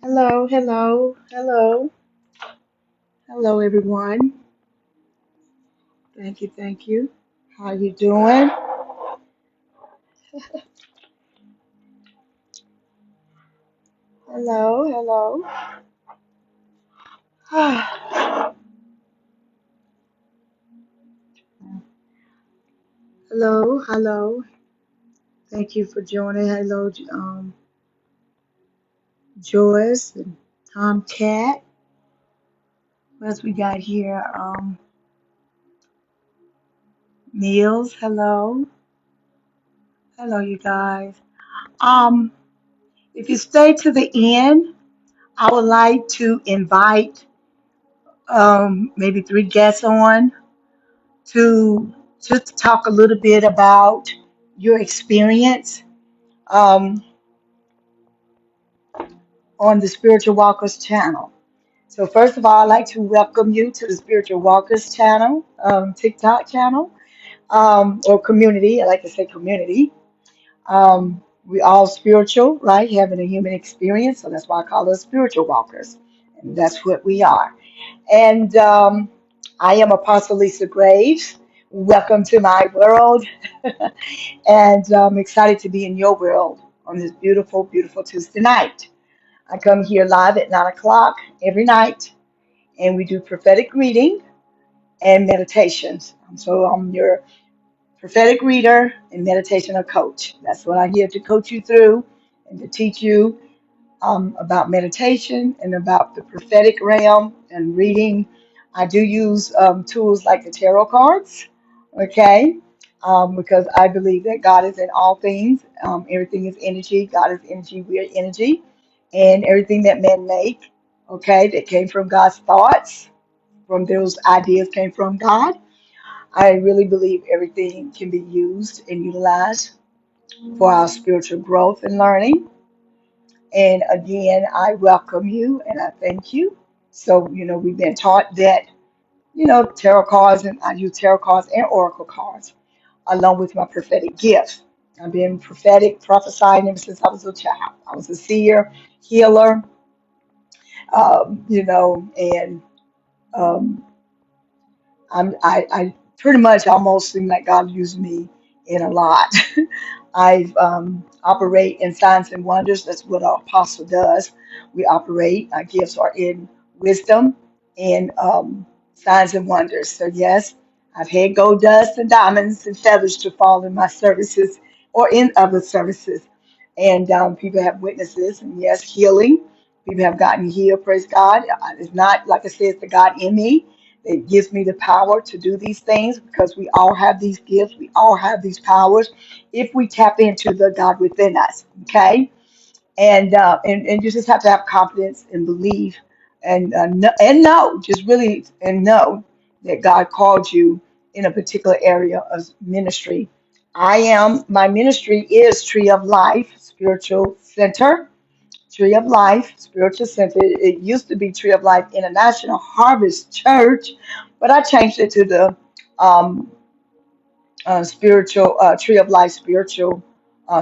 Hello, hello, hello, hello, everyone. Thank you, thank you. How you doing? Hello, hello. Hello, hello. Thank you for joining. Hello, Joyce and Tomcat. What else we got here? Meals. Hello, hello, you guys. Um, if you stay to the end, I would like to invite maybe three guests on to just talk a little bit about your experience um, on the Spiritual Walkers channel. So first of all, I'd like to welcome you to the Spiritual Walkers channel, TikTok channel, or community. I like to say community. We all spiritual, right? Having a human experience, so that's why I call us spiritual walkers, and that's what we are. And I am Apostle Lisa Graves. Welcome to my world, and I'm excited to be in your world on this beautiful, beautiful Tuesday night. I come here live at 9 o'clock every night, and we do prophetic reading and meditations. So I'm your prophetic reader and meditational coach. That's what I'm here to coach you through and to teach you about meditation and about the prophetic realm and reading. I do use tools like the tarot cards, okay? Because I believe that God is in all things. Everything is energy. God is energy. We are energy. And everything that men make, okay, that came from God's thoughts, from those ideas came from God. I really believe everything can be used and utilized for our spiritual growth and learning. And again, I welcome you and I thank you. So, we've been taught that, tarot cards, and I use tarot cards and oracle cards along with my prophetic gifts. I've been prophetic, prophesying ever since I was a child. I was a seer, healer, and um, I pretty much almost seem like God used me in a lot. I operate in signs and wonders. That's what our apostle does. We operate. Our gifts are in wisdom and signs and wonders. So yes, I've had gold dust and diamonds and feathers to fall in my services or in other services, and people have witnesses. And yes, healing. People have gotten healed. Praise God. It's not like I said, it's the God in me. It gives me the power to do these things because we all have these gifts. We all have these powers if we tap into the God within us. Okay, and you just have to have confidence and believe and know, just really and know that God called you in a particular area of ministry. My ministry is Tree of Life Spiritual Center. Tree of Life Spiritual Center. It used to be Tree of Life International Harvest Church, but I changed it to the um, spiritual Tree of Life Spiritual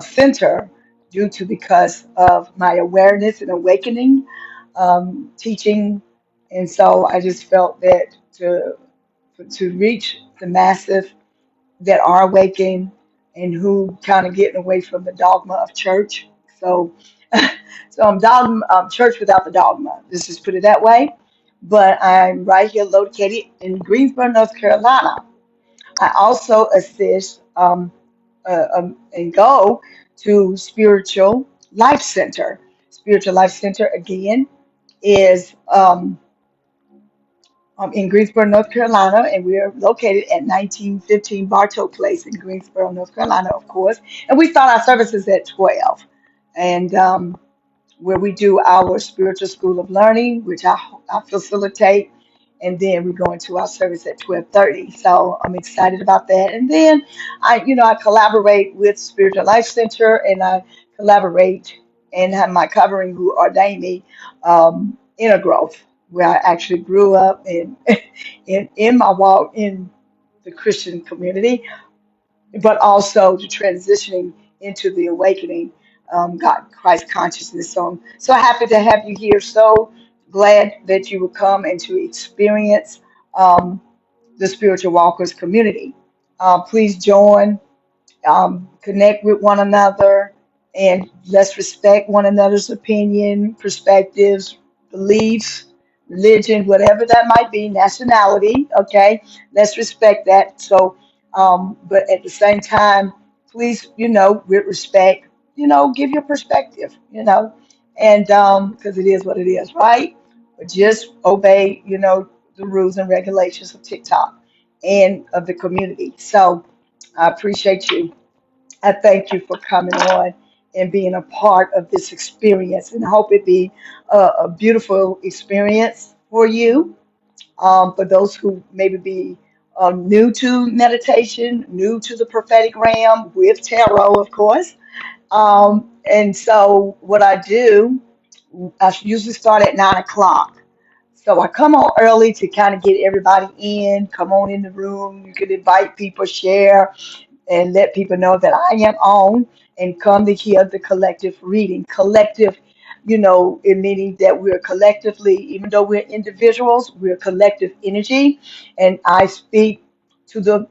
Center because of my awareness and awakening, teaching. And so I just felt that to reach the massive that are awakened and who kind of getting away from the dogma of church. So, so I'm dogma, church without the dogma. Let's just put it that way. But I'm right here located in Greensboro, North Carolina. I also assist and go to Spiritual Life Center. Spiritual Life Center again is in Greensboro, North Carolina, and we are located at 1915 Bartow Place in Greensboro, North Carolina, of course. And we start our services at 12. And where we do our spiritual school of learning, which I facilitate, and then we go into our service at 12:30. So I'm excited about that. And then I collaborate with Spiritual Life Center, and I collaborate and have my covering who ordained me, Inner Growth, where I actually grew up in my walk in the Christian community, but also to transitioning into the awakening, God, Christ consciousness. So happy to have you here. So glad that you will come and to experience the Spiritual Walkers community. Please join, connect with one another, and let's respect one another's opinion, perspectives, beliefs, religion, whatever that might be, nationality. Okay, let's respect that. So, but at the same time, please, with respect, give your perspective, and because it is what it is, right? But just obey, the rules and regulations of TikTok and of the community. So I appreciate you. I thank you for coming on and being a part of this experience, and I hope it be a beautiful experience for you. For those who maybe be new to meditation, new to the prophetic realm with tarot, of course. And so, what I do, I usually start at 9 o'clock. So I come on early to kind of get everybody in, come on in the room. You can invite people, share, and let people know that I am on and come to hear the collective reading. Collective, in meaning that we're collectively, even though we're individuals, we're collective energy, and I speak to the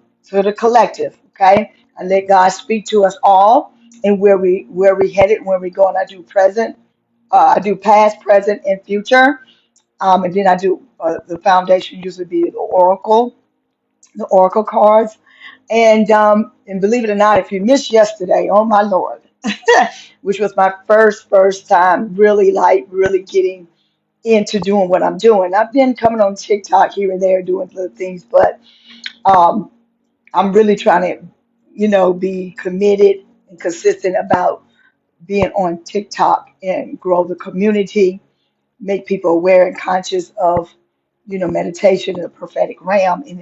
collective. Okay, I let God speak to us all, and where we headed, where we going. I do past, present, and future, and then I do the foundation usually be the oracle cards. And believe it or not, if you missed yesterday, oh my Lord, which was my first time really really getting into doing what I'm doing. I've been coming on TikTok here and there doing little things, but um, I'm really trying to, be committed and consistent about being on TikTok and grow the community, make people aware and conscious of, meditation in the prophetic realm in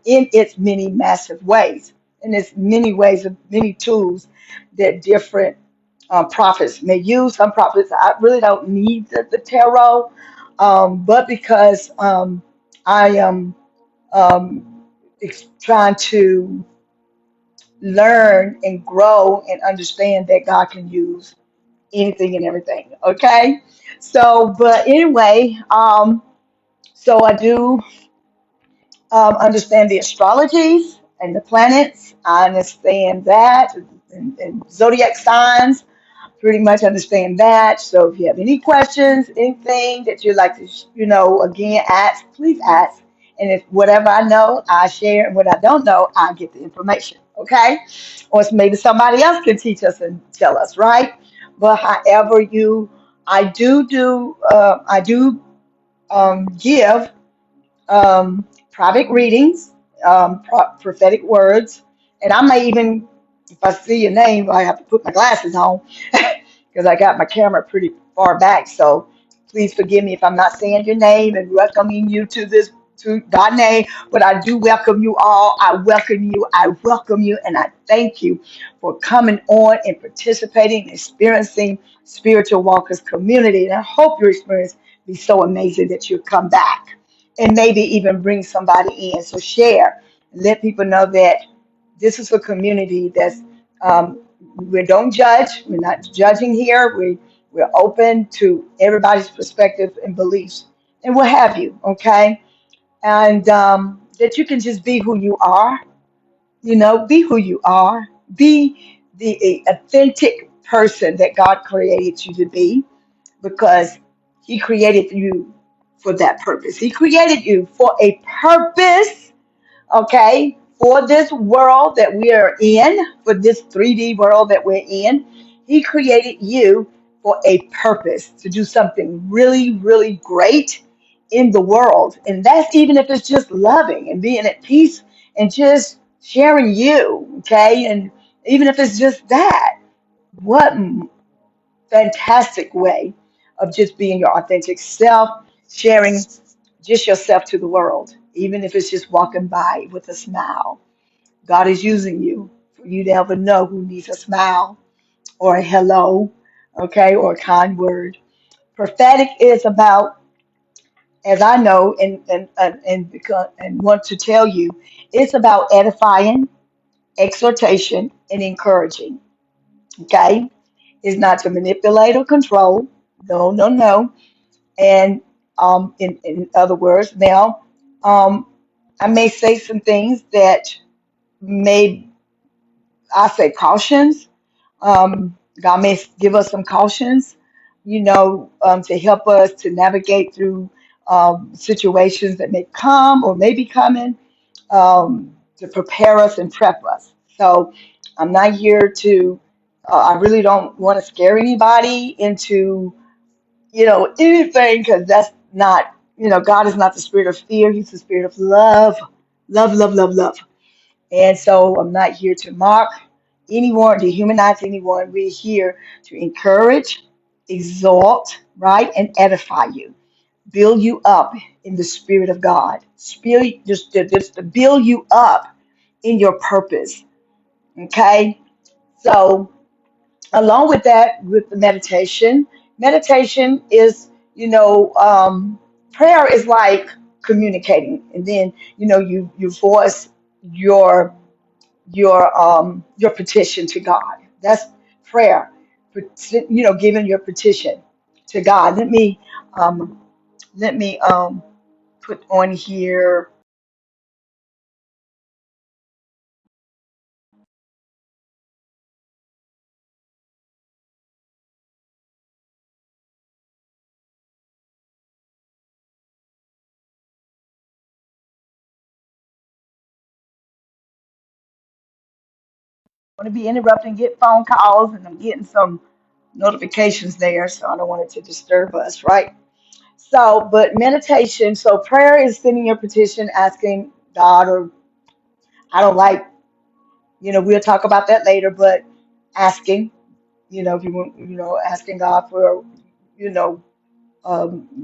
its many massive ways. And there's many ways of many tools that different prophets may use. Some prophets, I really don't need the tarot, but because I am trying to learn and grow and understand that God can use anything and everything. Okay. So, but anyway, so I do understand the astrologies and the planets. I understand that and zodiac signs. Pretty much understand that. So if you have any questions, anything that you'd like to, again, ask, please ask. And if whatever I know, I share, and what I don't know, I get the information. Okay? Or maybe somebody else can teach us and tell us, right? But however I do give private readings, prophetic words, and I may even, if I see your name, I have to put my glasses on because I got my camera pretty far back. So please forgive me if I'm not saying your name and welcoming you to God name, but I do welcome you all. I welcome you. I welcome you, and I thank you for coming on and participating, and experiencing Spiritual Walkers community. And I hope your experience be so amazing that you come back and maybe even bring somebody in. So share, let people know that this is a community that's we don't judge. We're not judging here. We're open to everybody's perspective and beliefs and what have you. Okay, and that you can just be who you are. Be who you are. Be the authentic person that God created you to be, because He created you for that purpose. He created you for a purpose, okay, for this world that we are in, for this 3D world that we're in. He created you for a purpose to do something really, really great in the world. And that's even if it's just loving and being at peace and just sharing you, okay? And even if it's just that, what fantastic way of just being your authentic self, sharing just yourself to the world, even if it's just walking by with a smile. God is using you. You never know who needs a smile or a hello, okay, or a kind word. Prophetic is about, as I know, and want to tell you, it's about edifying, exhortation, and encouraging. Okay, it's not to manipulate or control. No, no, no. And in other words, now, um, I may say some things that may, I say cautions. God may give us some cautions, to help us to navigate through situations that may come or may be coming, to prepare us and prep us. So I'm not here to, I really don't want to scare anybody into, anything, because that's not, God is not the spirit of fear. He's the spirit of love, love, love, love, love. And so I'm not here to mock anyone, dehumanize anyone. We're here to encourage, exalt, right, and edify you, build you up in the spirit of God, just to build you up in your purpose. Okay, so along with that, with the meditation is, prayer is like communicating, and then you voice your your petition to God. That's prayer. Giving your petition to God. Um let me put on here. I want to be interrupting, get phone calls, and I'm getting some notifications there, so I don't want it to disturb us, right? So, but meditation, so prayer is sending your petition, asking God, or I don't like, we'll talk about that later, but asking, if you want, asking God for, you know,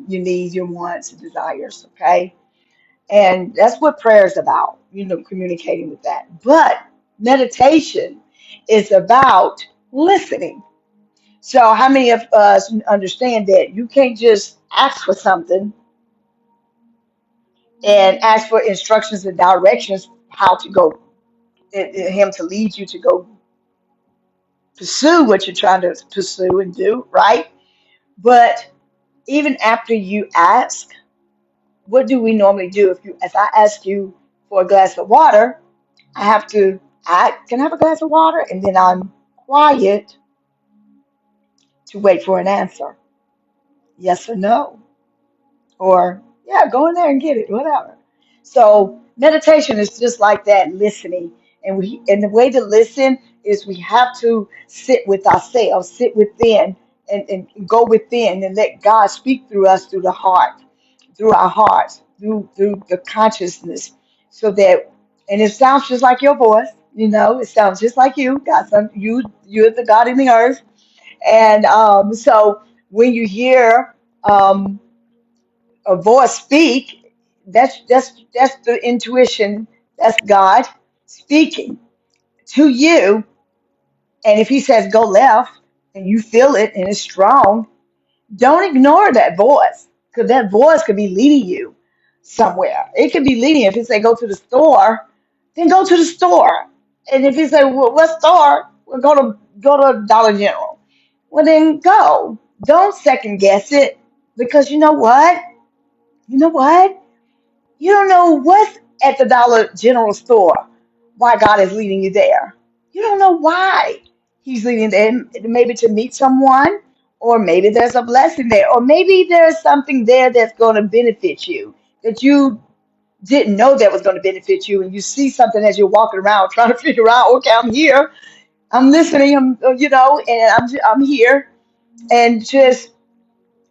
your needs, your wants, your desires, okay? And that's what prayer is about, communicating with that. But meditation is about listening. So, how many of us understand that you can't just ask for something and ask for instructions and directions how to go, Him to lead you to go pursue what you're trying to pursue and do, right? But even after you ask, what do we normally do? If I ask you for a glass of water, I have to can I have a glass of water? And then I'm quiet to wait for an answer. Yes or no. Or yeah, go in there and get it, whatever. So meditation is just like that, listening. And the way to listen is we have to sit with ourselves, sit within and go within and let God speak through us through the heart, through our hearts, through the consciousness, so that, and it sounds just like your voice, it sounds just like you, God, you're the God in the earth. And so when you hear a voice speak, that's the intuition. That's God speaking to you. And if He says go left and you feel it and it's strong, don't ignore that voice, because that voice could be leading you somewhere. It could be leading. If He say go to the store, then go to the store. And if He say, well, what store? Well, go to Dollar General. Well, then go. Don't second guess it, because you know what? You know what? You don't know what's at the Dollar General store, why God is leading you there. You don't know why He's leading there. Maybe to meet someone, or maybe there's a blessing there, or maybe there's something there that's going to benefit you that you didn't know that was going to benefit you. And you see something as you're walking around trying to figure out, okay, I'm here, I'm listening, and I'm here. And just,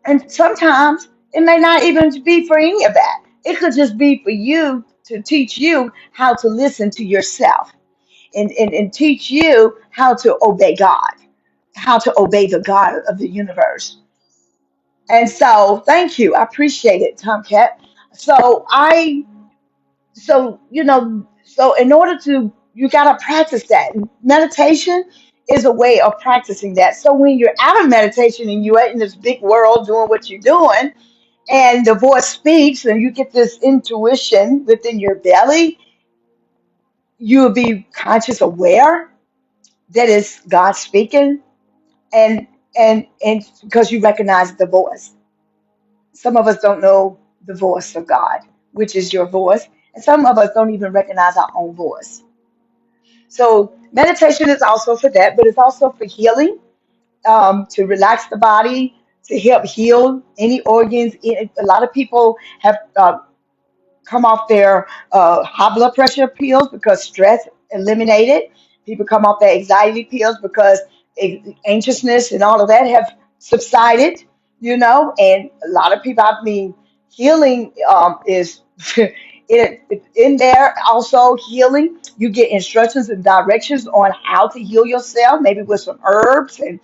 and sometimes it may not even be for any of that. It could just be for you to teach you how to listen to yourself, and teach you how to obey God, how to obey the God of the universe. And so, thank you. I appreciate it, Tomcat. So, so in order to, you got to practice that. Meditation is a way of practicing that. So, when you're out of meditation and you're in this big world doing what you're doing, and the voice speaks and you get this intuition within your belly, you'll be conscious aware that is God speaking, and and because you recognize the voice. Some of us don't know the voice of God, which is your voice, and some of us don't even recognize our own voice. So meditation is also for that, but it's also for healing, to relax the body, to help heal any organs. A lot of people have come off their high blood pressure pills because stress eliminated. People come off their anxiety pills because anxiousness and all of that have subsided, and a lot of people, I mean, healing is in there also. Healing, you get instructions and directions on how to heal yourself, maybe with some herbs and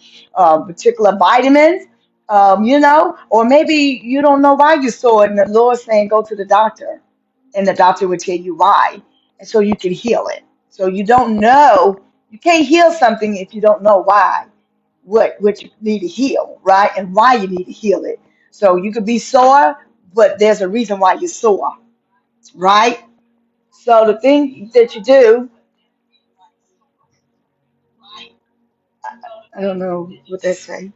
particular vitamins, or maybe you don't know why you saw it and the Lord's saying go to the doctor, and the doctor would tell you why, and so you can heal it. So you don't know, you can't heal something if you don't know why, what you need to heal, right, and why you need to heal it. So you could be sore, but there's a reason why you're sore, right? So the thing that you do, I don't know what they say.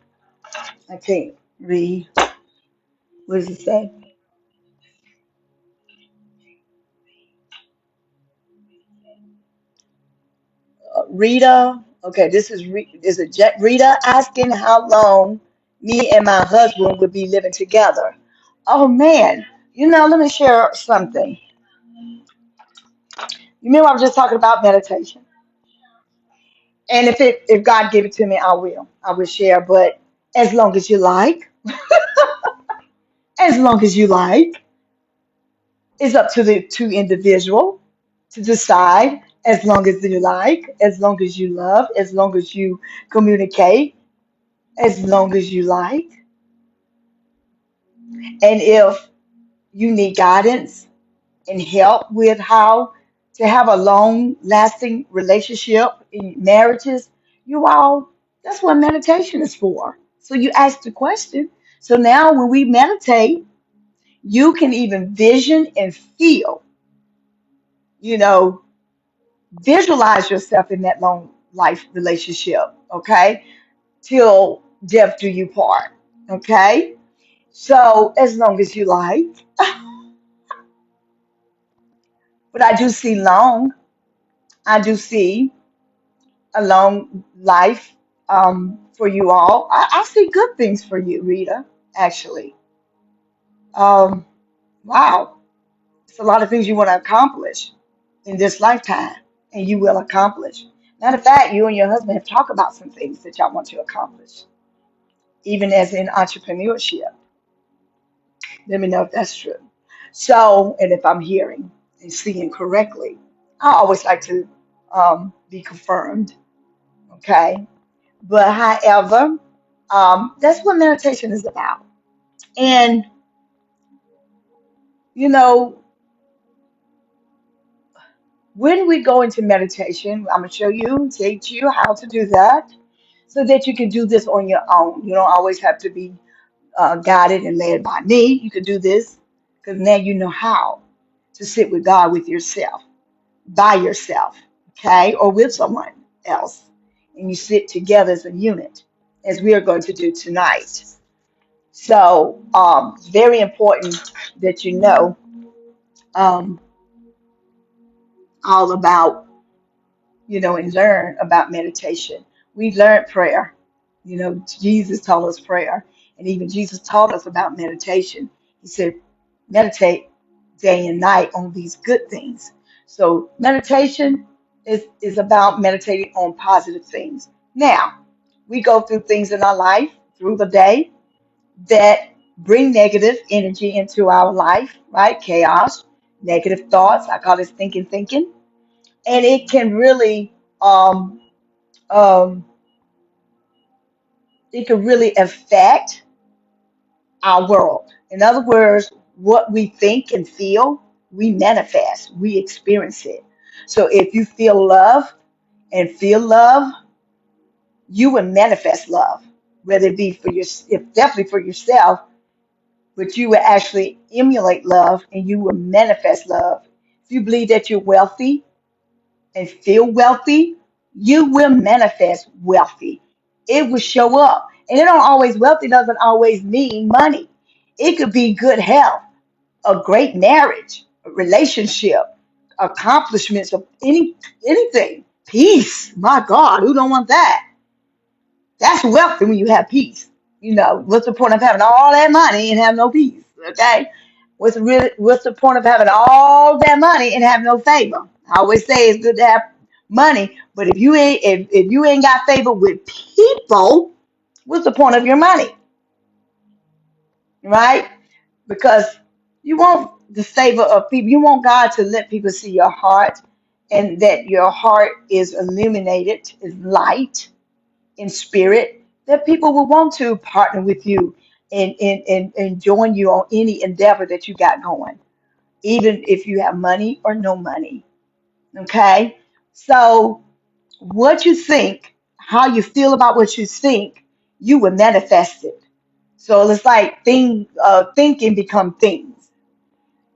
I can't read. What does it say? Rita. Okay, this is Rita asking how long me and my husband would be living together. Oh man, let me share something. You remember I was just talking about meditation, and if God give it to me, I will share. But as long as you like, as long as you like, it's up to the two individual to decide. As long as you like, as long as you love, as long as you communicate, as long as you like. And if you need guidance and help with how to have a long lasting relationship in marriages, you all, that's what meditation is for. So you ask the question. So now when we meditate, you can even vision and feel, you know, visualize yourself in that long life relationship, okay? Till death do you part, okay? So as long as you like, but I do see long. I do see a long life for you all. I see good things for you, Rita, actually. Um, wow. It's a lot of things you want to accomplish in this lifetime, and you will accomplish. Matter of fact, you and your husband have talked about some things that y'all want to accomplish, even as in entrepreneurship. Let me know if that's true. So, and if I'm hearing and seeing correctly, I always like to be confirmed, okay? But however, that's what meditation is about. And you know, when we go into meditation, I'm gonna show you, teach you how to do that, so that you can do this on your own. You don't always have to be guided and led by me. You can do this because now you know how to sit with God with yourself, by yourself, okay, or with someone else, and you sit together as a unit, as we are going to do tonight. So it's very important that you know um, all about, and learn about meditation. We learned prayer. Jesus taught us prayer, and even Jesus taught us about meditation. He said, meditate day and night on these good things. So meditation is about meditating on positive things. Now, we go through things in our life through the day that bring negative energy into our life, right? Chaos, negative thoughts. I call this thinking. And it can really um, um, it can really affect our world. In other words, what we think and feel, we manifest, we experience it. So if you feel love and feel love, you will manifest love, whether it be for your, if definitely for yourself, but you will actually emulate love and you will manifest love. If you believe that you're wealthy and feel wealthy, you will manifest wealthy. It will show up. And it don't always, wealthy doesn't always mean money. It could be good health, a great marriage, a relationship, accomplishments of anything. Peace. My God, who don't want that? That's wealthy when you have peace. What's the point of having all that money and have no peace? Okay? What's the point of having all that money and have no favor? I always say it's good to have money, but if you ain't got favor with people, what's the point of your money? Right? Because you want the favor of people. You want God to let people see your heart and that your heart is illuminated, is light in spirit, that people will want to partner with you and join you on any endeavor that you got going, even if you have money or no money. Okay? So, what you think, how you feel about what you think, you will manifest it. So, it's like thinking become things,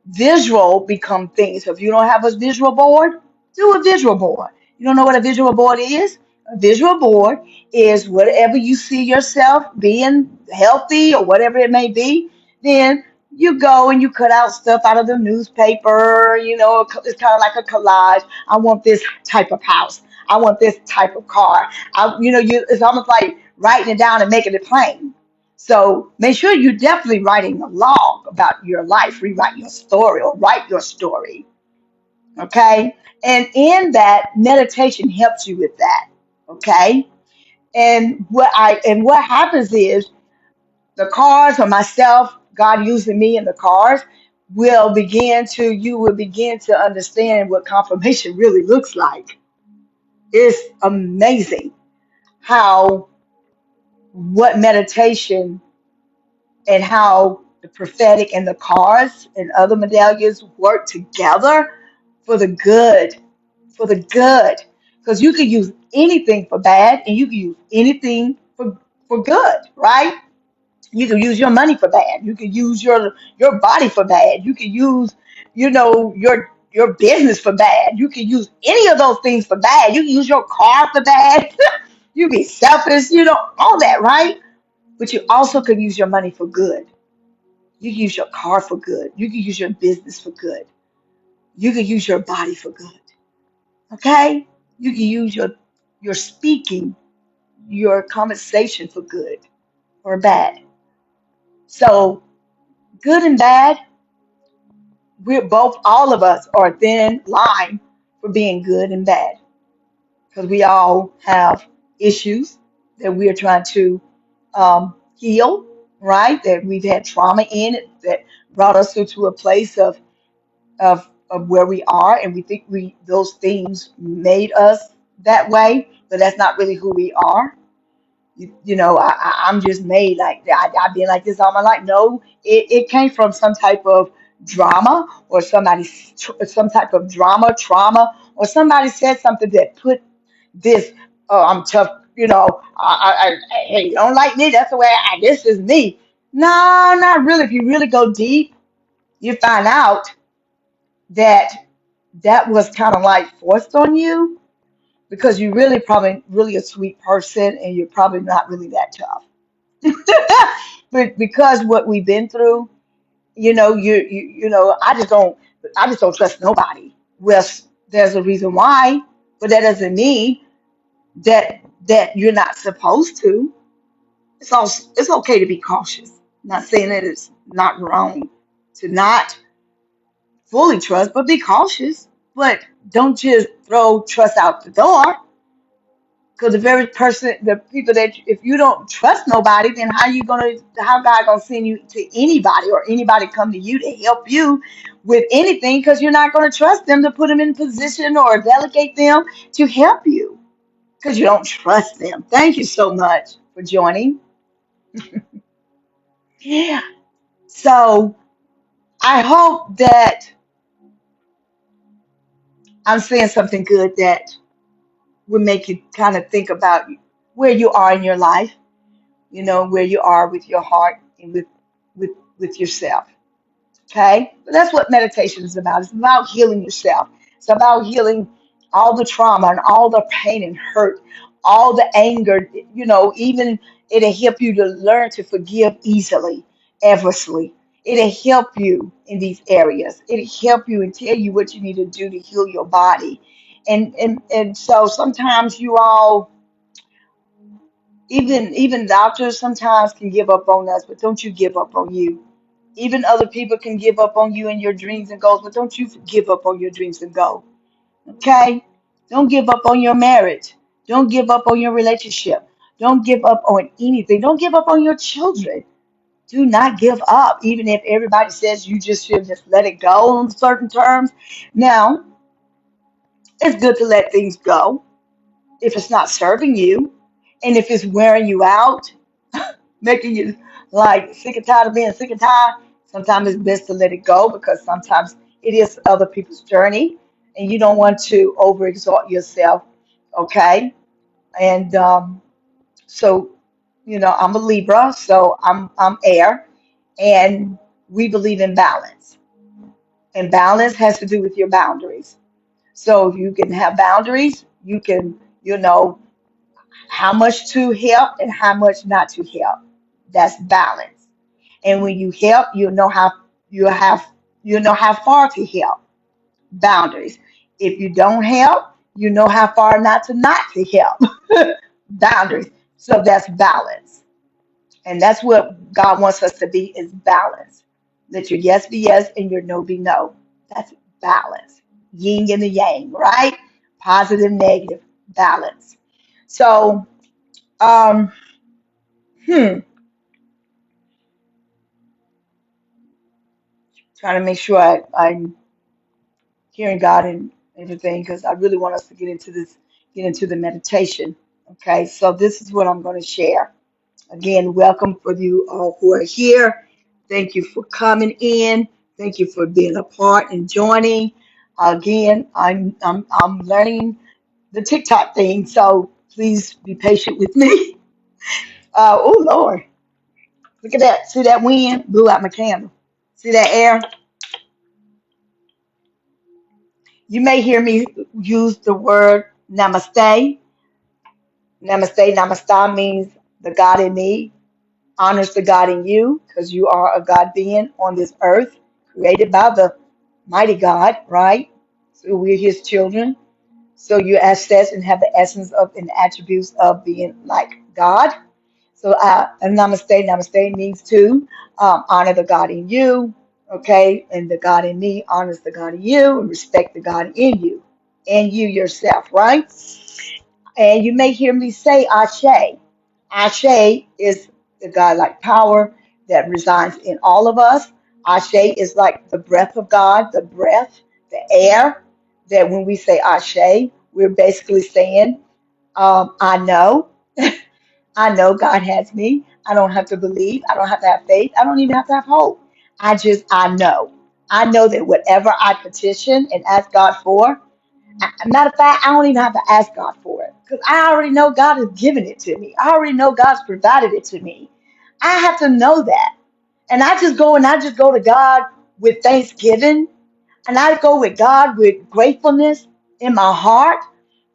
visual become things. So if you don't have a visual board, do a visual board. You don't know what a visual board is? A visual board is whatever you see yourself being healthy or whatever it may be, then you go and you cut out stuff out of the newspaper, it's kind of like a collage. I want this type of house. I want this type of car. It's almost like writing it down and making it plain. So make sure you're definitely writing a log about your life, rewrite your story or write your story. Okay. And in that, meditation helps you with that. Okay. And what happens is the cars or myself, God using me in the cars, you will begin to understand what confirmation really looks like. It's amazing how what meditation and how the prophetic and the cards and other medallions work together for the good, for the good. Because you can use anything for bad and you can use anything for good, right? You can use your money for bad. You can use your body for bad. You can use, your business for bad. You can use any of those things for bad. You can use your car for bad. You be selfish, all that, right? But you also can use your money for good. You can use your car for good. You can use your business for good. You can use your body for good. Okay? You can use your speaking, your conversation for good or bad. So good and bad, all of us are a thin line for being good and bad. Because we all have issues that we are trying to heal, right? That we've had trauma in it that brought us into a place of where we are, and we think those things made us that way, but that's not really who we are. I'm just made like that. I've been like this all my life. No, it came from some type of drama or some type of trauma, or somebody said something that put this. Oh, I'm tough. Hey, you don't like me. That's the way this is me. No, not really. If you really go deep, you find out that that was kind of like forced on you because you really probably really a sweet person and you're probably not really that tough. But because what we've been through, I just don't trust nobody. Well, there's a reason why, but that doesn't mean that you're not supposed to. It's okay to be cautious. Not saying that it's not wrong to not fully trust, but be cautious. But don't just throw trust out the door. Because the very person, the people that if you don't trust nobody, then how God gonna send you to anybody or anybody come to you to help you with anything? Because you're not gonna trust them to put them in position or delegate them to help you because you don't trust them. Thank you so much for joining. Yeah. So I hope that I'm saying something good that will make you kind of think about where you are in your life, where you are with your heart and with with yourself. Okay? But that's what meditation is about. It's about healing yourself. It's about healing all the trauma and all the pain and hurt, all the anger, even it'll help you to learn to forgive easily, effortlessly. It'll help you in these areas. It'll help you and tell you what you need to do to heal your body. And so sometimes you all, even doctors sometimes can give up on us, but don't you give up on you. Even other people can give up on you and your dreams and goals, but don't you give up on your dreams and goals. Okay? Don't give up on your marriage. Don't give up on your relationship. Don't give up on anything. Don't give up on your children. Do not give up, even if everybody says you just should just let it go on certain terms. Now, it's good to let things go if it's not serving you and if it's wearing you out, making you like sick and tired of being sick and tired. Sometimes it's best to let it go because sometimes it is other people's journey and you don't want to overexalt yourself. Okay. And so, I'm a Libra, so I'm air, and we believe in balance. And balance has to do with your boundaries. So you can have boundaries, you can, how much to help and how much not to help. That's balance. And when you help, you have you know how far to help. Boundaries. If you don't help, you know how far not to help. Boundaries. So that's balance. And that's what God wants us to be is balance. Let your yes be yes and your no be no. That's balance. Yin and the yang, right? Positive, negative, balance. So, um, hmm, trying to make sure I'm hearing God and everything because I really want us to get into the meditation. Okay, so this is what I'm going to share. Again, welcome for you all who are here. Thank you for coming in. Thank you for being a part and joining. Again, I'm learning the TikTok thing, so please be patient with me. Oh Lord, look at that! See that wind blew out my candle. See that air? You may hear me use the word namaste. Namaste, namaste means the God in me honors the God in you because you are a God being on this earth created by the mighty God, right? So we're his children. So you access and have the essence of and attributes of being like God. So and namaste, namaste means to honor the God in you, okay? And the God in me honors the God in you and respect the God in you and you yourself, right? And you may hear me say Ashe. Ashe is the God-like power that resides in all of us. Ashe is like the breath of God, the breath, the air. That when we say Ashe, we're basically saying, I know. I know God has me. I don't have to believe. I don't have to have faith. I don't even have to have hope. I know. I know that whatever I petition and ask God for, matter of fact, I don't even have to ask God for it because I already know God has given it to me. I already know God's provided it to me. I have to know that. And I just go to God with thanksgiving and I go with God with gratefulness in my heart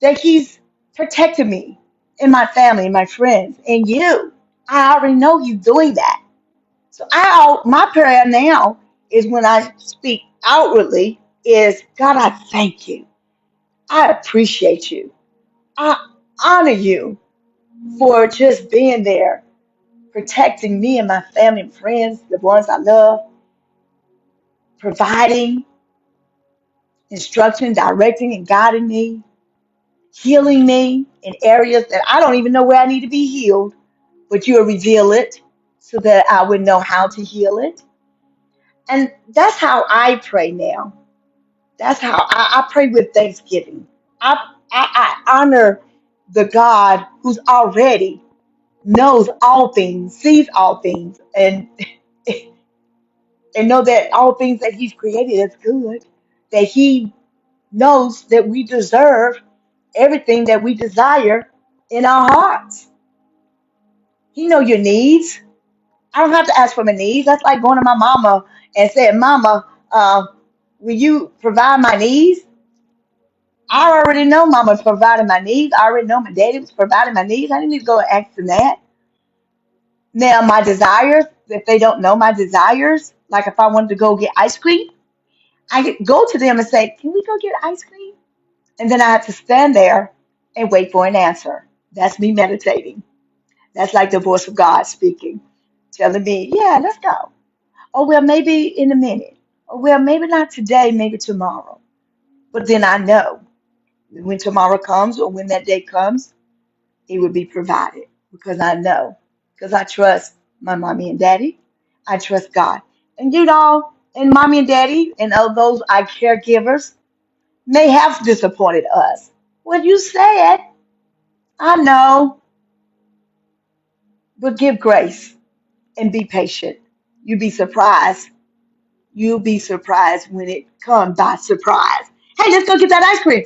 that He's protected me and my family and my friends and you. I already know He's doing that. So my prayer now is when I speak outwardly is, God, I thank you. I appreciate you. I honor you for just being there, protecting me and my family and friends, the ones I love, providing, instruction, directing, and guiding me, healing me in areas that I don't even know where I need to be healed, but you'll reveal it so that I would know how to heal it. And that's how I pray now. That's how I pray with thanksgiving. I honor the God who's already knows all things, sees all things, and know that all things that He's created is good. That He knows that we deserve everything that we desire in our hearts. He know your needs. I don't have to ask for my needs. That's like going to my mama and saying, "Mama, will you provide my needs?" I already know Mama's providing my needs. I already know my daddy was providing my needs. I didn't need to go and ask them that. Now, my desires, if they don't know my desires, like if I wanted to go get ice cream, I could go to them and say, "Can we go get ice cream?" And then I have to stand there and wait for an answer. That's me meditating. That's like the voice of God speaking, telling me, "Yeah, let's go." Oh, well, maybe in a minute. Oh, well, maybe not today, maybe tomorrow. But then I know when tomorrow comes or when that day comes, it will be provided because I know, because I trust my mommy and daddy. I trust God. And and mommy and daddy and all those our caregivers may have disappointed us. Well, you said, I know, but give grace and be patient. You be surprised. You'll be surprised when it comes by surprise. Hey, let's go get that ice cream.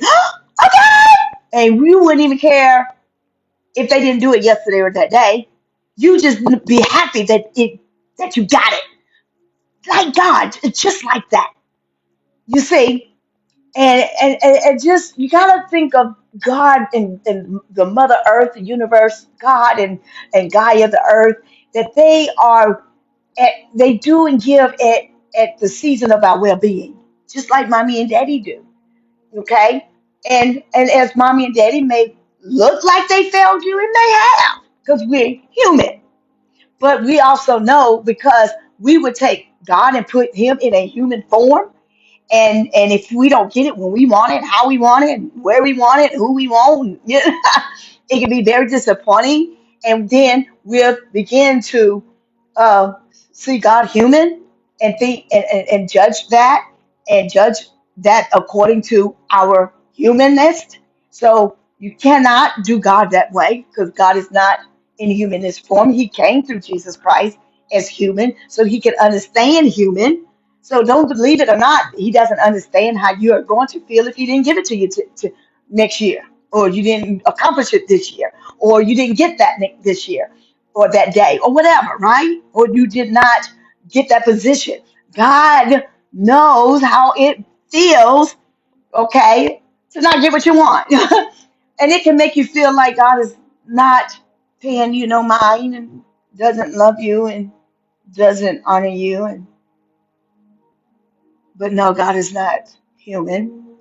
Okay. And we wouldn't even care if they didn't do it yesterday or that day. You just be happy that you got it. Like God, it's just like that. You see, and just you gotta think of God and the Mother Earth, the universe, God and Gaia, the Earth, that they do and give at the season of our well-being, just like mommy and daddy do. Okay, and as mommy and daddy may look like they failed you, it may have because we're human. But we also know because we would take God and put Him in a human form, and if we don't get it when we want it, how we want it, where we want it, who we want, it can be very disappointing. And then we'll begin to uh, see God human and think and judge that according to our humanness. So you cannot do God that way because God is not in humanist form. He came through Jesus Christ as human, so He can understand human. So don't believe it or not, He doesn't understand how you are going to feel if He didn't give it to you to next year, or you didn't accomplish it this year, or you didn't get that this year, or that day, or whatever, right? Or you did not get that position. God knows how it feels, okay, to not get what you want. And it can make you feel like God is not paying you no mind and doesn't love you and doesn't honor you. But no, God is not human.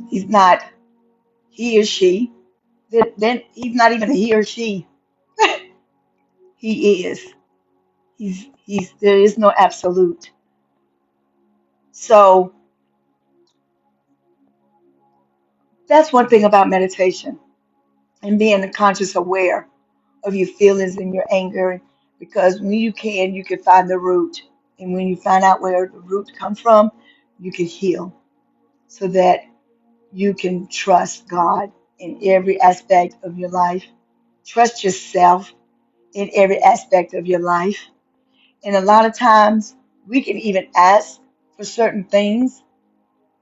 He's not he or she. Then He's not even a he or she. He is. He's there is no absolute. So that's one thing about meditation and being conscious aware of your feelings and your anger, because when you can find the root, and when you find out where the root comes from, you can heal so that you can trust God in every aspect of your life. Trust yourself in every aspect of your life. And a lot of times we can even ask for certain things,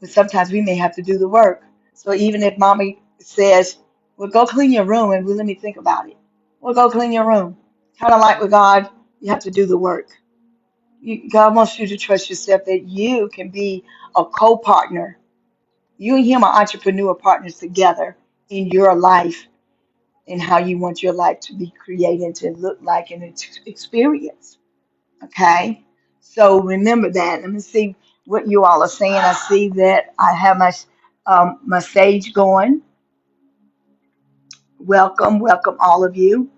but sometimes we may have to do the work. So even if mommy says, well, go clean your room and let me think about it. Well, go clean your room. Kind of like with God, you have to do the work. God wants you to trust yourself that you can be a co-partner. You and Him are entrepreneur partners together in your life. and how you want your life to be created to look like and experience. Okay. So remember that. Let me see what you all are saying. I see that I have my sage going. Welcome, welcome all of you.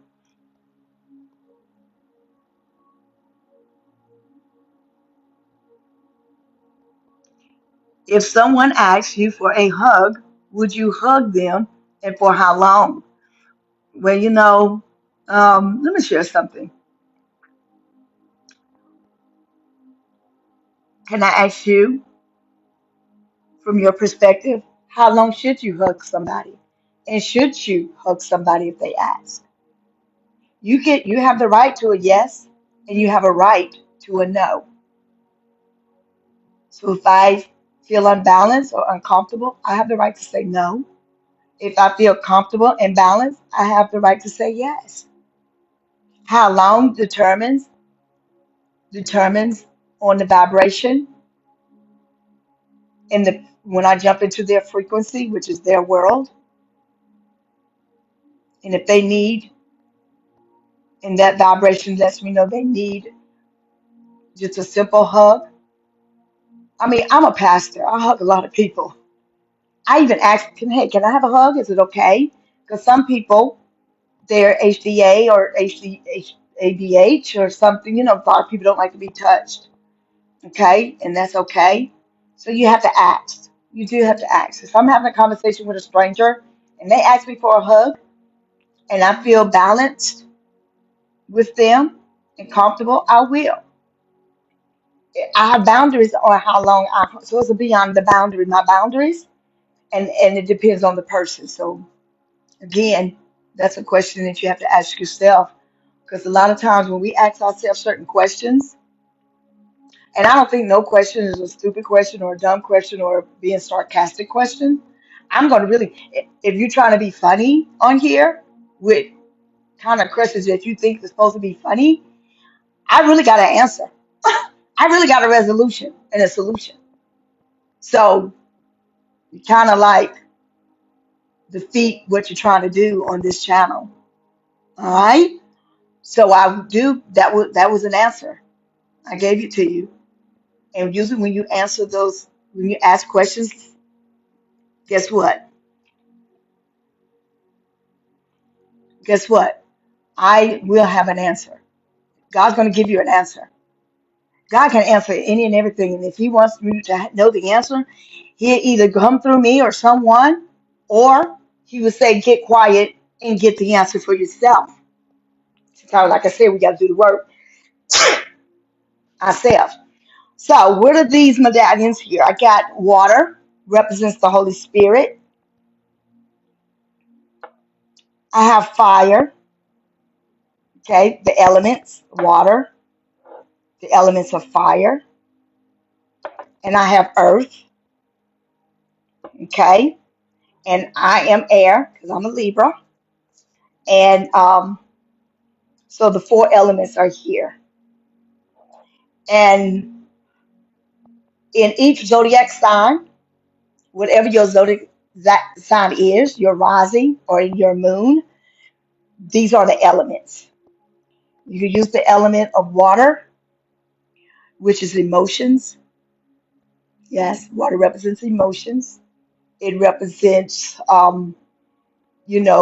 If someone asks you for a hug, would you hug them and for how long? Well, let me share something. Can I ask you, from your perspective, how long should you hug somebody? And should you hug somebody if they ask? You have the right to a yes, and you have a right to a no. So if I feel unbalanced or uncomfortable, I have the right to say no. If I feel comfortable and balanced, I have the right to say yes. How long determines on the vibration and the when I jump into their frequency, which is their world, and if they need, and that vibration lets me know they need just a simple hug. I mean, I'm a pastor. I hug a lot of people. I even ask, can I have a hug? Is it okay? Because some people, they're HDA or ADH or something. A lot of people don't like to be touched. Okay, and that's okay. So you have to ask. You do have to ask. If I'm having a conversation with a stranger and they ask me for a hug and I feel balanced with them and comfortable, I will. I have boundaries on how long I'm supposed to be on my boundaries, and it depends on the person. So again, that's a question that you have to ask yourself because a lot of times when we ask ourselves certain questions, and I don't think no question is a stupid question or a dumb question or being sarcastic question. I'm going to really, if you're trying to be funny on here with kind of questions that you think is supposed to be funny, I really got an answer. I really got a resolution and a solution. So you kind of like defeat what you're trying to do on this channel. All right. So I do that was an answer. I gave it to you. And usually when you ask questions, guess what? Guess what? I will have an answer. God's going to give you an answer. God can answer any and everything. And if He wants you to know the answer, He'll either come through me or someone, or He will say, get quiet and get the answer for yourself. So, like I said, we got to do the work ourselves. So, what are these medallions here? I got water, represents the Holy Spirit. I have fire, okay, the elements, water, the elements of fire. And I have earth, okay, and I am air because I'm a Libra. And so the four elements are here. And in each zodiac sign, whatever your zodiac sign is, your rising or your moon, these are the elements. You can use the element of water, which is emotions. Yes, water represents emotions. It represents, it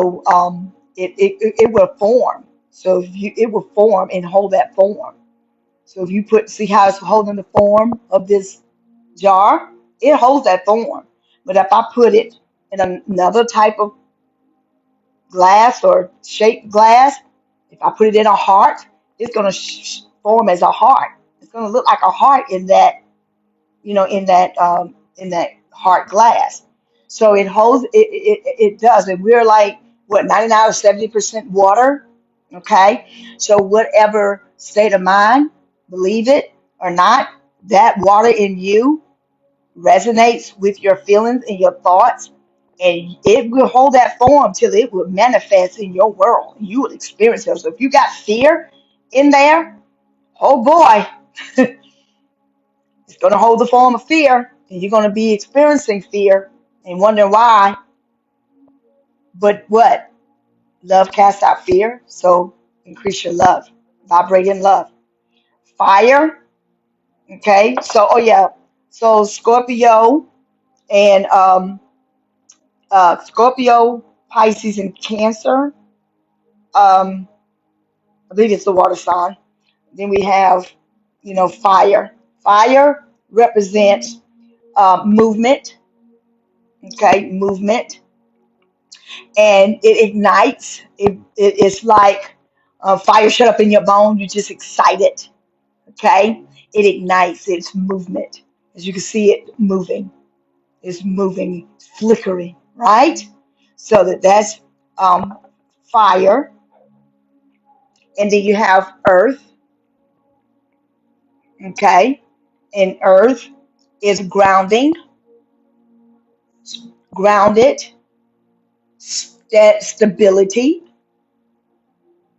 will form. So it will form and hold that form. So if you see how it's holding the form of this jar, it holds that form. But if I put it in another type of glass or shaped glass, if I put it in a heart, it's going to form as a heart. It's going to look like a heart in that heart glass. So it holds it does. And we're like what 99 or 70% water. Okay. So whatever state of mind, believe it or not, that water in you resonates with your feelings and your thoughts, and it will hold that form till it will manifest in your world. You will experience it. So if you got fear in there, oh boy, it's going to hold the form of fear, and you're going to be experiencing fear and wondering why. But what? Love casts out fear. So increase your love. Vibrate in love. Fire. Okay. So, oh yeah. So Scorpio and Scorpio, Pisces, and Cancer. Um, I believe it's the water sign. Then we have, fire. Fire represents movement. Okay, movement, and it ignites. It's like fire shut up in your bone. You're just excited. Okay, it ignites. It's movement. As you can see, it moving. It's moving, it's flickering, right? So that's um, fire, and then you have earth. Okay, and earth is grounding, grounded, stability.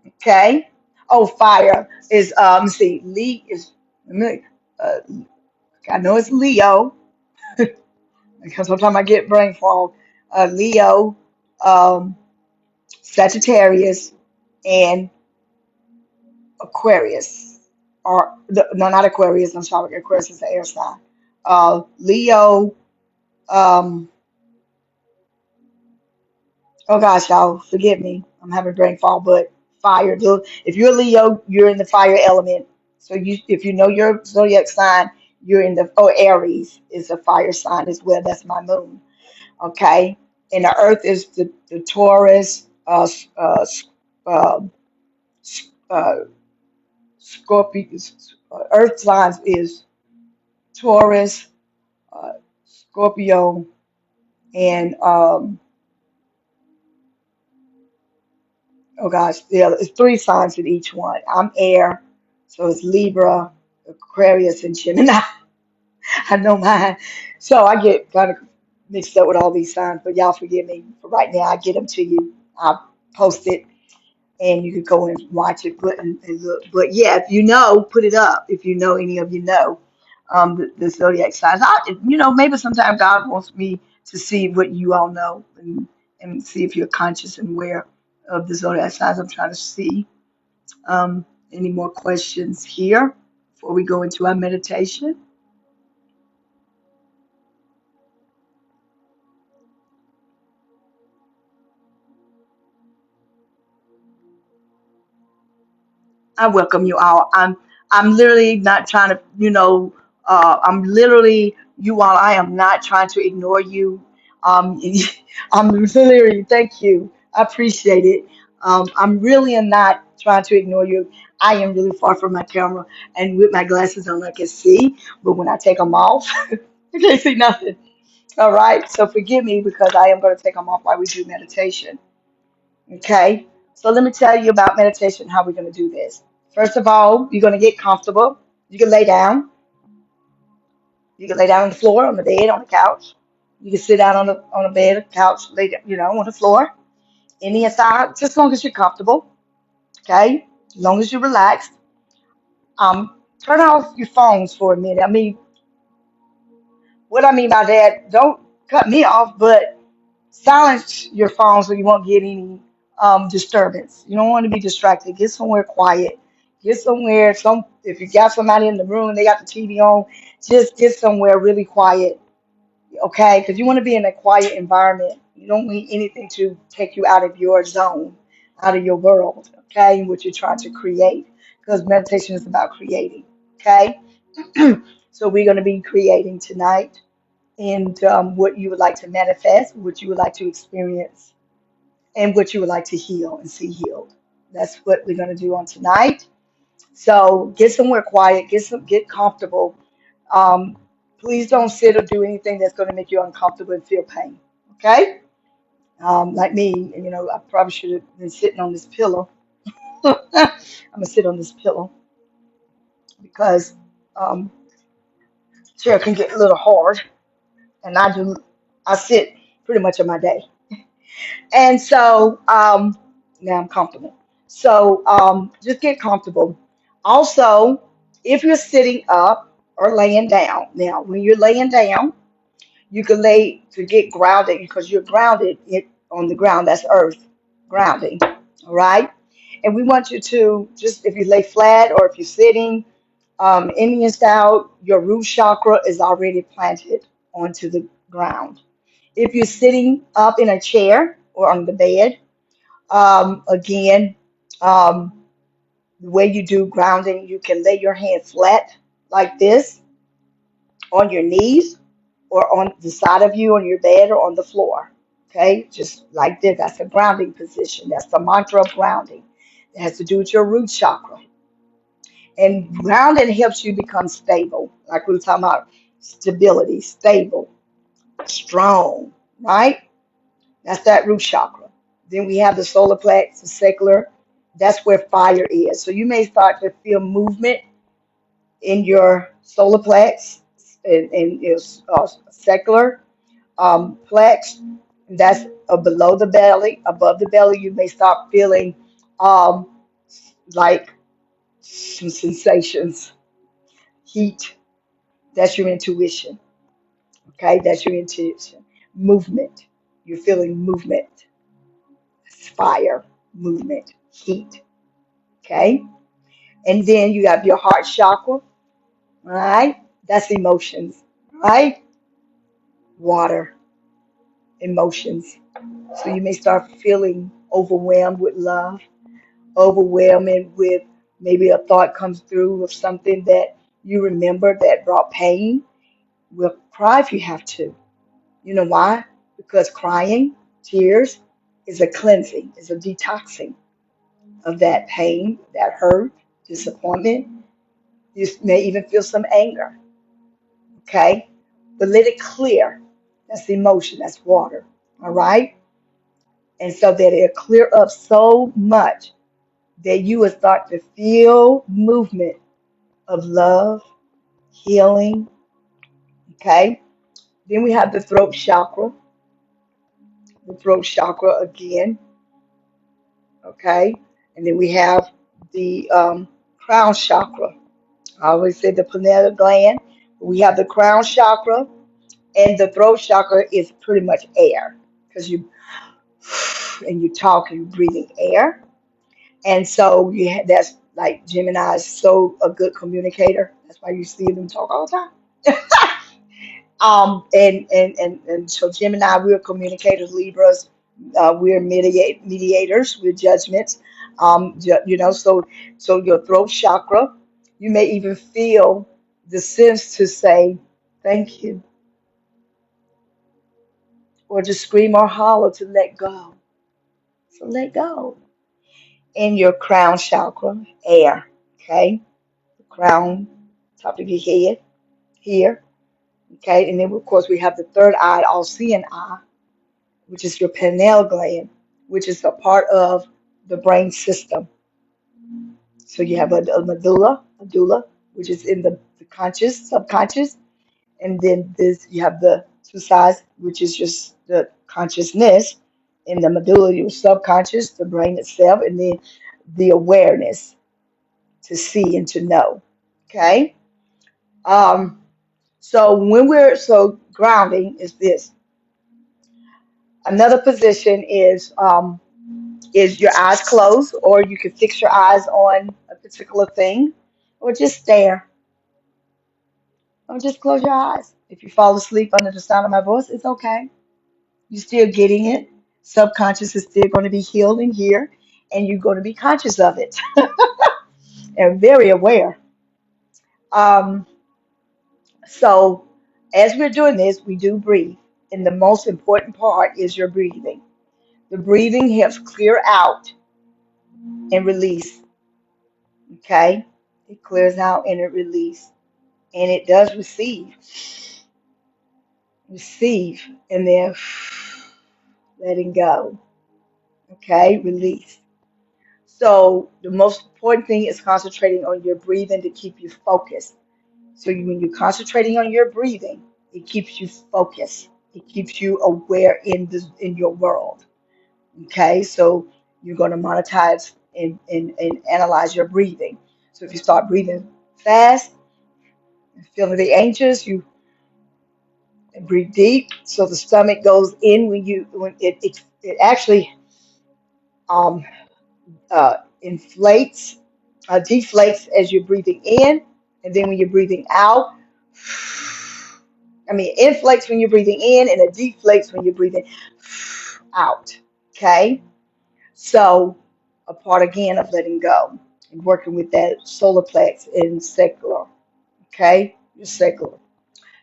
Okay. Oh, fire is let's see, Lee is. Let me, uh, I know it's Leo because sometimes I get brain fog. Leo, um, Sagittarius, and Aquarius. Or no, not Aquarius. I'm sorry, Aquarius is the air sign. Leo. Um, oh gosh, y'all, forgive me. I'm having brain fog, but fire. If you're Leo, you're in the fire element. So if you know your zodiac sign, you're in the. Oh, Aries is a fire sign as well. That's my moon. Okay, and the Earth is the Taurus. Uh, uh, Scorpio. Earth signs is Taurus, uh, Scorpio, and oh gosh, yeah, it's three signs in each one. I'm air, so it's Libra, Aquarius, and Gemini. I know mine. So I get kind of mixed up with all these signs, but y'all forgive me for right now. I get them to you. I'll post it and you could go and watch it and look. But yeah, if you know, put it up. If you know any of you know the zodiac signs. Maybe sometimes God wants me to see what you all know and see if you're conscious and aware of the zodiac signs. I'm trying to see any more questions here before we go into our meditation. I welcome you all. I'm literally not trying to, I'm literally you all. I am not trying to ignore you. Um, I'm literally thank you. I appreciate it. I'm really not trying to ignore you. I am really far from my camera, and with my glasses on, I can see, but when I take them off, I can't see nothing. All right, so forgive me because I am going to take them off while we do meditation. Okay, so let me tell you about meditation, how we're going to do this. First of all, you're going to get comfortable. You can lay down. You can lay down on the floor, on the bed, on the couch. You can sit down on a bed, couch, lay down, on the floor, any side, just as long as you're comfortable. Okay, as long as you're relaxed. Turn off your phones for a minute. I mean, what I mean by that, don't cut me off, but silence your phone so you won't get any disturbance. You don't want to be distracted. Get somewhere quiet. Get somewhere. If you got somebody in the room, they got the TV on. Just get somewhere really quiet, okay? Because you want to be in a quiet environment. You don't need anything to take you out of your zone, out of your world, okay? What you're trying to create. Because meditation is about creating, okay? So we're going to be creating tonight and what you would like to manifest, what you would like to experience, and what you would like to heal and see healed. That's what we're going to do on tonight. So get somewhere quiet, get comfortable. Um, Please don't sit or do anything that's going to make you uncomfortable and feel pain. Okay? Like me, I probably should have been sitting on this pillow. I'm gonna sit on this pillow because um, chair can get a little hard, and I sit pretty much of my day. And so now I'm comfortable. So just get comfortable. Also, if you're sitting up or laying down, now when you're laying down, you can lay to get grounded because you're grounded on the ground. That's earth. grounding. All right. And we want you to just, if you lay flat or if you're sitting, Indian style, your root chakra is already planted onto the ground. If you're sitting up in a chair or on the bed, again, um, the way you do grounding, you can lay your hand flat like this on your knees or on the side of you on your bed or on the floor. Okay, just like this. That's a grounding position. That's the mantra of grounding. It has to do with your root chakra. And grounding helps you become stable, like we were talking about stability, stable, strong, right? That's that root chakra. Then we have the solar plex, the secular. That's where fire is. So you may start to feel movement in your solar plex and your secular plex. That's below the belly. Above the belly, you may start feeling um, like some sensations, heat. That's your intuition. Okay, that's your intuition. Movement. You're feeling movement, fire, movement, heat. Okay, and then you have your heart chakra. All right, that's emotions. Right, water, emotions. So you may start feeling overwhelmed with love, overwhelming with maybe a thought comes through of something that you remember that brought pain. Well, cry if you have to. You know why? Because crying, tears, is a cleansing, is a detoxing of that pain, that hurt, disappointment. You may even feel some anger, okay? But let it clear. That's the emotion, that's water, all right? And so that it'll clear up so much that you will start to feel movement of love, healing, okay? Then we have the throat chakra again, okay? And then we have the crown chakra. I always say the pineal gland. We have the crown chakra, and the throat chakra is pretty much air because you and you talk and you're breathing air. And so that's like Gemini is so a good communicator. That's why you see them talk all the time. And so Gemini, we're communicators, Libras, we're mediators, we're judgments. So your throat chakra, you may even feel the sense to say thank you, or to scream or holler to let go. So let go. In your crown chakra, air, okay, the crown, top of your head here, okay, and then of course we have the third eye, all seeing eye, which is your pineal gland, which is a part of the brain system. So you have a medulla, which is in the conscious, subconscious, and then this you have the two sides, which is just the consciousness, in the medulla, your subconscious, the brain itself, and then the awareness to see and to know. Okay. Um, so so grounding is this. Another position is your eyes closed, or you can fix your eyes on a particular thing, or just stare, or just close your eyes. If you fall asleep under the sound of my voice, it's okay. You're still getting it. Subconscious is still going to be healed in here, and you're going to be conscious of it and very aware. Um, so, as we're doing this, we do breathe, and the most important part is your breathing. The breathing helps clear out and release. Okay, it clears out and it releases, and it does receive, and then letting go. Okay, release. So the most important thing is concentrating on your breathing to keep you focused. So when you're concentrating on your breathing, it keeps you focused. It keeps you aware in your world. Okay, so you're going to monetize and analyze your breathing. So if you start breathing fast, feeling the anxious, you breathe deep. So the stomach goes in when it actually um, inflates, deflates as you're breathing in, and then when you're breathing out, inflates when you're breathing in, and it deflates when you're breathing out. Okay, so a part again of letting go and working with that solar plex and secular. Okay, your secular.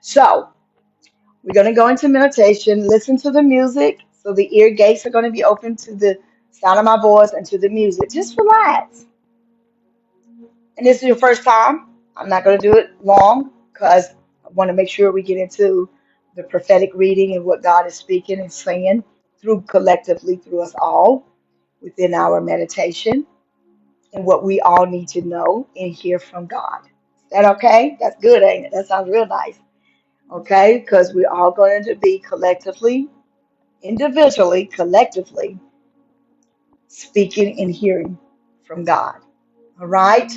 So we're going to go into meditation, listen to the music. So the ear gates are going to be open to the sound of my voice and to the music. Just relax. And this is your first time. I'm not going to do it long because I want to make sure we get into the prophetic reading and what God is speaking and saying through collectively through us all within our meditation and what we all need to know and hear from God. Is that okay? That's good, ain't it? That sounds real nice. Okay, because we're all going to be collectively, individually, collectively speaking and hearing from God. All right.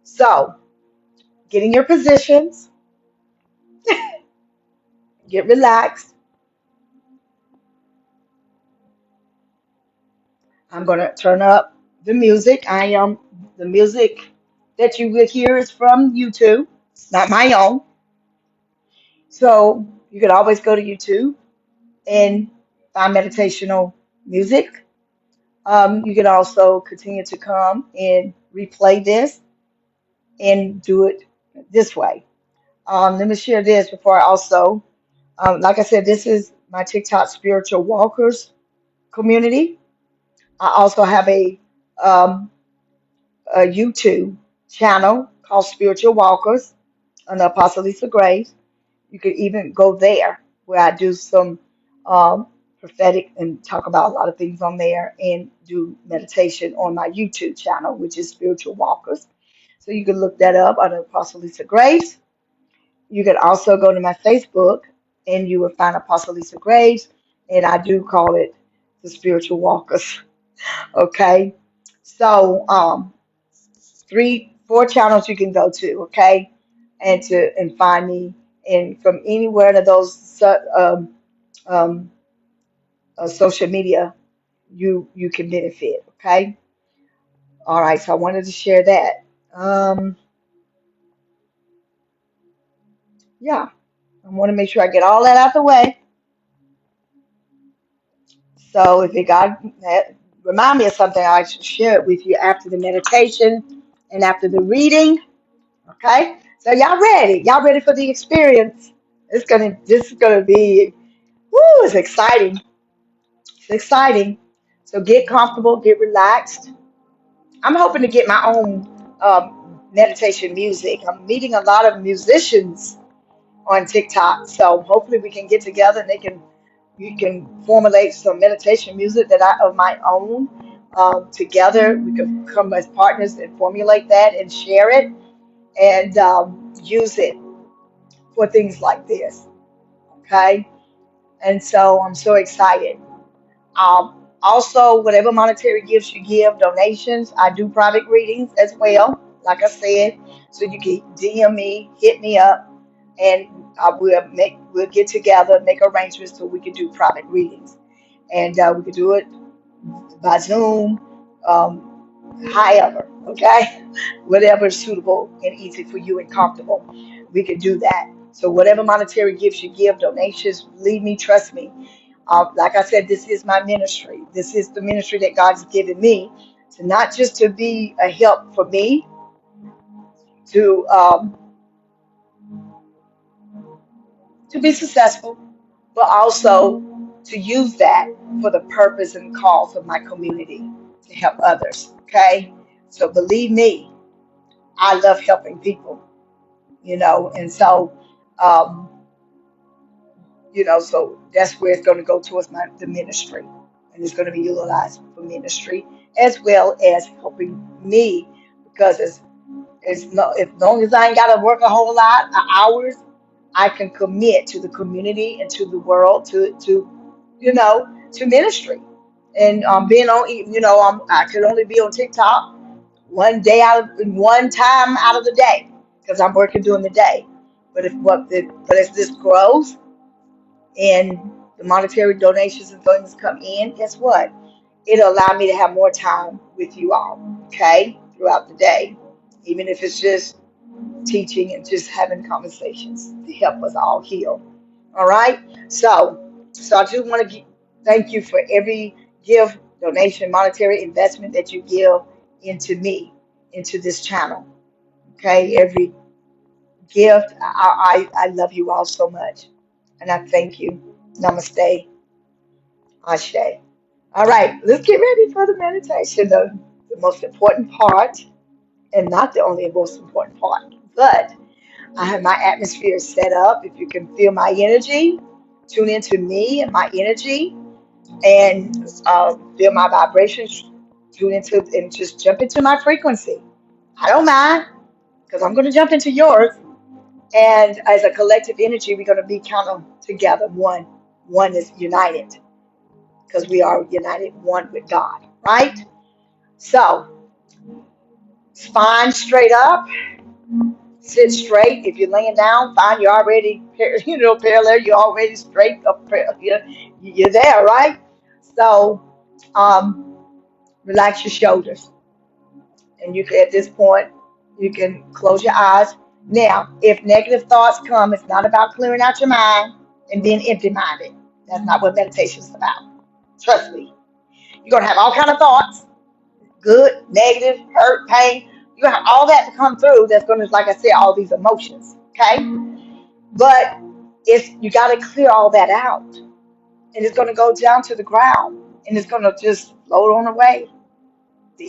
So, get in your positions, get relaxed. I'm going to turn up the music. The music that you will hear is from YouTube, it's not my own. So, you can always go to YouTube and find meditational music. You can also continue to come and replay this and do it this way. Let me share this before I also, like I said, this is my TikTok spiritual walkers community. I also have um, a YouTube channel called Spiritual Walkers under Apostle Lisa Grace. You could even go there where I do some prophetic and talk about a lot of things on there and do meditation on my YouTube channel, which is Spiritual Walkers. So you can look that up under Apostle Lisa Grace. You can also go to my Facebook and you will find Apostle Lisa Grace, and I do call it the Spiritual Walkers. Okay, so three, four channels you can go to. Okay, and find me, and from anywhere to those um, social media, you can benefit. Okay, all right. So I wanted to share that. Yeah, I want to make sure I get all that out the way. So if you got remind me of something, I should share it with you after the meditation and after the reading. Okay? So y'all ready? Y'all ready for the experience? This is gonna be woo, it's exciting. It's exciting. So get comfortable, get relaxed. I'm hoping to get my own meditation music. I'm meeting a lot of musicians on TikTok. So hopefully we can get together and you can formulate some meditation music that I of my own. Together we can come as partners and formulate that and share it and use it for things like this. Okay, and so I'm so excited. Also, whatever monetary gifts you give, donations, I do private readings as well. Like I said, so you can DM me, hit me up, and we'll get together, make arrangements so we can do private readings, and we can do it by Zoom, however, okay, whatever is suitable and easy for you and comfortable, we can do that. So whatever monetary gifts you give, donations, believe me, trust me. Like I said, this is my ministry. This is the ministry that God's given me to not just to be a help for me to to be successful, but also to use that for the purpose and cause of my community to help others. Okay, so believe me, I love helping people. And so um, so that's where it's going to go towards the ministry, and it's going to be utilized for ministry as well as helping me because it's no as long as I ain't got to work a whole lot of hours, I can commit to the community and to the world to ministry and being on I could only be on TikTok one time out of the day because I'm working during the day. But as this grows and the monetary donations and things come in, guess what? it'll allow me to have more time with you all, okay, throughout the day, even if it's just teaching and just having conversations to help us all heal. All right. So I just want to thank you for every gift, donation, monetary investment that you give into me, into this channel. Okay. Every gift. I love you all so much. And I thank you. Namaste. Ashe. All right. Let's get ready for the meditation. The most important part, and not the only most important part, but I have my atmosphere set up. If you can feel my energy, tune into me and my energy, and feel my vibrations. Tune into and just jump into my frequency. I don't mind because I'm going to jump into yours. And as a collective energy, we're going to be kind of together. One is united because we are united one with God, right? So, spine straight up. Sit straight. If you're laying down, fine. You're already, parallel. You're already straight up. You're there, right? So, um, relax your shoulders, and you can, at this point, you can close your eyes. Now, if negative thoughts come, it's not about clearing out your mind and being empty-minded. That's not what meditation is about. Trust me. You're gonna have all kind of thoughts, good, negative, hurt, pain. You're gonna have all that to come through. That's gonna, like I said, all these emotions. Okay. But it's you got to clear all that out, and it's going to go down to the ground, and it's going to just float on away. The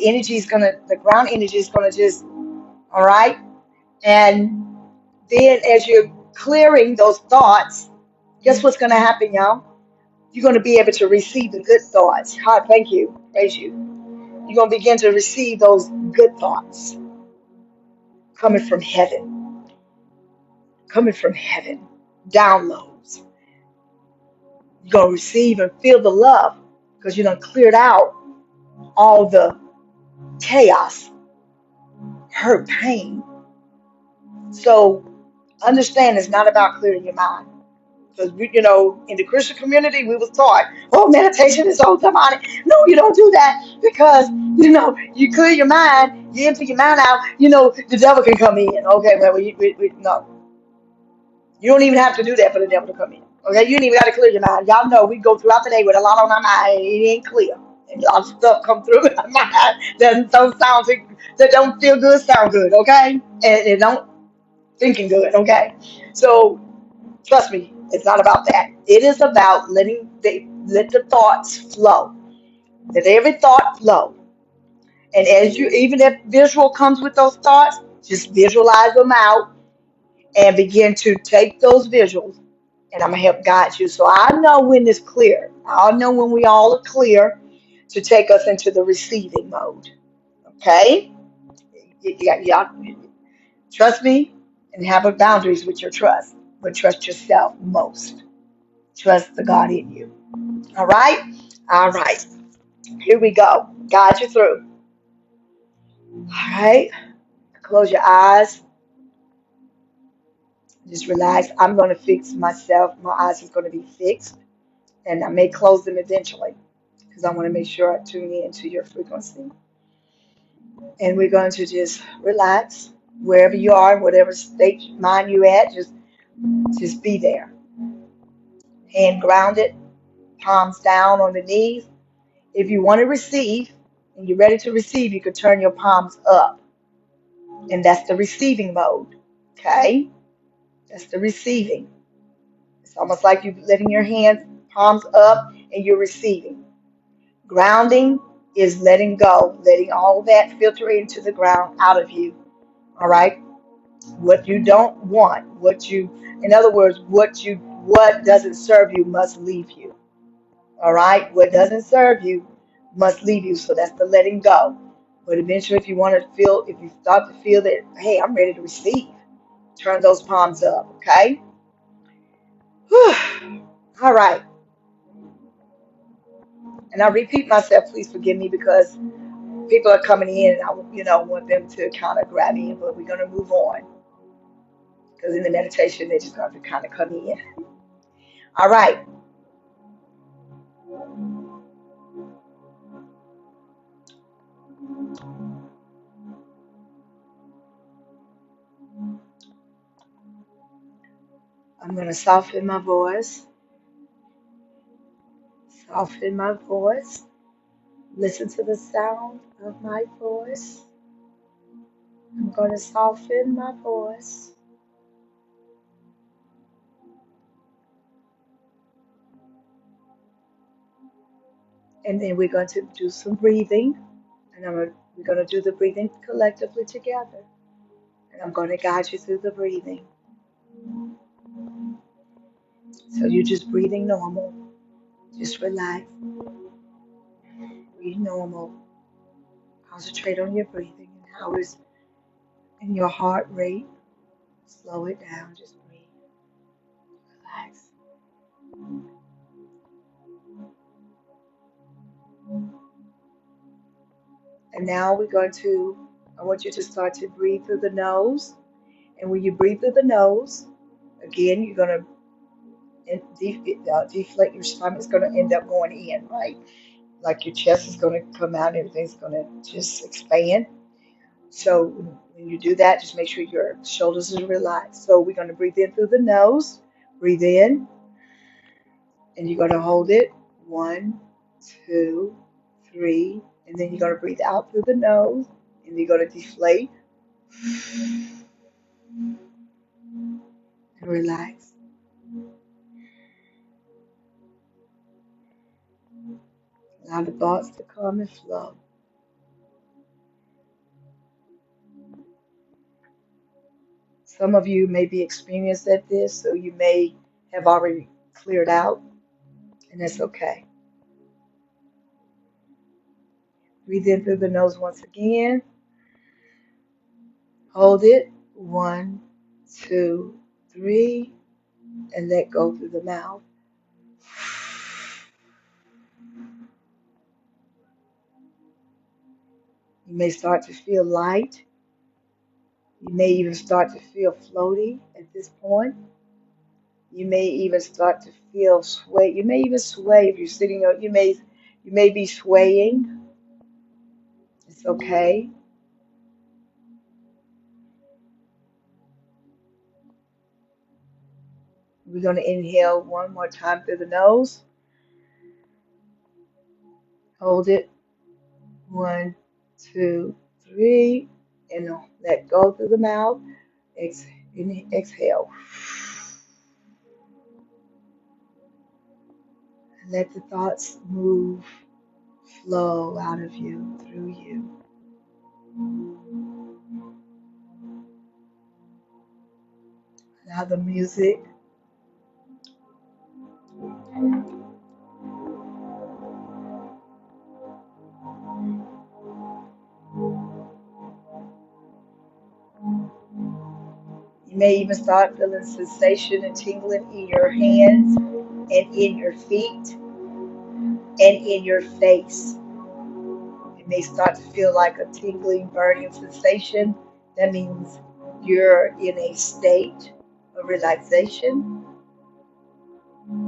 ground energy is going to just, all right. And then as you're clearing those thoughts, guess what's going to happen, y'all? You're going to be able to receive the good thoughts. God, thank you, praise you. You're going to begin to receive those good thoughts coming from heaven, downloads. You're going to receive and feel the love because you done cleared out all the chaos, hurt, pain. So understand it's not about clearing your mind. Because in the Christian community, we was taught, oh, meditation is so demonic. No, you don't do that because you clear your mind, you empty your mind out. The devil can come in. Okay, well, no, you don't even have to do that for the devil to come in. Okay, you ain't even got to clear your mind. Y'all know we go throughout the day with a lot on our mind, and it ain't clear. And a lot of stuff come through our mind that don't sound that don't feel good, sound good. Okay, and it don't thinking good. Okay, so trust me, it's not about that. It is about let the thoughts flow. Let every thought flow. And as you, even if visual comes with those thoughts, just visualize them out and begin to take those visuals, and I'm gonna help guide you. So I know when it's clear. I know when we all are clear to take us into the receiving mode. Okay? Trust me and have boundaries with your trust, but trust yourself most. Trust the God in you. All right? All right. Here we go. Guide you through. All right. Close your eyes. Just relax. I'm going to fix myself. My eyes is going to be fixed. And I may close them eventually because I want to make sure I tune in to your frequency. And we're going to just relax wherever you are, whatever state mind you at. Just be there. Hand grounded, palms down on the knees. If you want to receive and you're ready to receive, you could turn your palms up. And that's the receiving mode. Okay? That's the receiving. It's almost like you're letting your hands palms up and you're receiving. Grounding is letting go, letting all that filter into the ground out of you. All right? What you don't want, in other words, what doesn't serve you must leave you. All right? What doesn't serve you must leave you. So that's the letting go. But eventually, if you start to feel that, hey, I'm ready to receive, turn those palms up, okay? Whew. All right. And I repeat myself, please forgive me because people are coming in and I want them to kind of grab in, but we're going to move on because in the meditation, they're just going to kind of come in. All right. I'm going to soften my voice, soften my voice. Listen to the sound of my voice. I'm going to soften my voice. And then we're going to do some breathing. And we're going to do the breathing collectively together. And I'm going to guide you through the breathing. So you're just breathing normal. Just relax. Breathe normal. Concentrate on your breathing and how is in your heart rate. Slow it down. Just breathe. Relax. And now I want you to start to breathe through the nose. And when you breathe through the nose, again, you're going to deflate your stomach. It's going to end up going in, right? Like your chest is going to come out, everything's going to just expand. So when you do that, just make sure your shoulders are relaxed. So we're going to breathe in through the nose. Breathe in, and you're going to hold it. 1, 2, 3. And then you're going to breathe out through the nose, and you're going to deflate and relax. Allow the thoughts to come and flow. Some of you may be experienced at this, so you may have already cleared out, and that's okay. Breathe in through the nose once again. Hold it. 1, 2, 3, and let go through the mouth. You may start to feel light. You may even start to feel floaty at this point. You may even start to feel sway. You may even sway if you're sitting on. You may be swaying. It's okay. We're going to inhale one more time through the nose. Hold it. 1, 2, 3, and let go through the mouth. Exhale. Let the thoughts move, flow out of you, through you. Allow the music You may even start feeling sensation and tingling in your hands and in your feet and in your face. It may start to feel like a tingling, burning sensation. That means you're in a state of relaxation,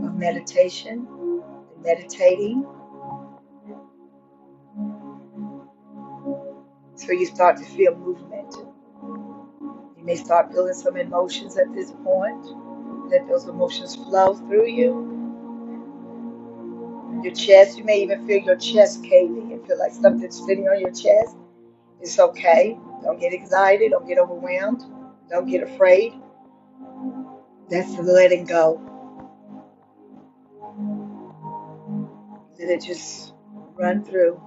of meditation, meditating. So you start to feel movement. You may start feeling some emotions at this point. Let those emotions flow through you. Your chest, you may even feel your chest caving and feel like something's sitting on your chest. It's okay. Don't get excited. Don't get overwhelmed. Don't get afraid. That's letting go. Let it just run through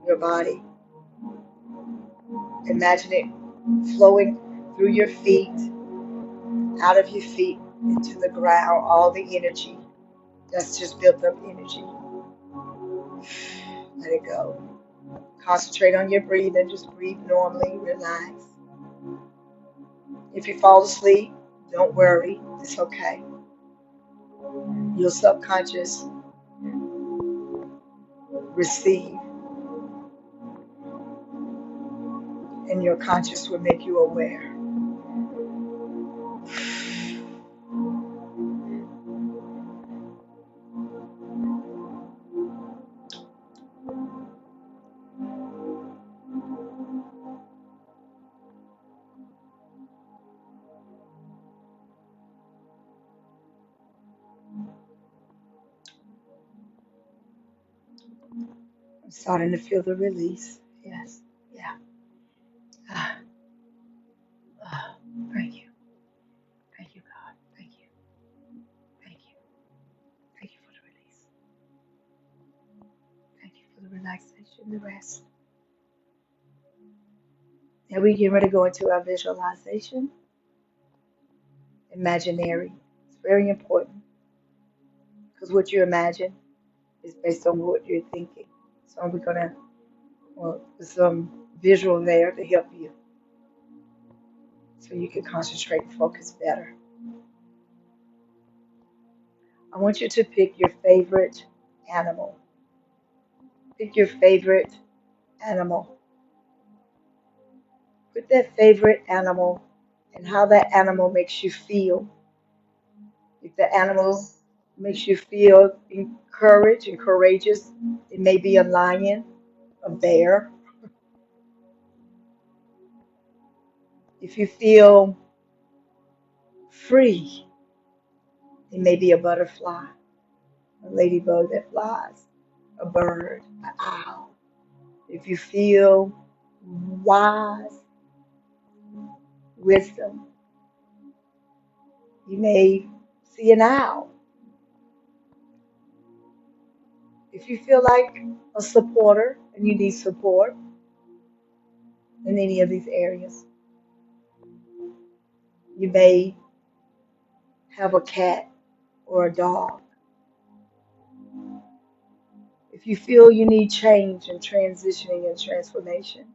your body. Imagine it flowing through your feet, out of your feet, into the ground, all the energy. That's just built up energy. Let it go. Concentrate on your breathing. Just breathe normally. Relax. If you fall asleep, don't worry. It's okay. Your subconscious receive, and your conscious will make you aware. I'm starting to feel the release. Yes. Yeah. Ah, ah. Thank you. Thank you, God. Thank you. Thank you. Thank you for the release. Thank you for the relaxation, the rest. Now we get ready to go into our visualization, imaginary. It's very important because what you imagine is based on what you're thinking. So we're gonna, well, there's some visual there to help you so you can concentrate and focus better. I want you to pick your favorite animal. Pick your favorite animal. Put that favorite animal and how that animal makes you feel. If the animal makes you feel encouraged and courageous, it may be a lion, a bear. If you feel free, it may be a butterfly, a ladybug that flies, a bird, an owl. If you feel wise, wisdom, you may see an owl. If you feel like a supporter and you need support in any of these areas, you may have a cat or a dog. If you feel you need change and transitioning and transformation,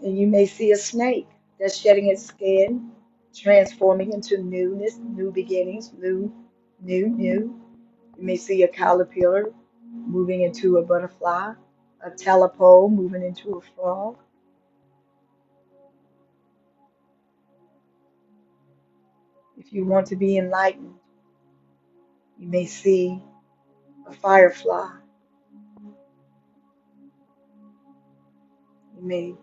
then you may see a snake that's shedding its skin, transforming into newness, new beginnings, new. You may see a caterpillar moving into a butterfly, a tadpole moving into a frog. If you want to be enlightened, you may see a firefly. You may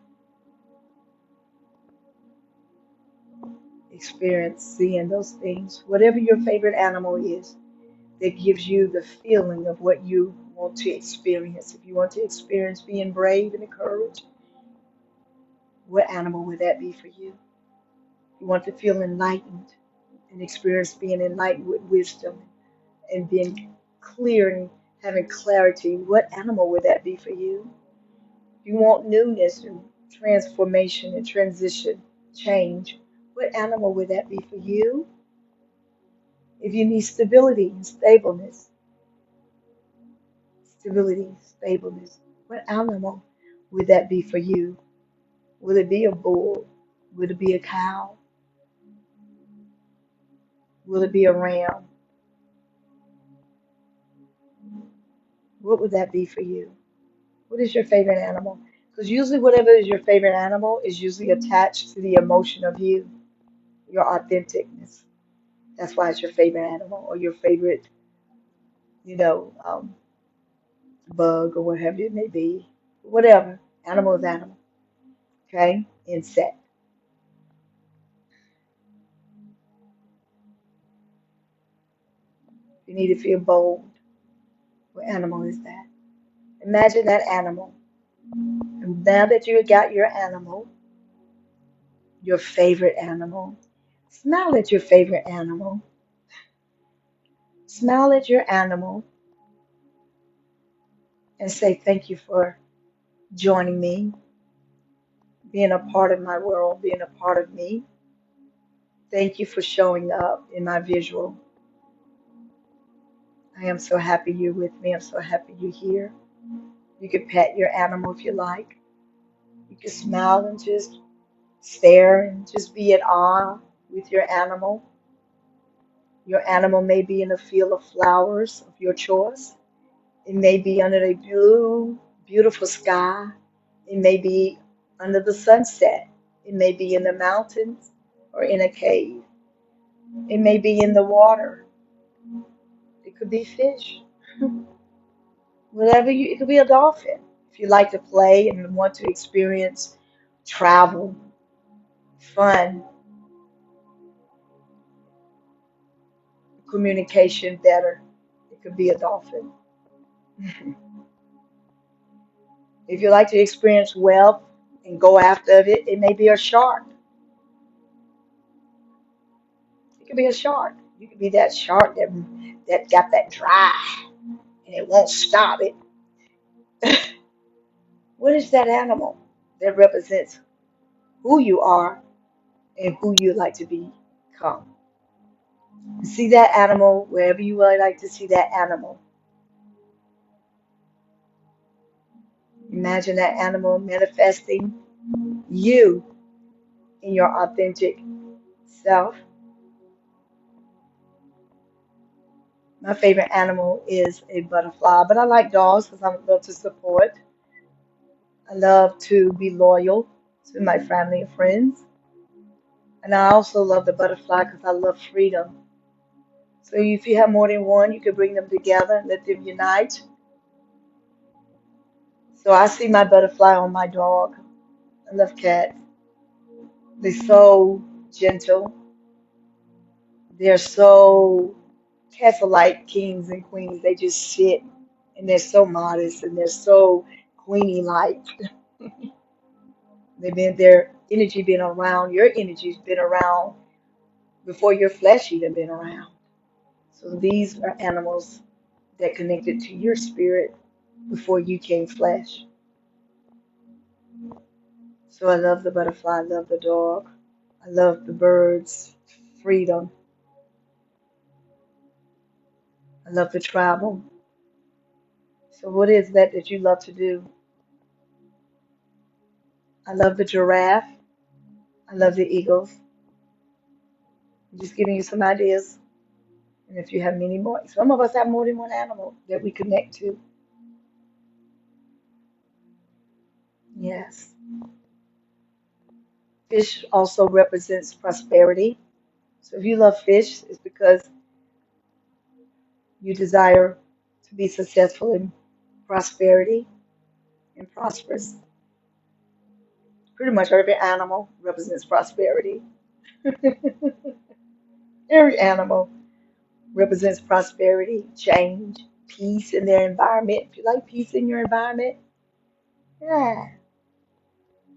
experience seeing those things. Whatever your favorite animal is that gives you the feeling of what you want to experience. If you want to experience being brave and encouraged, what animal would that be for you? If you want to feel enlightened and experience being enlightened with wisdom and being clear and having clarity, what animal would that be for you? If you want newness and transformation and transition, change, what animal would that be for you? If you need stability and stableness, what animal would that be for you? Will it be a bull? Will it be a cow? Will it be a ram? What would that be for you? What is your favorite animal? Because usually, whatever is your favorite animal is usually attached to the emotion of you, your authenticness. That's why it's your favorite animal or your favorite, you know, bug or whatever it may be. Whatever. Animal is animal. Okay? Insect. You need to feel bold. What animal is that? Imagine that animal. And now that you got your animal, your favorite animal, smile at your favorite animal. Smile at your animal and say thank you for joining me, being a part of my world, being a part of me. Thank you for showing up in my visual. I am so happy you're with me. I'm so happy you're here. You can pet your animal if you like. You can smile and just stare and just be in awe with your animal. Your animal may be in a field of flowers of your choice. It may be under a blue, beautiful sky. It may be under the sunset. It may be in the mountains or in a cave. It may be in the water. It could be fish. Whatever you, it could be a dolphin. If you like to play and want to experience travel, fun, communication better, it could be a dolphin. If you like to experience wealth and go after it, it may be a shark. It could be a shark. You could be that shark that got that drive and it won't stop it. What is that animal that represents who you are and who you like to become? See that animal wherever you would like to see that animal. Imagine that animal manifesting you in your authentic self. My favorite animal is a butterfly, but I like dogs because I love to support. I love to be loyal to my family and friends. And I also love the butterfly because I love freedom. So if you have more than one, you can bring them together and let them unite. So I see my butterfly on my dog. I love cats. They're so gentle. They're so cats are like kings and queens. They just sit and they're so modest and they're so queenie like. They've been their energy been around, your energy's been around before your flesh even been around. So these are animals that connected to your spirit before you came flesh. So I love the butterfly, I love the dog, I love the birds, freedom, I love to travel. So what is that you love to do? I love the giraffe, I love the eagles. I'm just giving you some ideas. And if you have many more, some of us have more than one animal that we connect to. Yes. Fish also represents prosperity. So if you love fish, it's because you desire to be successful in prosperity and prosperous. Pretty much every animal represents prosperity. Every animal represents prosperity, change, peace in their environment. If you like peace in your environment, yeah,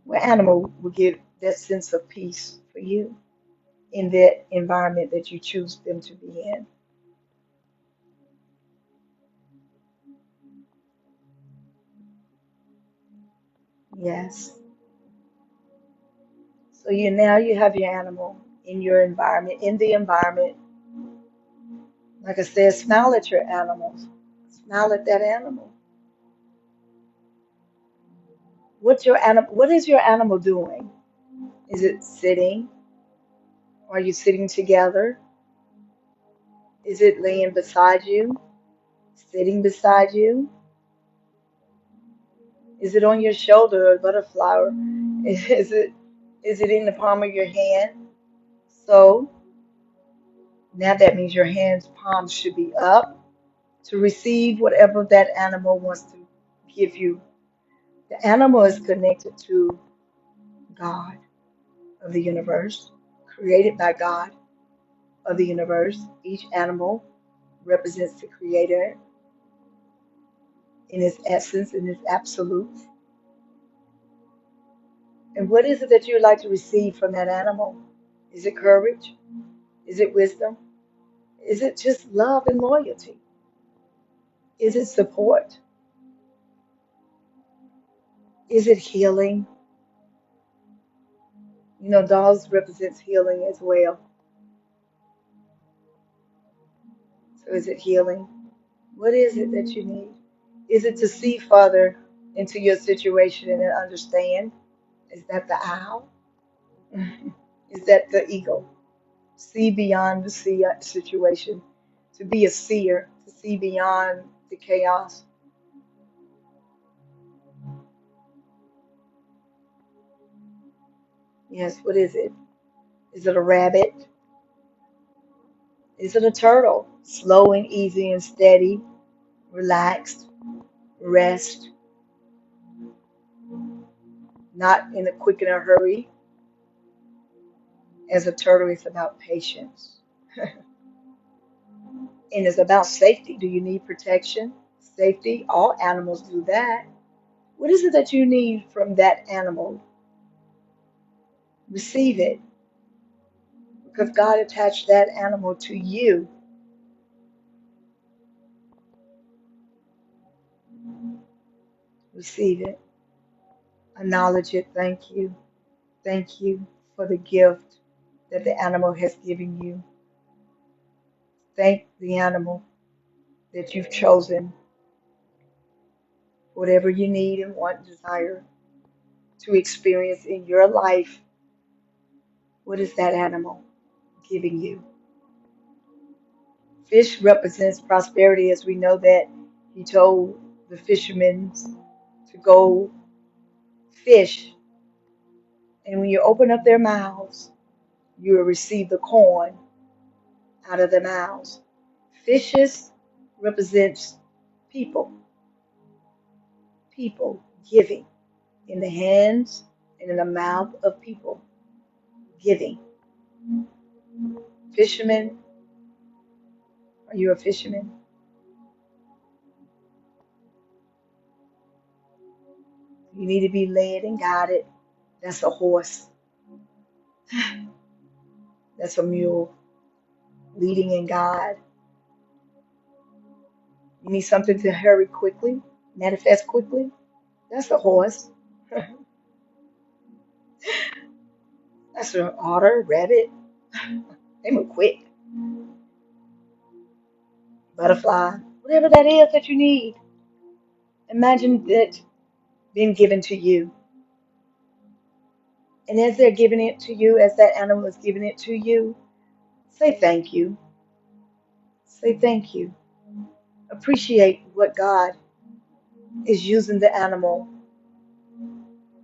what animal will give that sense of peace for you in that environment that you choose them to be in? Yes. So you have your animal in your environment, in the environment. Like I said, smile at your animals. Smile at that animal. What is your animal doing? Is it sitting? Are you sitting together? Is it laying beside you? Sitting beside you? Is it on your shoulder or a butterfly? Or is it in the palm of your hand? So now that means your hands palms should be up to receive whatever that animal wants to give you. The animal is connected to God of the universe, created by God of the universe. Each animal represents the creator in its essence, in its absolute. And what is it that you would like to receive from that animal? Is it courage? Is it wisdom? Is it just love and loyalty? Is it support? Is it healing? You know, dogs represents healing as well. So is it healing? What is it that you need? Is it to see further into your situation and then understand? Is that the owl? Is that the eagle? See beyond the situation, to be a seer, to see beyond the chaos. Yes, what is it? Is it a rabbit? Is it a turtle? Slow and easy and steady, relaxed, rest, not in a quick and a hurry. As a turtle, it's about patience. And it's about safety. Do you need protection? Safety. All animals do that. What is it that you need from that animal? Receive it because God attached that animal to you. Receive it. Acknowledge it. Thank you. Thank you for the gift that the animal has given you. Thank the animal that you've chosen, whatever you need and want, desire to experience in your life. What is that animal giving you? Fish represents prosperity, as we know that he told the fishermen to go fish. And when you open up their mouths, you will receive the corn out of their mouths. Fishes represents people, people giving in the hands and in the mouth of people giving. Fishermen, are you a fisherman? You need to be led and guided. That's a horse. That's a mule. Leading and guide. You need something to hurry quickly, manifest quickly. That's a horse. That's an otter, rabbit. They move quick. Butterfly. Whatever that is that you need. Imagine that being given to you. And as they're giving it to you, as that animal is giving it to you, say thank you. Say thank you. Appreciate what God is using the animal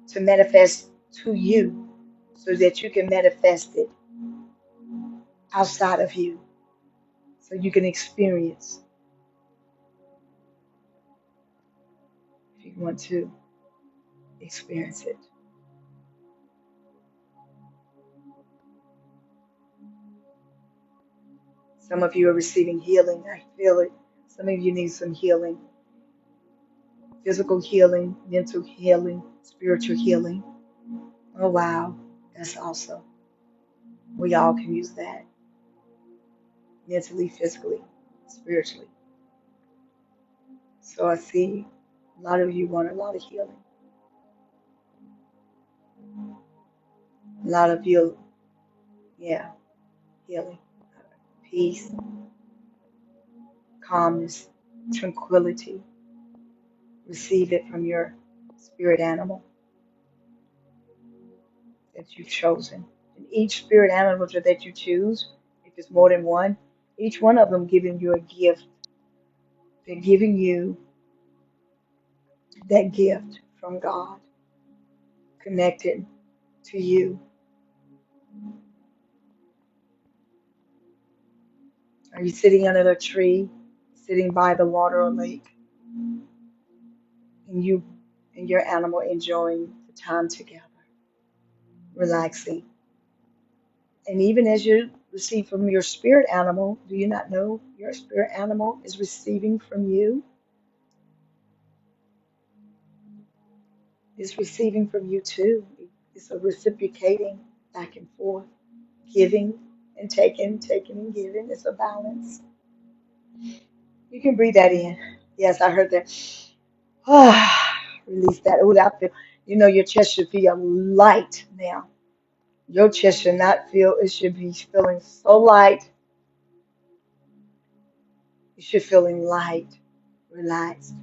to manifest to you so that you can manifest it outside of you, so you can experience if you want to experience it. Some of you are receiving healing. I feel it. Some of you need some healing, physical healing, mental healing, spiritual healing. Oh, wow. That's awesome. We all can use that mentally, physically, spiritually. So I see a lot of you want a lot of healing. A lot of you, yeah, healing, peace, calmness, tranquility. Receive it from your spirit animal that you've chosen. And each spirit animal that you choose, if it's more than one, each one of them giving you a gift. They're giving you that gift from God, connected to you. Are you sitting under a tree, sitting by the water or lake, and you and your animal enjoying the time together, relaxing? And even as you receive from your spirit animal, do you not know your spirit animal is receiving from you? Is receiving from you too. It's a reciprocating back and forth, giving and taking, taking and giving. It's a balance. You can breathe that in. Yes, I heard that. Ah, release that. Oh, that feel. You know your chest should feel light now. Your chest should not feel. It should be feeling so light. You should feeling light, relaxed.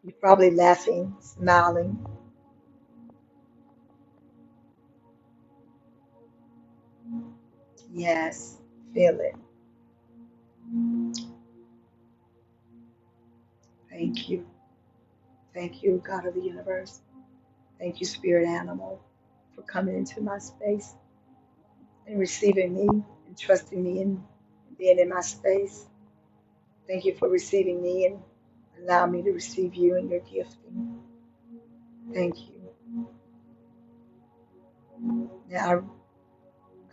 You're probably laughing, smiling. Yes, feel it. Thank you. Thank you, God of the universe. Thank you, spirit animal, for coming into my space and receiving me and trusting me and being in my space. Thank you for receiving me and allow me to receive you and your gifting. Thank you. Now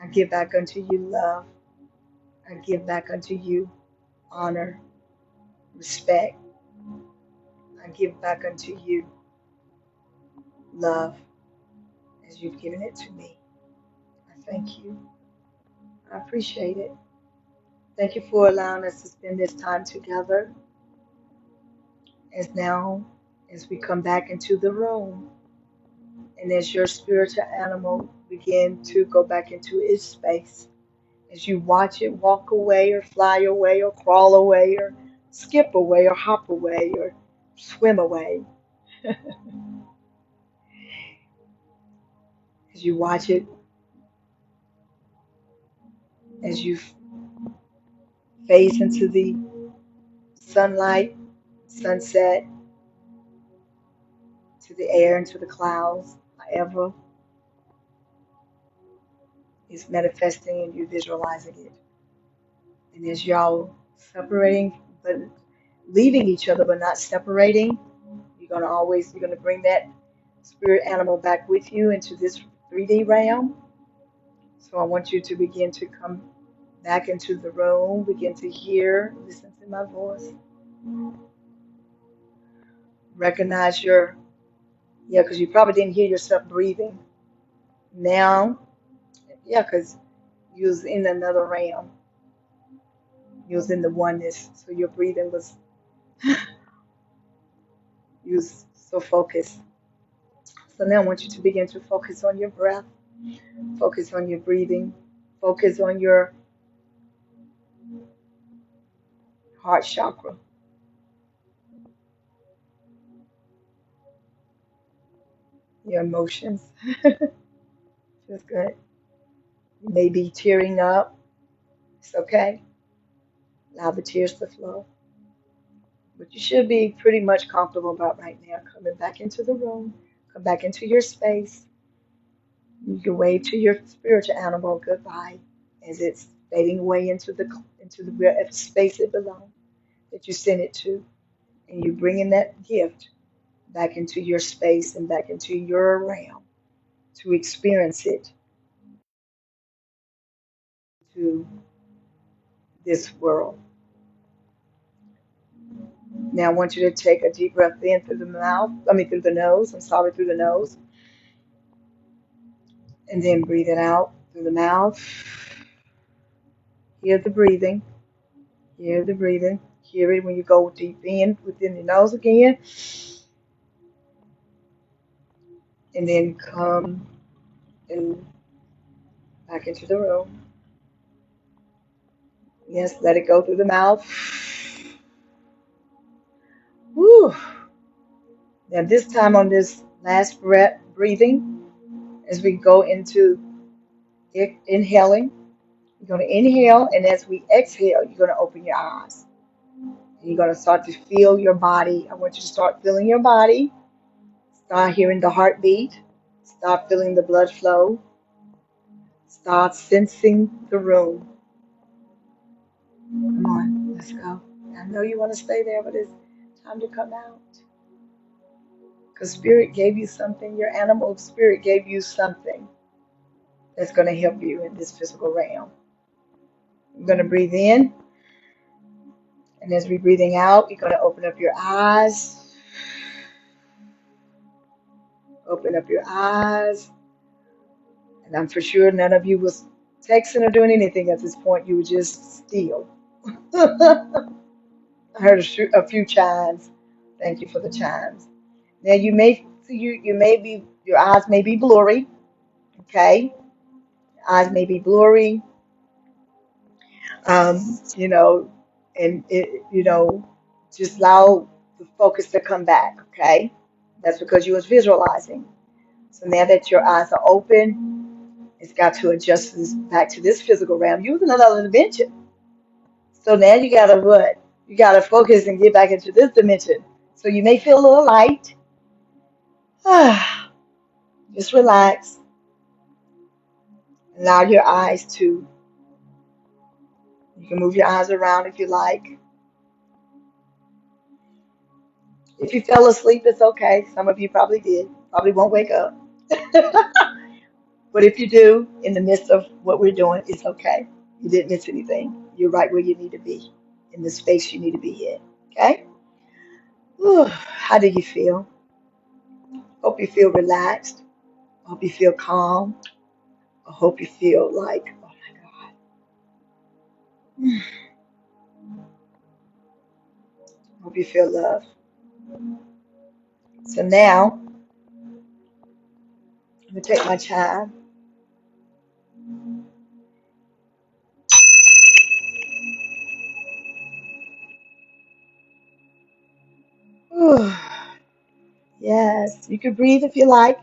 I give back unto you love. I give back unto you honor, respect. I give back unto you love as you've given it to me. I thank you. I appreciate it. Thank you for allowing us to spend this time together. As now, as we come back into the room, and as your spiritual animal begin to go back into its space, as you watch it walk away or fly away or crawl away or skip away or hop away or swim away, as you watch it, as you phase into the sunlight, sunset, to the air, into the clouds, however is manifesting and you visualizing it. And as y'all separating, but leaving each other, but not separating, you're gonna bring that spirit animal back with you into this 3D realm. So I want you to begin to come back into the room, begin to hear, listen to my voice, recognize yeah, because you probably didn't hear yourself breathing. Now, yeah, because you was in another realm, you was in the oneness, so your breathing was, you was so focused. So now I want you to begin to focus on your breath, focus on your breathing, focus on your heart chakra, your emotions. Feels good. You may be tearing up. It's okay. Allow the tears to flow. But you should be pretty much comfortable about right now coming back into the room, come back into your space. You can wave to your spiritual animal goodbye as it's fading away into the space it belongs that you sent it to, and you bringing that gift back into your space and back into your realm to experience it to this world. Now I want you to take a deep breath in through the mouth, through the nose, through the nose, and then breathe it out through the mouth. Hear the breathing, hear the breathing, hear it when you go deep in within your nose again, and then come and back into the room. Yes, let it go through the mouth. Woo. Now this time on this last breath, breathing, as we go into inhaling, you're going to inhale, and as we exhale, you're going to open your eyes. And you're going to start to feel your body. I want you to start feeling your body. Start hearing the heartbeat. Start feeling the blood flow. Start sensing the room. Come on, let's go. I know you want to stay there, but it's time to come out. Because Spirit gave you something. Your animal spirit gave you something that's going to help you in this physical realm. You're going to breathe in. And as we're breathing out, you're going to open up your eyes. Open up your eyes. And I'm for sure none of you was texting or doing anything at this point. You were just still. I heard a few chimes. Thank you for the chimes. Now you may be your eyes may be blurry. Okay, eyes may be blurry. You know, and just allow the focus to come back. Okay, that's because you was visualizing. So now that your eyes are open, it's got to adjust this back to this physical realm using another dimension. So now you gotta what? You gotta focus and get back into this dimension. So you may feel a little light. Just relax. Allow your eyes to. You can move your eyes around if you like. If you fell asleep, it's okay. Some of you probably did. Probably won't wake up. But if you do, in the midst of what we're doing, it's okay. You didn't miss anything. You're right where you need to be, in the space you need to be in. Okay? Whew, how do you feel? Hope you feel relaxed. Hope you feel calm. I hope you feel like, oh my God. Hope you feel love. So now, I'm going to take my time. Whew. Yes, you can breathe if you like.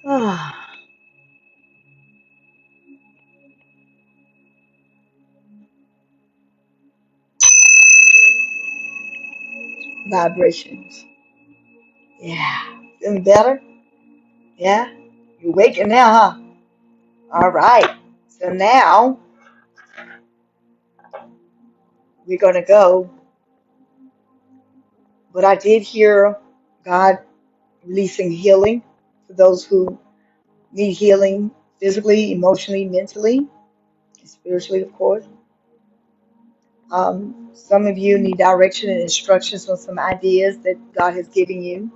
Ah, vibrations. Yeah. Feeling better? Yeah. You're waking now, huh? All right. So now we're going to go. But I did hear God releasing healing for those who need healing physically, emotionally, mentally, and spiritually, of course. Some of you need direction and instructions on some ideas that God has given you.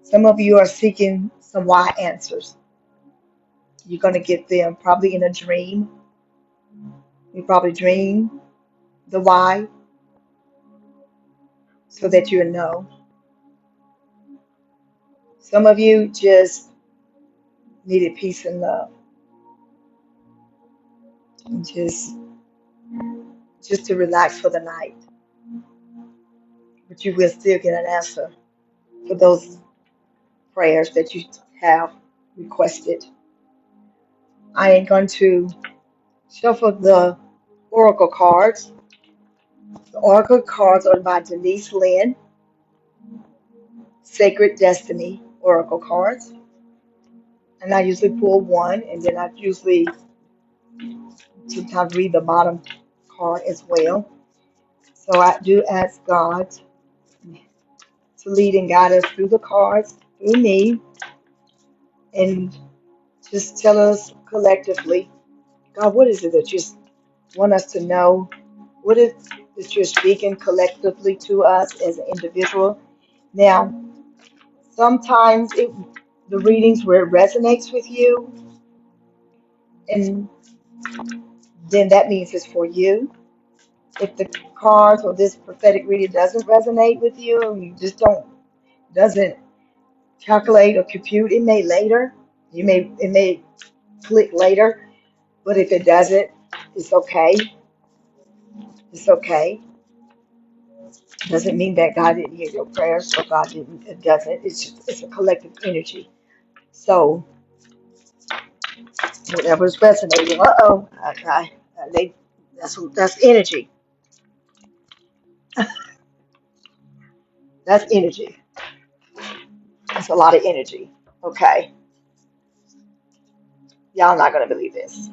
Some of you are seeking some why answers. You're going to get them probably in a dream. You probably dream the why so that you know. Some of you just needed peace and love, and just to relax for the night. But you will still get an answer for those prayers that you have requested. I am going to shuffle the oracle cards. The oracle cards are by Denise Lynn, Sacred Destiny Oracle cards. And I usually pull one, and then I usually sometimes read the bottom card as well. So I do ask God to lead and guide us through the cards, through me, and just tell us collectively, God, what is it that you want us to know? What is that you're speaking collectively to us as an individual? Now, sometimes the readings where it resonates with you, and then that means it's for you. If the cards or this prophetic reading doesn't resonate with you, and you just doesn't calculate or compute, it may later. It may click later, but if it doesn't, it's okay. It's okay. Doesn't mean that God didn't hear your prayers or God didn't. It doesn't. It's a collective energy. So whatever's resonating. Okay. They that's energy. That's energy. That's a lot of energy. Okay. Y'all not gonna believe this.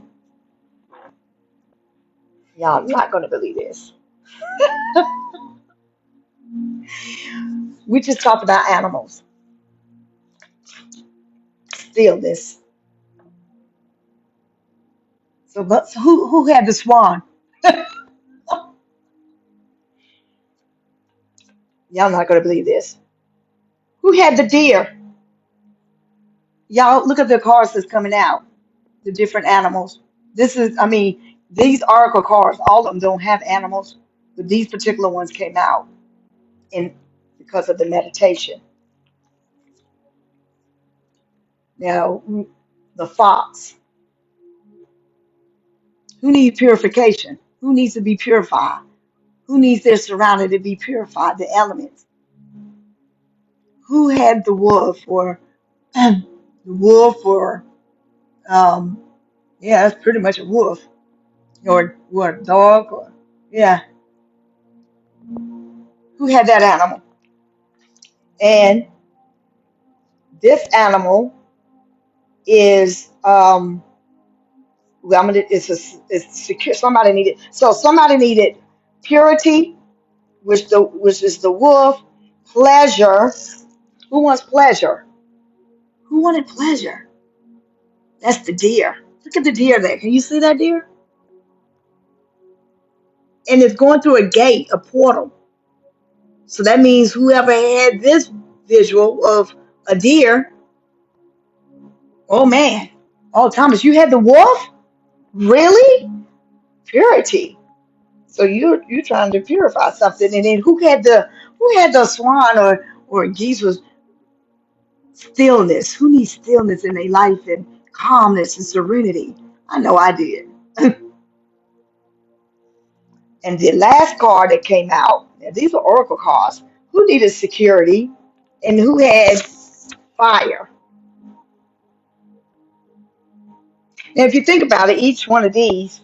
Y'all not gonna believe this. We just talked about animals. Stillness. So who had the swan? Y'all not gonna believe this. Who had the deer? Y'all look at the cards that's coming out. The different animals. These oracle cards, all of them don't have animals, but these particular ones came out in because of the meditation. Now, the fox, who needs purification? Who needs to be purified? Who needs their surrounding to be purified? The elements. Who had the wolf or the wolf or um, yeah, that's pretty much a wolf or what a dog or yeah. Who had that animal? And this animal is well, it's secure. Somebody needed somebody needed purity, which is the wolf. Pleasure. Who wants pleasure? Who wanted pleasure? That's the deer. Look at the deer there. Can you see that deer? And it's going through a gate, a portal. So that means whoever had this visual of a deer, oh man. Oh, Thomas, you had the wolf? Really? Purity. So you're trying to purify something, and then who had the swan or geese was stillness. Who needs stillness in their life and calmness and serenity? I know I did. And the last card that came out, now these are oracle cards. Who needed security and who had fire? Now, if you think about it, each one of these,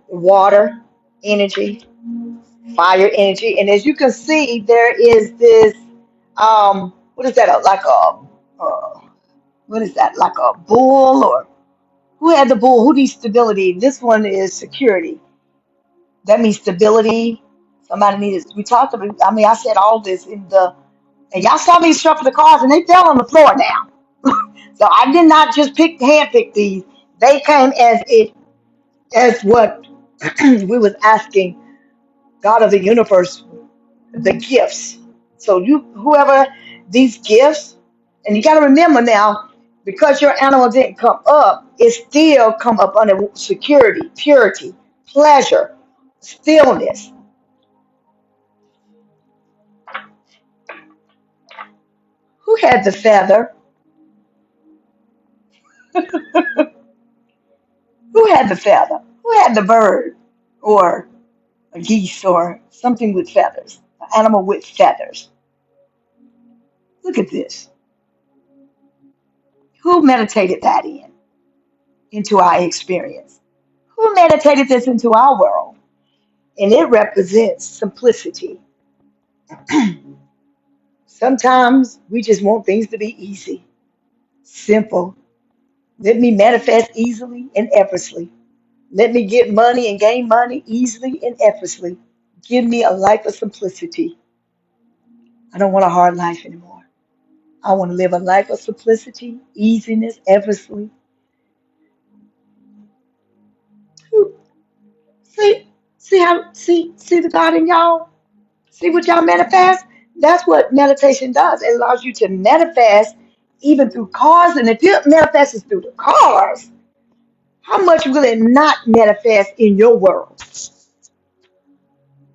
water, energy, fire, energy, and as you can see, there is this, what is that? Like uh, what is that? Like a bull or who had the bull? Who needs stability? This one is security. That means stability. Somebody needed. We talked about. I mean, I said all this in the, and y'all saw me shuffle the cards, and they fell on the floor now. So I did not just hand pick these. They came as what we was asking God of the universe, the gifts. So whoever these gifts, and you got to remember now, because your animal didn't come up, it still come up under security, purity, pleasure, stillness. Who had the feather? Who had the feather? Who had the bird? Or a geese or something with feathers, an animal with feathers. Look at this. Who meditated that into our experience? Who meditated this into our world? And it represents simplicity. Sometimes we just want things to be easy, simple. Let me manifest easily and effortlessly. Let me get money and gain money easily and effortlessly. Give me a life of simplicity. I don't want a hard life anymore. I want to live a life of simplicity, easiness, effortlessly. See, see the God in y'all. See what y'all manifest. That's what meditation does. It allows you to manifest even through cars. And if it manifests through the cars, how much will it not manifest in your world?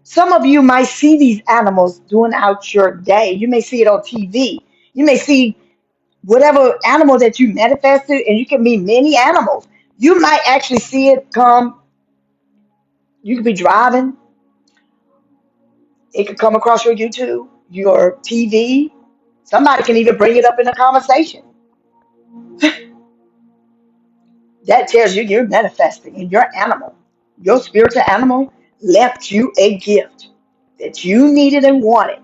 Some of you might see these animals doing out your day. You may see it on TV. You may see whatever animal that you manifested, and you can meet many animals. You might actually see it come. You could be driving. It could come across your YouTube, your TV. Somebody can even bring it up in a conversation. That tells you you're manifesting and your animal, your spiritual animal left you a gift that you needed and wanted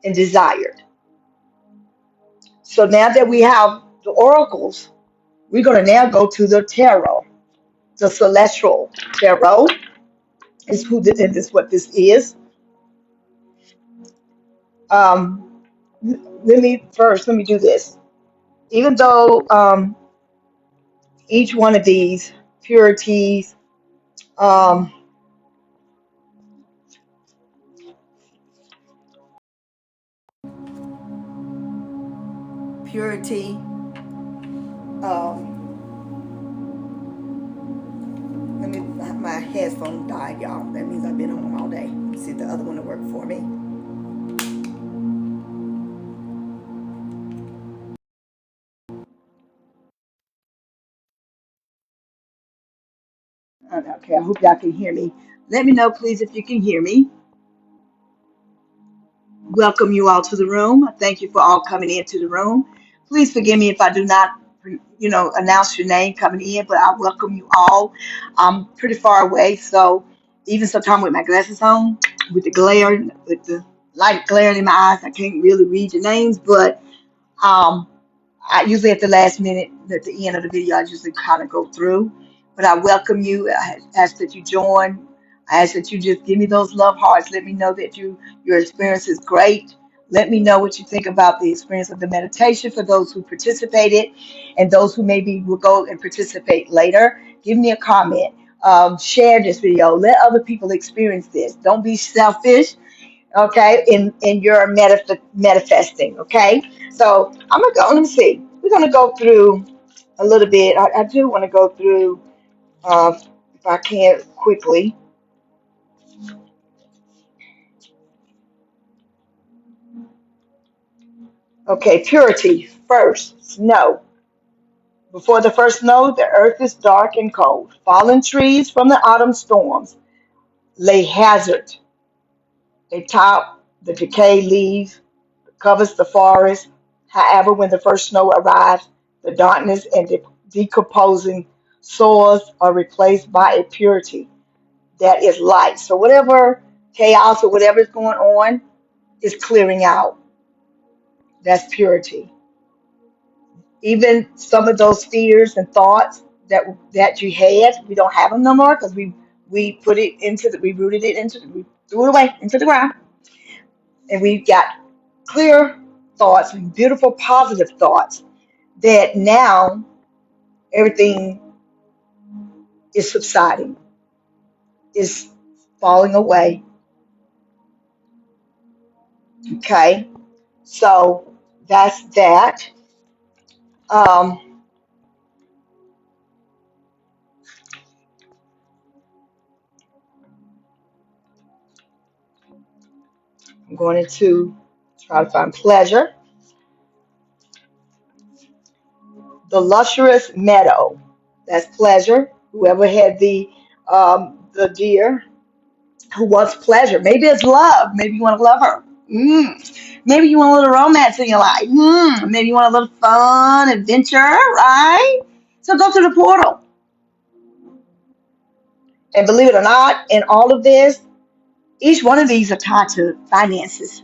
and desired. So now that we have the oracles, we're going to now go to the tarot, the celestial tarot is who this, and this what this is. Um, let me do this. Even though each one of these purities, um, purity. Um, Let me. My headphone died, y'all. That means I've been home all day. See if the other one will work for me. Okay, I hope y'all can hear me. Let me know, please, if you can hear me. Welcome you all to the room. Thank you for all coming into the room. Please forgive me if I do not, announce your name coming in, but I welcome you all. I'm pretty far away, so even sometimes with my glasses on, with the glare, with the light glaring in my eyes, I can't really read your names, but um, I usually at the last minute, at the end of the video, I usually kind of go through. But I welcome you. I ask that you join. I ask that you just give me those love hearts. Let me know that your experience is great. Let me know what you think about the experience of the meditation for those who participated and those who maybe will go and participate later. Give me a comment. Share this video. Let other people experience this. Don't be selfish, okay, in your manifesting, okay? So I'm going to go, let me see. We're going to go through a little bit. I do want to go through, if I can, quickly. Okay, purity first. Snow. Before the first snow, the earth is dark and cold. Fallen trees from the autumn storms lay hazard atop the decayed leaves covers the forest. However, when the first snow arrives, the darkness and decomposing soils are replaced by a purity that is light. So whatever chaos or whatever is going on is clearing out. That's purity. Even some of those fears and thoughts that you had, we don't have them no more because we put it into we rooted it into we threw it away into the ground, and we got clear thoughts, beautiful positive thoughts that now everything is subsiding, is falling away. Okay, so that's that. Um, I'm going to try to find pleasure. The luxurious meadow. That's pleasure. Whoever had the deer who wants pleasure. Maybe it's love. Maybe you want to love her. Maybe you want a little romance in your life. Maybe you want a little fun, adventure, right? So go to the portal. And believe it or not, in all of this, each one of these are tied to finances.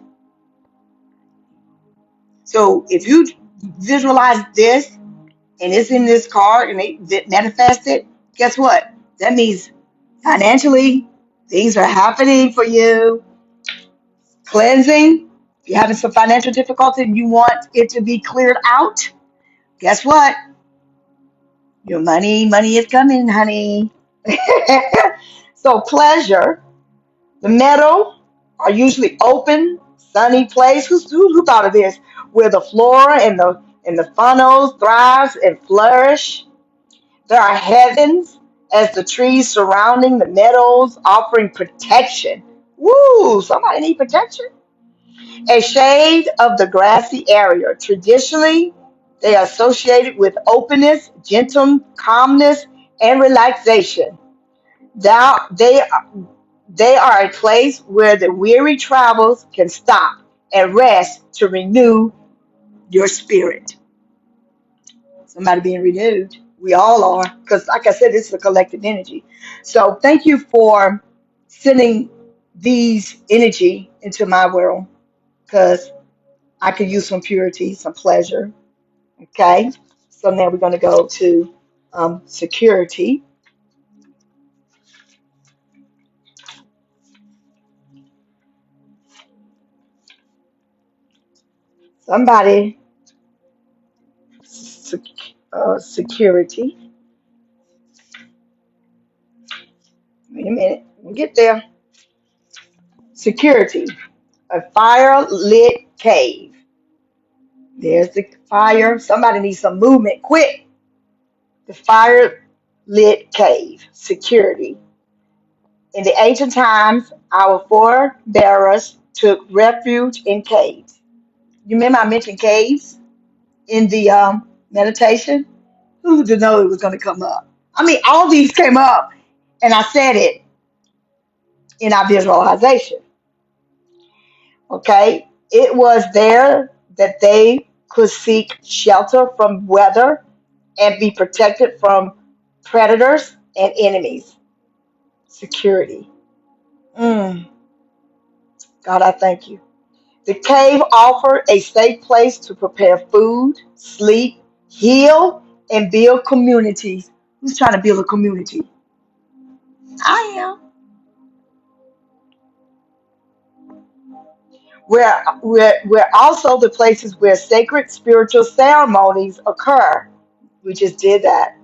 So if you visualize this and it's in this card and they manifest it, guess what? That means financially, things are happening for you. Cleansing. If you're having some financial difficulty and you want it to be cleared out, guess what? Your money is coming, honey. So pleasure. The meadow are usually open, sunny place. Who thought of this? Where the flora and the funnels thrives and flourish. There are heavens as the trees surrounding the meadows offering protection. Woo! Somebody need protection. A shade of the grassy area. Traditionally, they are associated with openness, gentle calmness, and relaxation. Thou, they are a place where the weary travels can stop and rest to renew your spirit. Somebody being renewed. We all are, because like I said, this is a collective energy. So thank you for sending these energy into my world, because I could use some purity, some pleasure. Okay. So now we're going to go to security. Somebody, security. Wait a minute. We'll get there. Security. A fire lit cave. There's the fire. Somebody needs some movement quick. The fire lit cave. Security. In the ancient times, our forebears took refuge in caves. You remember I mentioned caves in the meditation? Who did know it was going to come up? I mean, all these came up, and I said it in our visualization. Okay? It was there that they could seek shelter from weather and be protected from predators and enemies. Security. Mm, God, I thank you. The cave offered a safe place to prepare food, sleep, heal, and build communities. Who's trying to build a community? I am. Where also the places where sacred spiritual ceremonies occur. We just did that.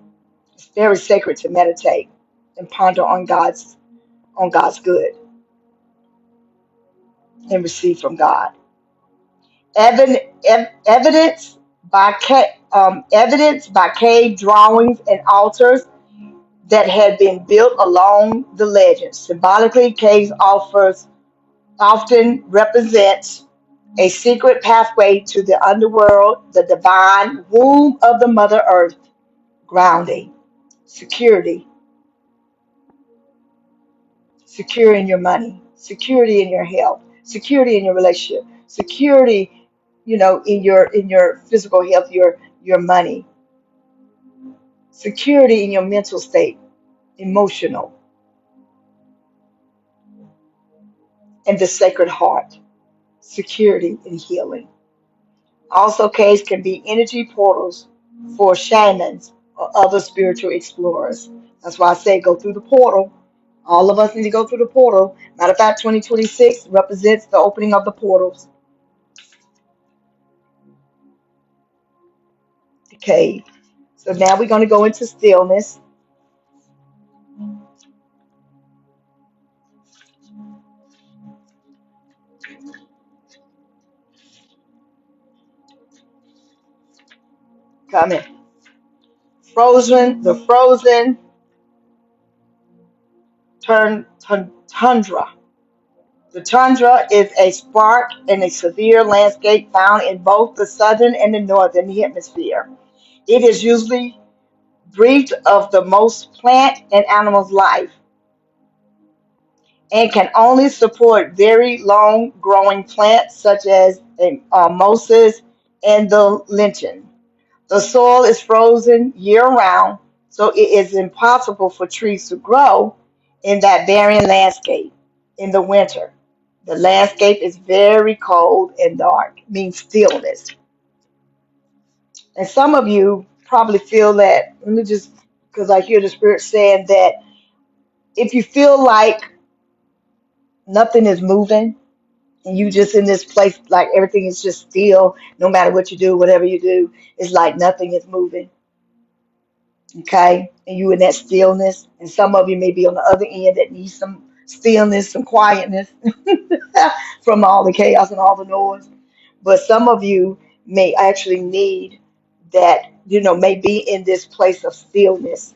It's very sacred to meditate and ponder on God's good and receive from God. Evidence by evidence by cave drawings and altars that had been built along the legends. Symbolically, caves offers often represents a secret pathway to the underworld, the divine womb of the Mother Earth, grounding, security, security in your money, security in your health, security in your relationship, security, in your physical health, your money, security in your mental state, emotional, and the sacred heart, security and healing. Also, caves can be energy portals for shamans or other spiritual explorers. That's why I say go through the portal. All of us need to go through the portal. Matter of fact, 2026 represents the opening of the portals, the cave. So now we're going to go into stillness. Coming. The frozen tundra. The tundra is a spark and a severe landscape found in both the southern and the northern hemisphere. It is usually breathed of the most plant and animal's life and can only support very long growing plants such as mosses and the lichen. The soil is frozen year round, so it is impossible for trees to grow in that barren landscape in the winter. The landscape is very cold and dark, means stillness. And some of you probably feel that, let me just, because I hear the Spirit saying that if you feel like nothing is moving and you just in this place, like everything is just still, no matter what you do, whatever you do, it's like nothing is moving. Okay? And you in that stillness. And some of you may be on the other end that needs some stillness, some quietness from all the chaos and all the noise. But some of you may actually need that, may be in this place of stillness.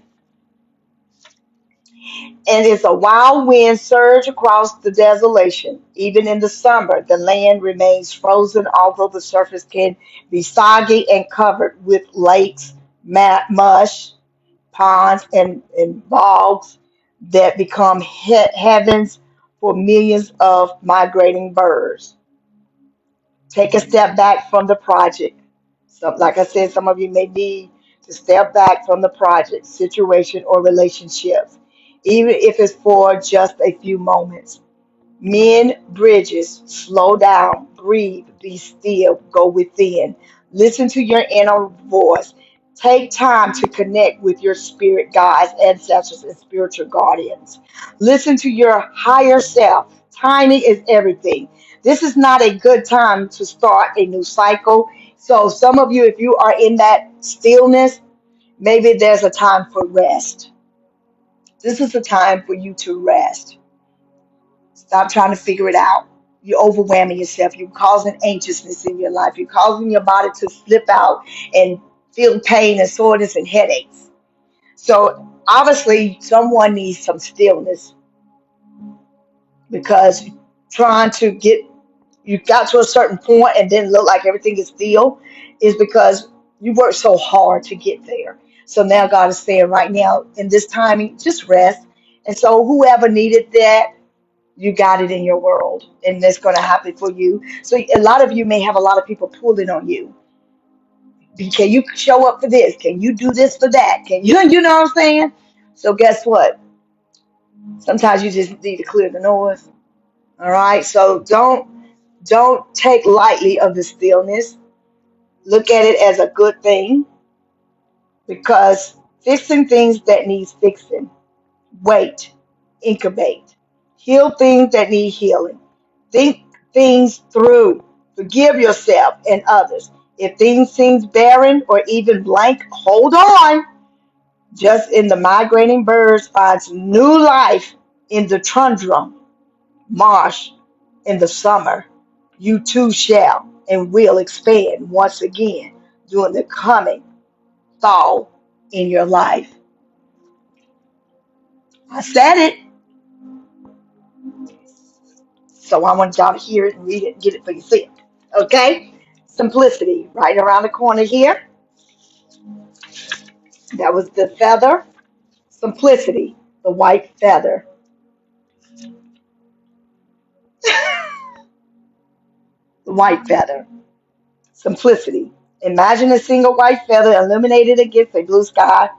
And it's a wild wind surge across the desolation. Even in the summer, the land remains frozen, although the surface can be soggy and covered with lakes, mush, ponds, and bogs that become heavens for millions of migrating birds. Take a step back from the project. So, like I said, some of you may need to step back from the project, situation, or relationships, even if it's for just a few moments. Men, bridges, slow down, breathe, be still, go within. Listen to your inner voice. Take time to connect with your spirit guides, ancestors, and spiritual guardians. Listen to your higher self. Timing is everything. This is not a good time to start a new cycle. So, some of you, if you are in that stillness, maybe there's a time for rest. This is a time for you to rest. Stop trying to figure it out. You're overwhelming yourself. You're causing anxiousness in your life. You're causing your body to slip out and feel pain and soreness and headaches. So obviously, someone needs some stillness because trying to get you got to a certain point and then look like everything is still is because you worked so hard to get there. So now God is saying right now in this timing, just rest. And so whoever needed that, you got it in your world and it's going to happen for you. So a lot of you may have a lot of people pulling on you. Can you show up for this? Can you do this for that? Can you, you know what I'm saying? So guess what? Sometimes you just need to clear the noise. All right. So don't take lightly of the stillness. Look at it as a good thing because fixing things that needs fixing. Wait, incubate. Heal things that need healing. Think things through. Forgive yourself and others. If things seem barren or even blank, hold on. Just in the migrating birds finds new life in the tundra marsh in the summer, you too shall and will expand once again during the coming thaw in your life. I said it, so I want y'all to hear it and read it and get it for yourself. Okay? Simplicity, right around the corner here. That was the feather. Simplicity, the white feather. The white feather. Simplicity. Imagine a single white feather illuminated against a blue sky,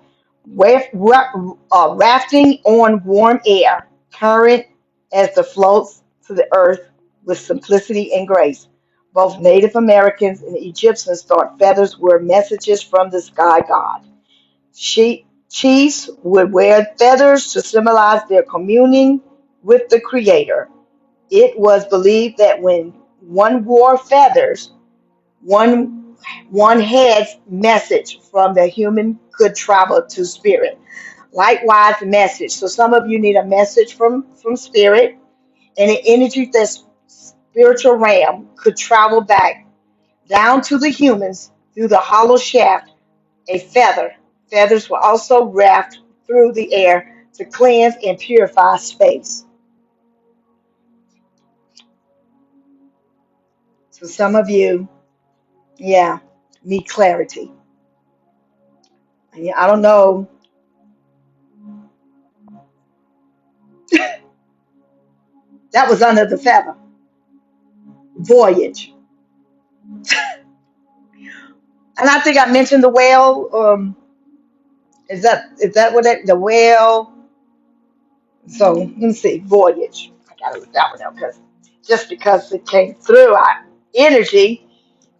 rafting on warm air, current as the floats to the earth with simplicity and grace. Both Native Americans and Egyptians thought feathers were messages from the sky god. Chiefs would wear feathers to symbolize their communing with the Creator. It was believed that when one wore feathers, one one head's message from the human could travel to spirit. Likewise, message. So some of you need a message from spirit, and an energy that spiritual realm could travel back down to the humans through the hollow shaft, a feather. Feathers were also wrapped through the air to cleanse and purify space. So some of you, yeah, need clarity. And I don't know, that was under the feather. Voyage. And I think I mentioned the whale. Is that what the whale? So let me see. Voyage. I gotta look that one up because just because it came through our energy.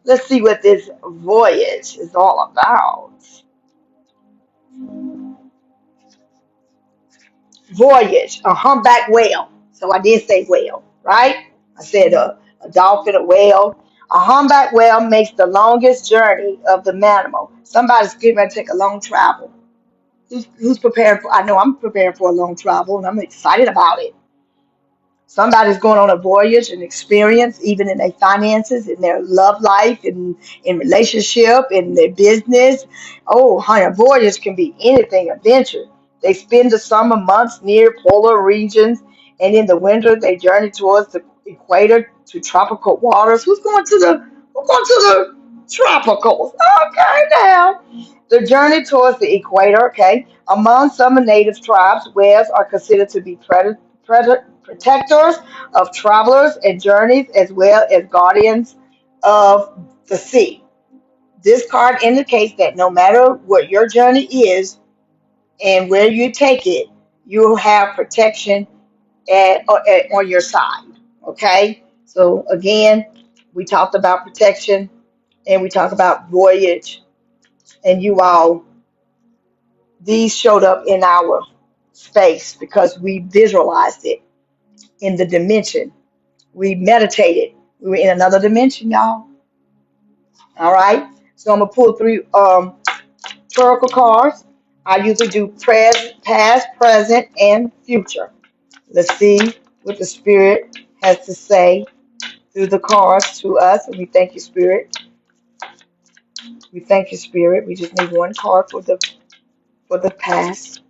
Let's see what this voyage is all about. Voyage, a humpback whale. So I did say whale, right? I said a dolphin, a whale. A humpback whale makes the longest journey of the mammal. Somebody's getting ready to take a long travel. Who's prepared for? I know I'm preparing for a long travel, and I'm excited about it. Somebody's going on a voyage and experience, even in their finances, in their love life, in relationship, in their business. Oh, honey, a voyage can be anything, adventure. They spend the summer months near polar regions, and in the winter they journey towards the equator to tropical waters. Who's going to the tropicals? Okay, now. The journey towards the equator, okay. Among some native tribes, whales are considered to be protectors of travelers and journeys as well as guardians of the sea. This card indicates that no matter what your journey is and where you take it, you have protection on your side. Okay? So, again, we talked about protection and we talked about voyage, and you all, these showed up in our space because we visualized it in the dimension. We meditated. We were in another dimension, y'all. All right. So I'm gonna pull three oracle cards. I usually do past, present, and future. Let's see what the spirit has to say through the cards to us. And we thank you, spirit. We thank you, spirit. We just need one card for the past.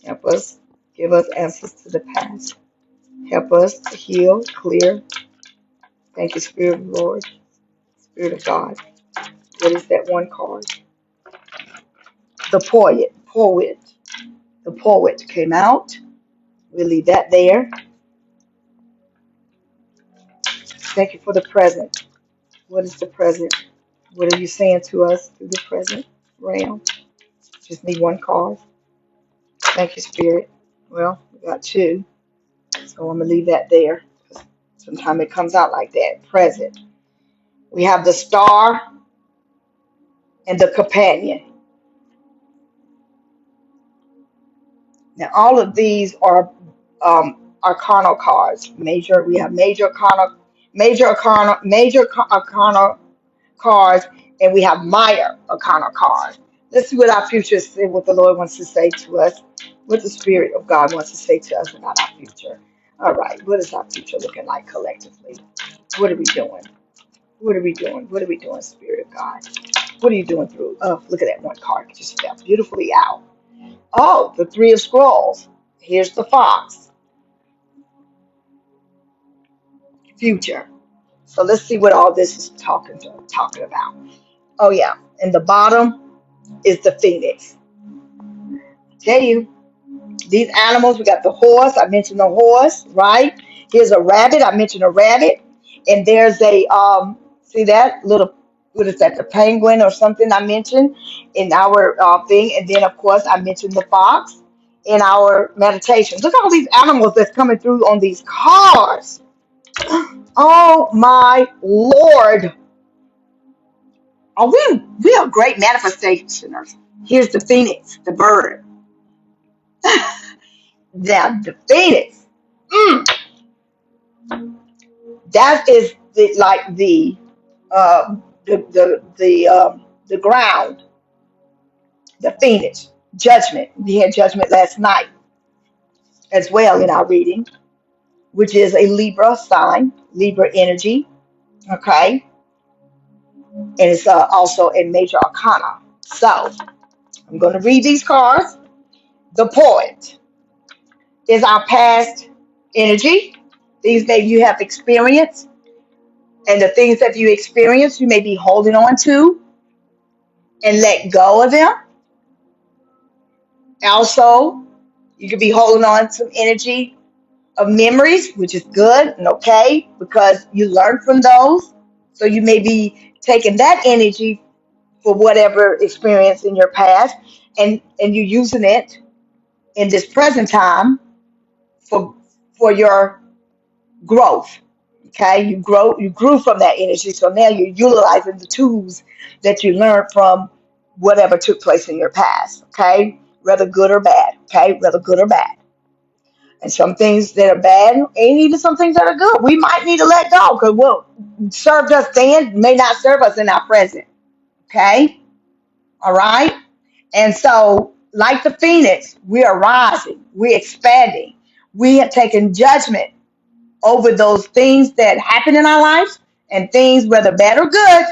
Help us. Give us answers to the past. Help us to heal, clear. Thank you, Spirit of the Lord, Spirit of God. What is that one card? The poet. The poet came out. We'll leave that there. Thank you for the present. What is the present? What are you saying to us through the present realm? Just need one card. Thank you, Spirit. Well, we got two, so I'm gonna leave that there. Sometimes it comes out like that. Present. We have the star and the companion. Now, all of these are carnal cards. We have major carnal major arcana cards, and we have minor arcana cards. Let's see what our future is, what the Lord wants to say to us, what the Spirit of God wants to say to us about our future. All right, what is our future looking like collectively? What are we doing? What are we doing? What are we doing, Spirit of God? What are you doing through? Oh, look at that one card that just fell beautifully out. Oh, the Three of Scrolls. Here's the Fox. Future. So let's see what all this is talking about. Oh yeah, and the bottom is the Phenix. Tell you, these animals, we got the horse. I mentioned the horse, right? Here's a rabbit. I mentioned a rabbit. And there's a see that little, what is that? The penguin or something I mentioned in our thing. And then of course I mentioned the fox in our meditations. Look at all these animals that's coming through on these cards. Oh my Lord. Oh, we are great manifestationers. Here's the phoenix, the bird. Now the phoenix. Mm, that is like the ground, the phoenix, judgment. We had judgment last night as well in our reading, which is a Libra sign, Libra energy. Okay, and it's also a major arcana. So I'm going to read these cards. The poet is our past energy. Things that you have experienced, and the things that you experience, you may be holding on to and let go of them. Also, you could be holding on to some energy of memories, which is good and okay because you learn from those. So you may be taking that energy for whatever experience in your past, and you're using it in this present time for your growth. Okay, you grew from that energy, so now you're utilizing the tools that you learned from whatever took place in your past. Okay, whether good or bad. Okay, whether good or bad. And some things that are bad, and even some things that are good, we might need to let go because what served us then may not serve us in our present. Okay, all right. And so, like the phoenix, we are rising, we're expanding, we have taken judgment over those things that happen in our lives and things, whether bad or good,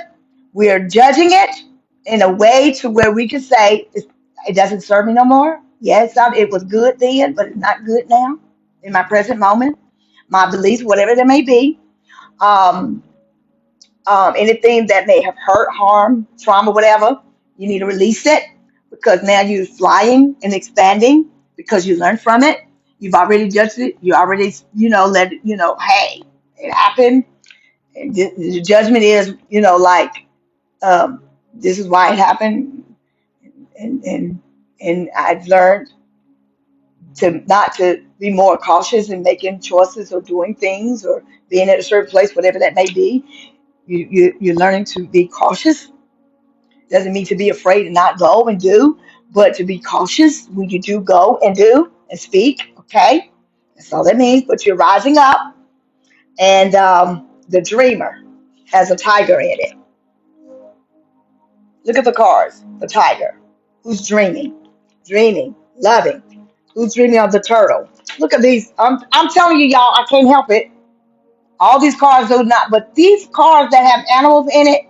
we are judging it in a way to where we can say it doesn't serve me no more. Yes, it was good then, but it's not good now in my present moment. My beliefs, whatever they may be, um, anything that may have hurt, harm, trauma, whatever, you need to release it because now you're flying and expanding because you learned from it. You've already judged it. You already, let it, hey, it happened. And the judgment is, like, this is why it happened. And, and, and I've learned to not to be more cautious in making choices or doing things or being at a certain place, whatever that may be. You're learning to be cautious. Doesn't mean to be afraid and not go and do, but to be cautious when you do go and do and speak. Okay, that's all that means. But you're rising up, and the dreamer has a tiger in it. Look at the cards. The tiger. Who's dreaming? Dreaming, loving. Who's dreaming of the turtle? Look at these. I'm telling you, y'all. I can't help it. All these cards do not, but these cards that have animals in it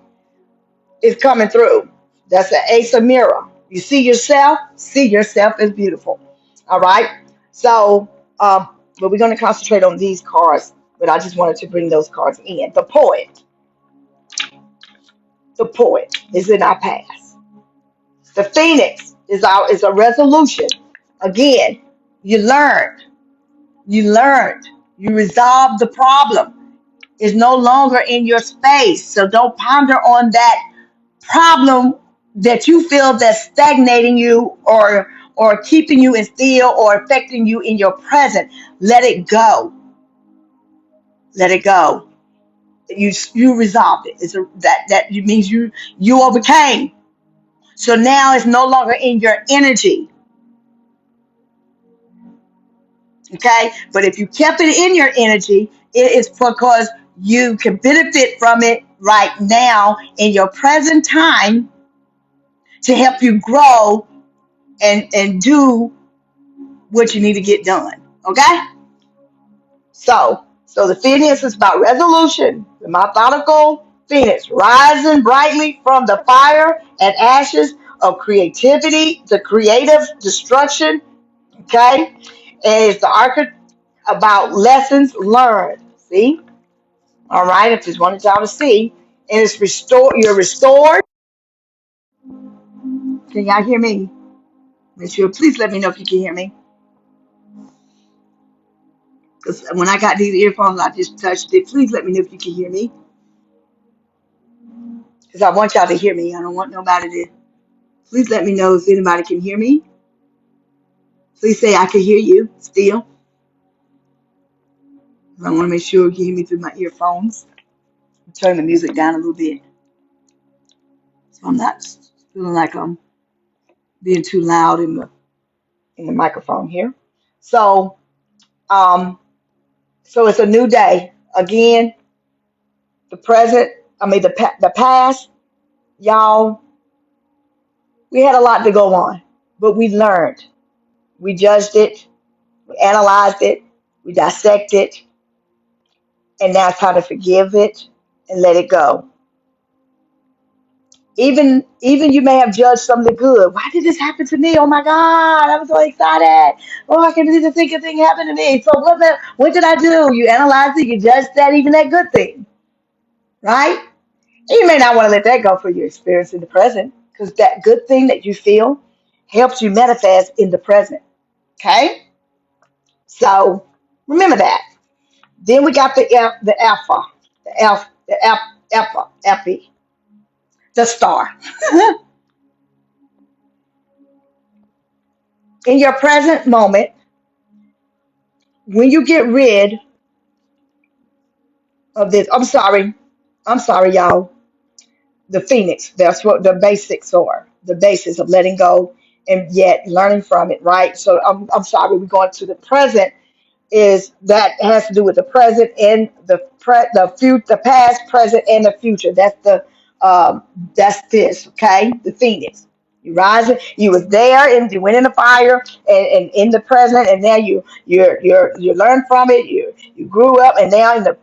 is coming through. That's the ace of mirror. You see yourself as beautiful. All right. So, but we're going to concentrate on these cards. But I just wanted to bring those cards in. The poet. The poet is in our past. The phoenix is a resolution. Again, you learned. You learned. You resolved the problem. It's no longer in your space. So don't ponder on that problem that you feel that's stagnating you or keeping you in still or affecting you in your present. Let it go. Let it go. You resolved it. That means you overcame. So now it's no longer in your energy. Okay? But if you kept it in your energy, it is because you can benefit from it right now in your present time to help you grow and do what you need to get done. Okay? So the Phoenix is about resolution, the methodical Phoenix rising brightly from the fire and ashes of creativity, the creative destruction. Okay? And it's the arc about lessons learned. See? All right, I just wanted y'all to see. And it's restored, you're restored. Can y'all hear me? Make sure, please let me know if you can hear me. Because when I got these earphones, I just touched it. Please let me know if you can hear me. Because I want y'all to hear me. I don't want nobody to. Please let me know if anybody can hear me. Please say I can hear you still. I want to make sure you can hear me through my earphones. Turn the music down a little bit. So I'm not feeling like I'm being too loud in the microphone here. So um so it's a new day. Again, the present, the past, y'all, we had a lot to go on, but we learned. We judged it, we analyzed it, we dissected it, and now it's time to forgive it and let it go. Even you may have judged something good. Why did this happen to me? Oh my God, I was so excited. Oh, I can't believe the good thing happened to me. So what did I do? You analyzed it, you judged that, even that good thing, right? You may not want to let that go for your experience in the present because that good thing that you feel helps you manifest in the present. Okay? So remember that. Then we got the alpha, epi, the star. In your present moment, when you get rid of this, I'm sorry, y'all. The phoenix, that's what the basics are. The basis of letting go and yet learning from it, right? So I'm sorry, we're going to the present is that has to do with the present and the past, present, and the future. That's this, okay? The phoenix. You rise. You was there, and you went in the fire, and in the present, and now you learn from it. You grew up, and now in the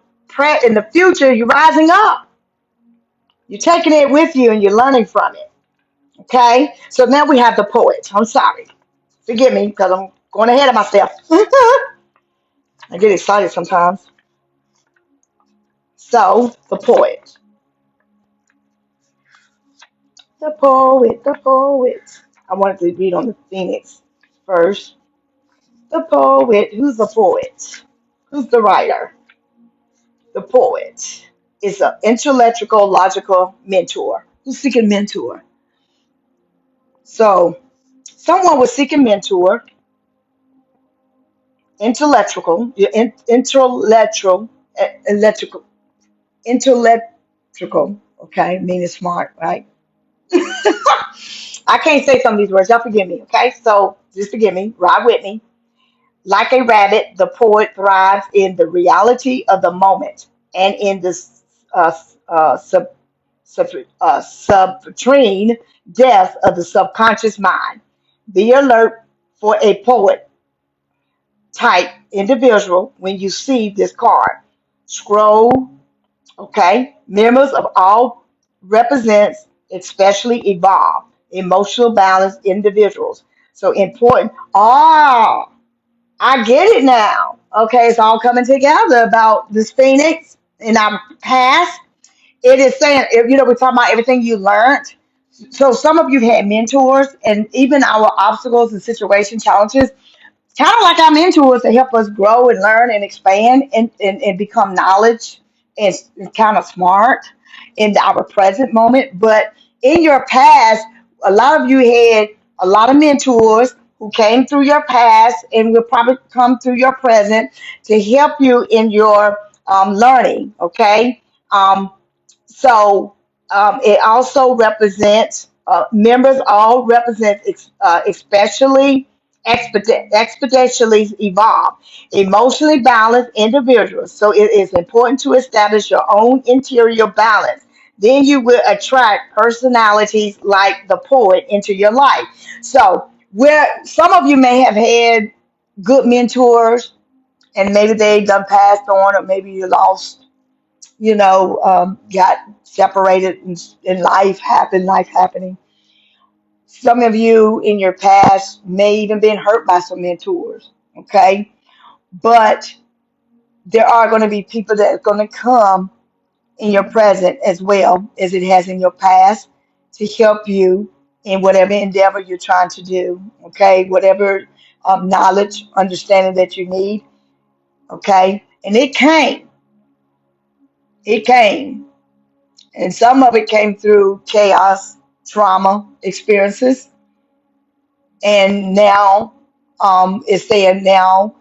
future, you're rising up. You're taking it with you, and you're learning from it. Okay. So now we have the poet. I'm sorry. Forgive me because I'm going ahead of myself. I get excited sometimes. So, the poet. The poet, the poet. I wanted to read on the Phoenix first. The poet. Who's the poet? Who's the writer? The poet is an intellectual, logical mentor. Who's seeking mentor? So, someone was seeking mentor, intellectual, electrical, intellectual, okay, meaning smart, right? I can't say some of these words. Y'all forgive me, okay? So just forgive me. Ride with me. Like a rabbit, the poet thrives in the reality of the moment and in the uh, sub, subterranean depth of the subconscious mind. Be alert for a poet type individual when you see this card. Scroll. Okay, members of all represents especially evolved, emotional balanced individuals. So important. Oh, I get it now. Okay, it's all coming together about this phoenix in our past. It is saying, if we're talking about everything you learned. So some of you had mentors, and even our obstacles and situation challenges kind of like our mentors to help us grow and learn and expand and become knowledge and kind of smart in our present moment. But in your past, a lot of you had a lot of mentors who came through your past and will probably come through your present to help you in your learning. Okay. So it also represents members all represent especially exponentially evolve. Emotionally balanced individuals. So it is important to establish your own interior balance. Then you will attract personalities like the poet into your life. So where some of you may have had good mentors and maybe they done passed on or maybe you lost, got separated in life happening. Some of you in your past may even been hurt by some mentors, okay? But there are going to be people that are going to come in your present as well as it has in your past to help you in whatever endeavor you're trying to do, okay? Whatever knowledge, understanding that you need, okay? And it came, and some of it came through chaos, trauma experiences, and now it's saying now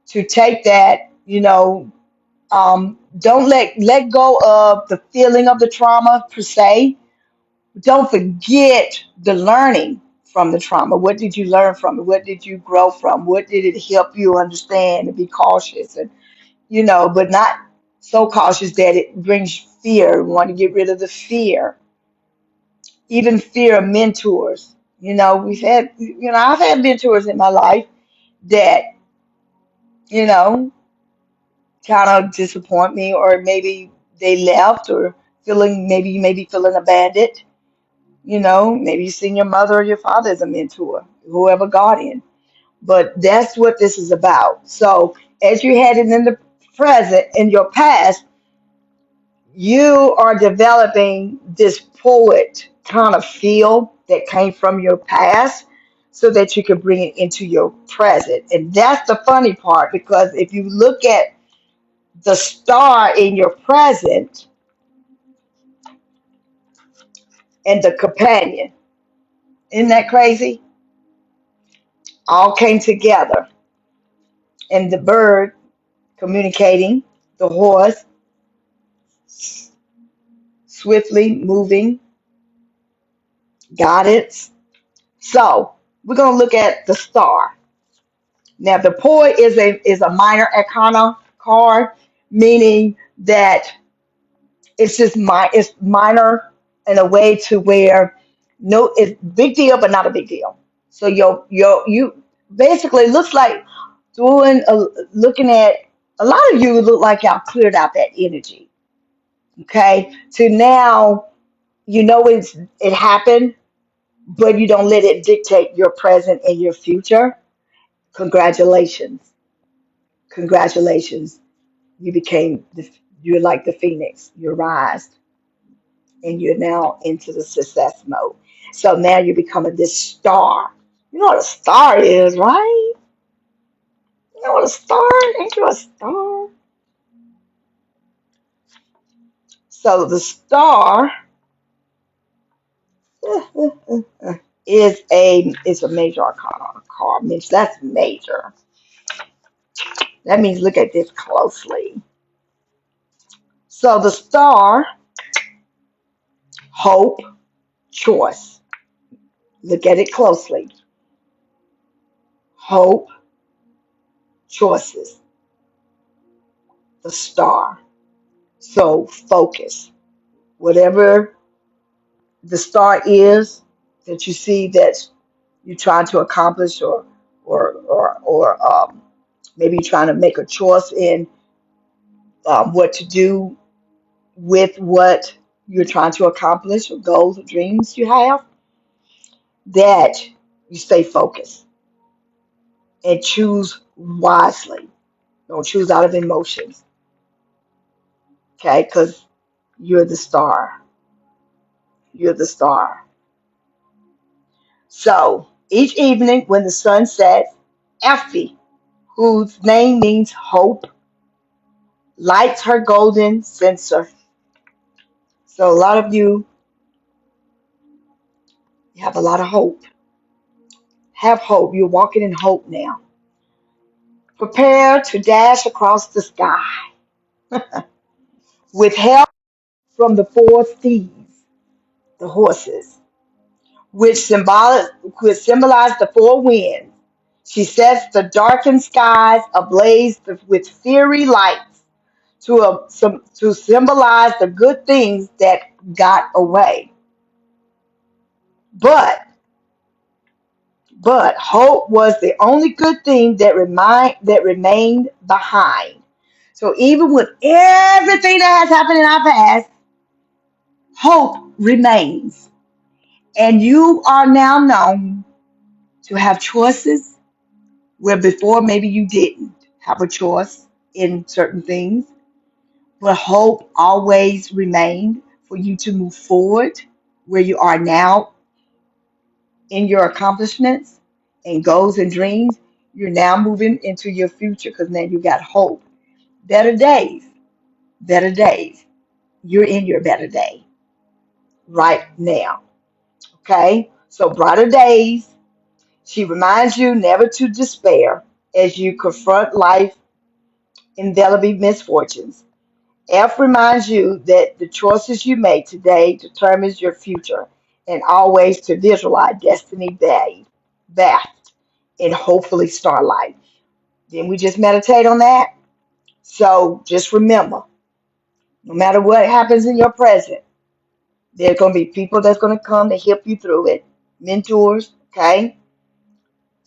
to take that, don't let go of the feeling of the trauma per se. Don't forget the learning from the trauma. What did you learn from it? What did you grow from? What did it help you understand and be cautious and but not so cautious that it brings fear. We want to get rid of the fear, even fear of mentors. I've had mentors in my life that, you know, kind of disappoint me, or maybe they left, or maybe you may be feeling abandoned. Maybe you seen your mother or your father as a mentor, whoever got in. But that's what this is about. So as you're heading in the present, in your past, you are developing this poet kind of feel that came from your past so that you can bring it into your present. And that's the funny part, because if you look at the star in your present and the companion, isn't that crazy? All came together. And the bird communicating, the horse swiftly moving, guidance. So we're going to look at the star. Now, the poet is a minor arcana card, meaning that it's minor in a way to where no, it's big deal, but not a big deal. So you basically looks like looking at a lot of you look like y'all cleared out that energy. Okay, to now it happened, but you don't let it dictate your present and your future. Congratulations, congratulations. You became you're like the phoenix. You rise, and you're now into the success mode. So now you're becoming this star. You know what a star is, right? You know what a star? Ain't you a star? So the star is a major arcana card. Means that's major. That means look at this closely. So the star, hope, choice. Look at it closely. Hope, choices. The star. So focus. Whatever the star is that you see that you're trying to accomplish, or maybe you're trying to make a choice in what to do with what you're trying to accomplish, or goals or dreams you have, that you stay focused and choose wisely. Don't choose out of emotions, okay? Because you're the star. You're the star. So each evening when the sun sets, Effie, whose name means hope, lights her golden censer. So a lot of you have a lot of hope. Have hope. You're walking in hope now. Prepare to dash across the sky with help from the four steeds, the horses, which symbolize the four winds. She sets the darkened skies ablaze with fiery lights to symbolize the good things that got away. But hope was the only good thing that remained behind. So even with everything that has happened in our past, hope remains. And you are now known to have choices where before maybe you didn't have a choice in certain things, but hope always remained for you to move forward where you are now in your accomplishments and goals and dreams. You're now moving into your future because now you got hope. Better days, better days. You're in your better day right now. Okay? So, brighter days. She reminds you never to despair as you confront life indelible misfortunes. F reminds you that the choices you make today determines your future and always to visualize destiny bathed in hopefully starlight. Then we just meditate on that. So just remember, no matter what happens in your present, there's going to be people that's going to come to help you through it, mentors, okay?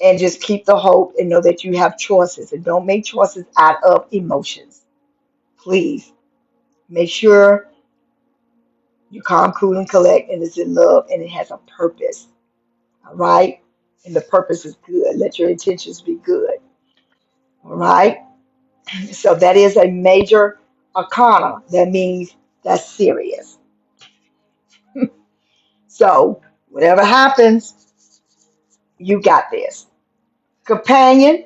And just keep the hope and know that you have choices and don't make choices out of emotions. Please make sure you calm, cool, and collect, and it's in love, and it has a purpose. All right? And the purpose is good. Let your intentions be good. All right? So that is a major arcana. That means that's serious. So whatever happens, you got this. Companion,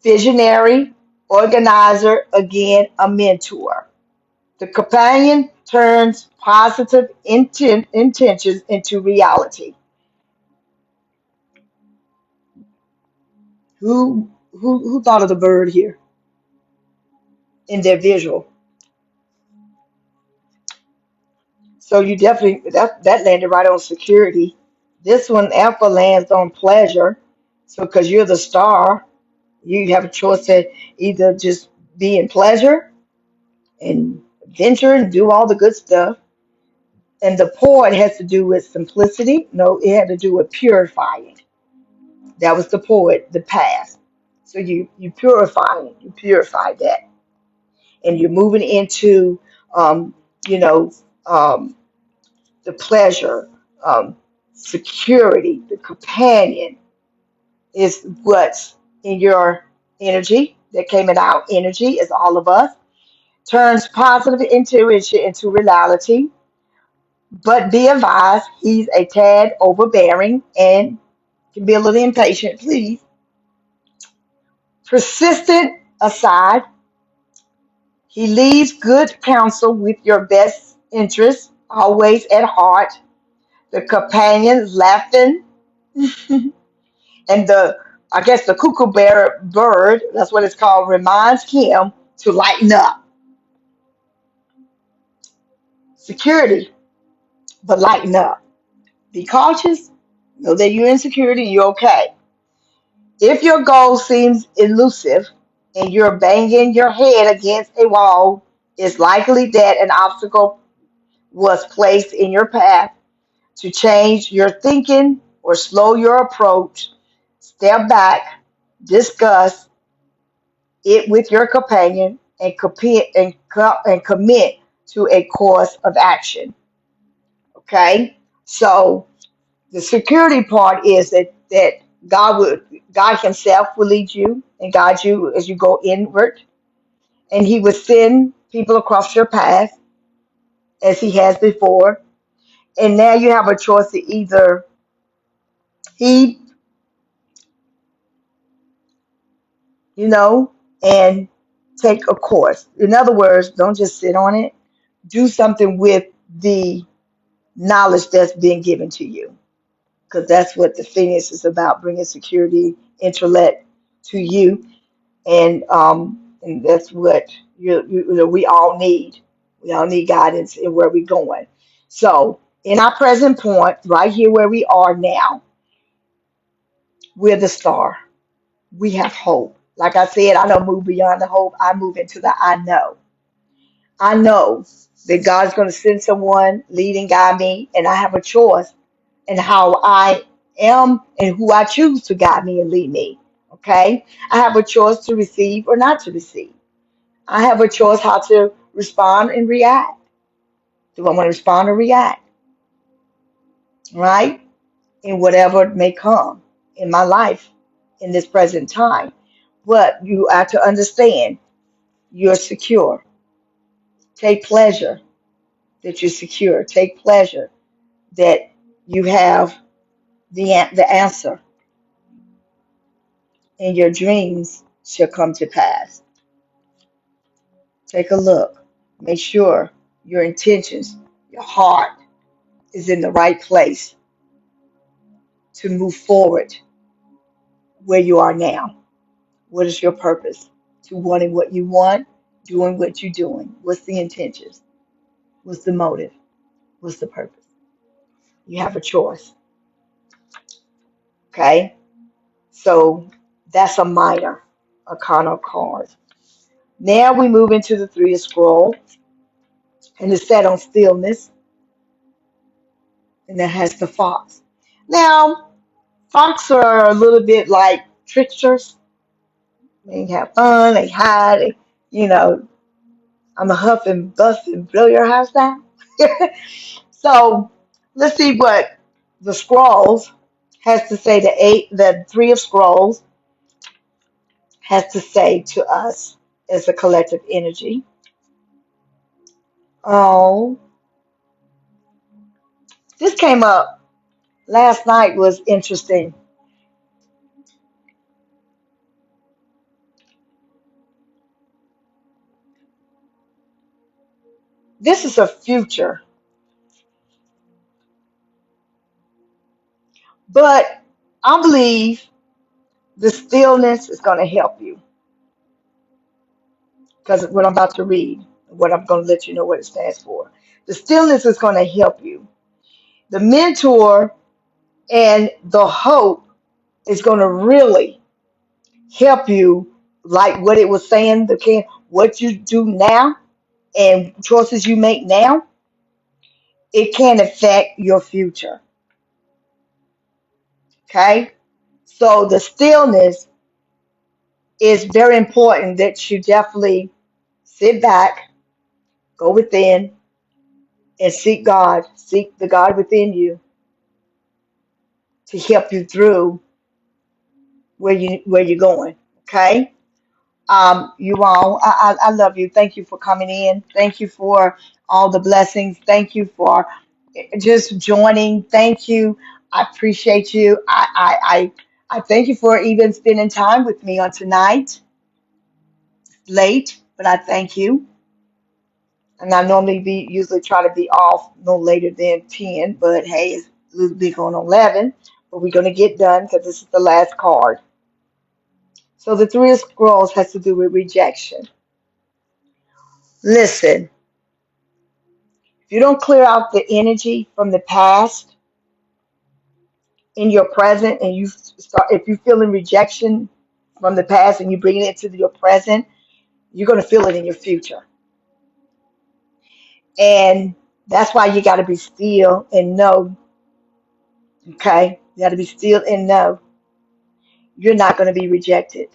visionary, organizer, again, a mentor. The companion turns positive intentions into reality. Who thought of the bird here in their visual? So you definitely that landed right on security. This one Alpha lands on pleasure. So because you're the star, you have a choice to either just be in pleasure and adventure and do all the good stuff. And the poet has to do with simplicity. No, it had to do with purifying. That was the poet, the past. So you purify that, and you're moving into, um, you know, um, the pleasure, um, security, the companion is what's in your energy that came in our energy as all of us. Turns positive intuition into reality, but be advised he's a tad overbearing and can be a little impatient, please. Persistent aside, he leaves good counsel with your best interests always at heart. The companions laughing and the I guess the cuckoo bear bird, that's what it's called, reminds him to lighten up. Security, but lighten up. Be cautious. Know that you're in security, you're okay. If your goal seems elusive and you're banging your head against a wall, it's likely that an obstacle was placed in your path to change your thinking or slow your approach. Step back, discuss it with your companion, and commit to a course of action. Okay, so the security part is that God Himself will lead you and guide you as you go inward, and He will send people across your path as He has before. And now you have a choice to either heed, you know, and take a course. In other words, don't just sit on it. Do something with the knowledge that's being given to you, because that's what the Phoenix is about, bringing security, intellect to you, and that's what we all need. We all need guidance in where we're going. So, in our present point, right here where we are now, We're the star. We have hope. Like I said, I don't move beyond the hope. I move into the I know. I know that God's going to send someone, lead and guide me, and I have a choice in how I am and who I choose to guide me and lead me. Okay? I have a choice to receive or not to receive. I have a choice how to respond and react. Do I want to respond or react? Right? In whatever may come in my life in this present time. But you have to understand you're secure. Take pleasure that you're secure. Take pleasure that you have the answer, and your dreams shall come to pass. Take a look. Make sure your intentions, your heart is in the right place to move forward where you are now. What is your purpose? To wanting what you want, doing what you're doing. What's the intentions? What's the motive? What's the purpose? You have a choice. Okay? So that's a minor arcana card. Now we move into the Three of Scrolls, and it's set on stillness, and that has the fox. Now, fox are a little bit like tricksters. They have fun, they hide, you know, I'm a huff and buff and blow your house down. So let's see what the scrolls has to say. The Three of Scrolls has to say to us as a collective energy. Oh, this came up last night, was interesting. This is a future, but I believe the stillness is going to help you because what I'm about to read, what I'm going to let you know what it stands for. The stillness is going to help you. The mentor and the hope is going to really help you, like what it was saying, what you do now and choices you make now, it can affect your future. Okay? So the stillness is very important that you definitely sit back, go within, and seek God, seek the God within you to help you through where you're going. Okay? You all, I love you. Thank you for coming in. Thank you for all the blessings. Thank you for just joining. Thank you. I appreciate you. I thank you for even spending time with me on tonight. Late, but I thank you. And I normally be usually try to be off no later than 10, but hey, it's a little bit going on 11. But we're gonna get done because this is the last card. So the Three of Scrolls has to do with rejection. Listen, if you don't clear out the energy from the past in your present, and you start, if you're feeling rejection from the past and you bring it into your present, you're gonna feel it in your future. And that's why you got to be still and know. Okay, you got to be still and know you're not going to be rejected.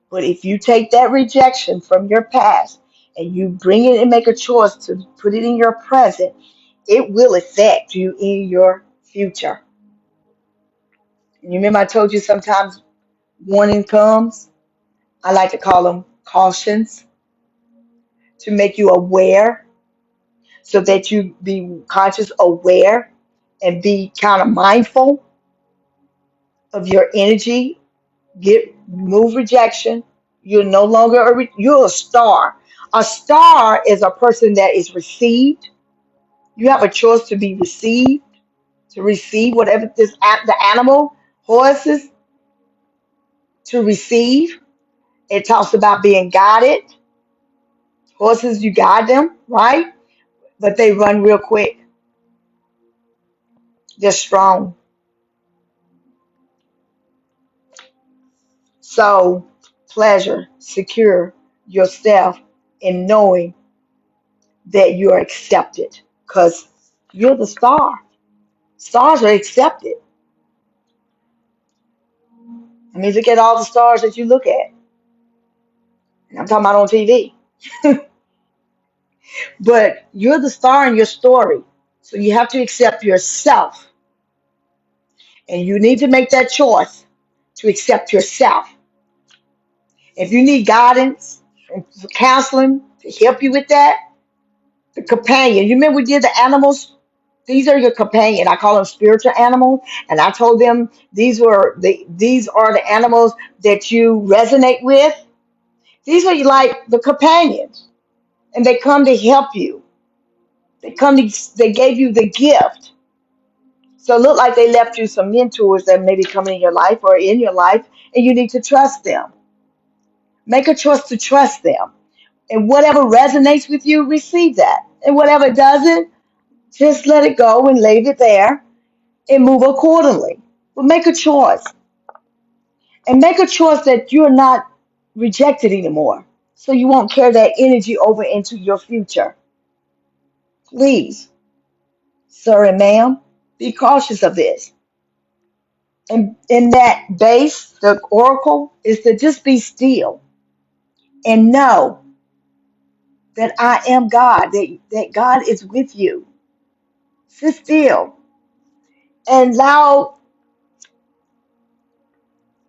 But if you take that rejection from your past and you bring it and make a choice to put it in your present, it will affect you in your future. And you remember I told you sometimes warning comes. I like to call them cautions to make you aware so that you be conscious, aware, and be kind of mindful of your energy. Get move rejection. You're no longer you're a star. A star is a person that is received. You have a choice to be received, to receive whatever the animal, horses, to receive. It talks about being guided. Horses, you guide them, right? But they run real quick. They're strong. So, pleasure, secure yourself in knowing that you're accepted because you're the star. Stars are accepted. I mean, look at all the stars that you look at. And I'm talking about on TV. But you're the star in your story. So you have to accept yourself. And you need to make that choice to accept yourself. If you need guidance and counseling to help you with that, the companion. You remember we did the animals? These are your companion. I call them spiritual animals. And I told them these are the animals that you resonate with. These are like the companions. And they come to help you. They gave you the gift. So it looked like they left you some mentors that may be coming in your life or in your life, and you need to trust them. Make a choice to trust them. And whatever resonates with you, receive that. And whatever doesn't, just let it go and leave it there and move accordingly. But make a choice. And make a choice that you're not rejected anymore. So you won't carry that energy over into your future. Please, sir and ma'am, be cautious of this. And in that base, the oracle is to just be still and know that I am God, that God is with you. Sit still and allow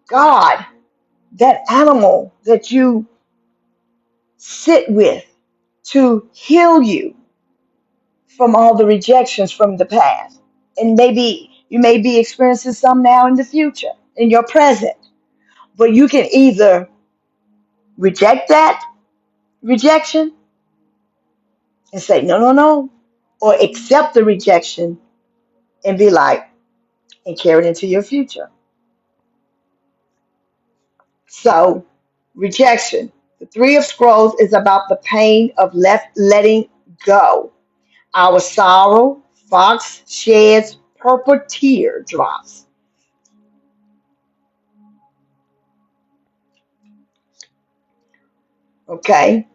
God, that animal that you sit with, to heal you from all the rejections from the past. And maybe you may be experiencing some now in the future, in your present. But you can either reject that rejection and say, no, no, no, or accept the rejection and be like, and carry it into your future. So, rejection. The Three of Scrolls is about the pain of letting go. Our sorrow, fox sheds purple teardrops. Okay?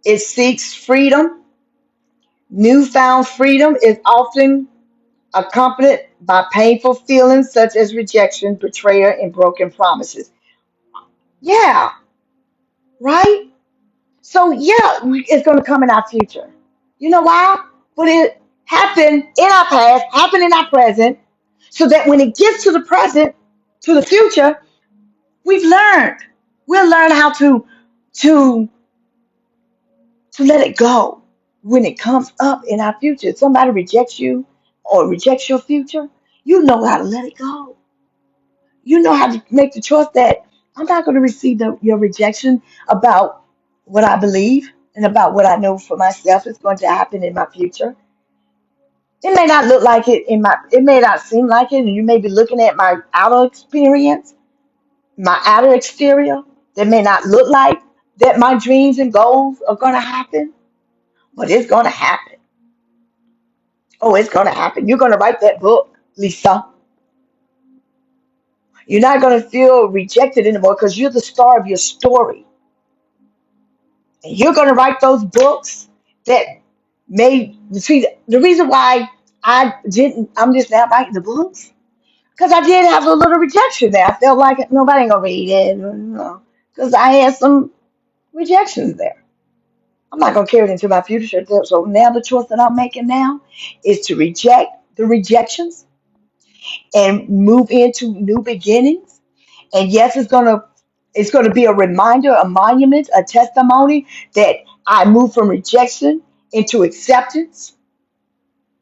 It seeks freedom. Newfound freedom is often accompanied by painful feelings such as rejection, betrayal, and broken promises. Yeah, right? So, yeah, it's going to come in our future. You know why? But it happened in our past, happened in our present, so that when it gets to the present, to the future, we've learned. We'll learn how to to let it go when it comes up in our future. If somebody rejects you or rejects your future, you know how to let it go. You know how to make the choice that I'm not going to receive your rejection about what I believe and about what I know for myself is going to happen in my future. It may not look like it it may not seem like it, and you may be looking at my outer experience, my outer exterior, that may not look like that my dreams and goals are going to happen, but it's going to happen. Oh, it's going to happen. You're going to write that book, Lisa. You're not going to feel rejected anymore because you're the star of your story. And you're going to write those books that may see the reason why I'm just now writing the books because I did have a little rejection there. I felt like nobody ain't gonna read it, because I had some rejections there. I'm not gonna carry it into my future. So now the choice that I'm making now is to reject the rejections and move into new beginnings. And yes, it's gonna be a reminder, a monument, a testimony that I move from rejection into acceptance.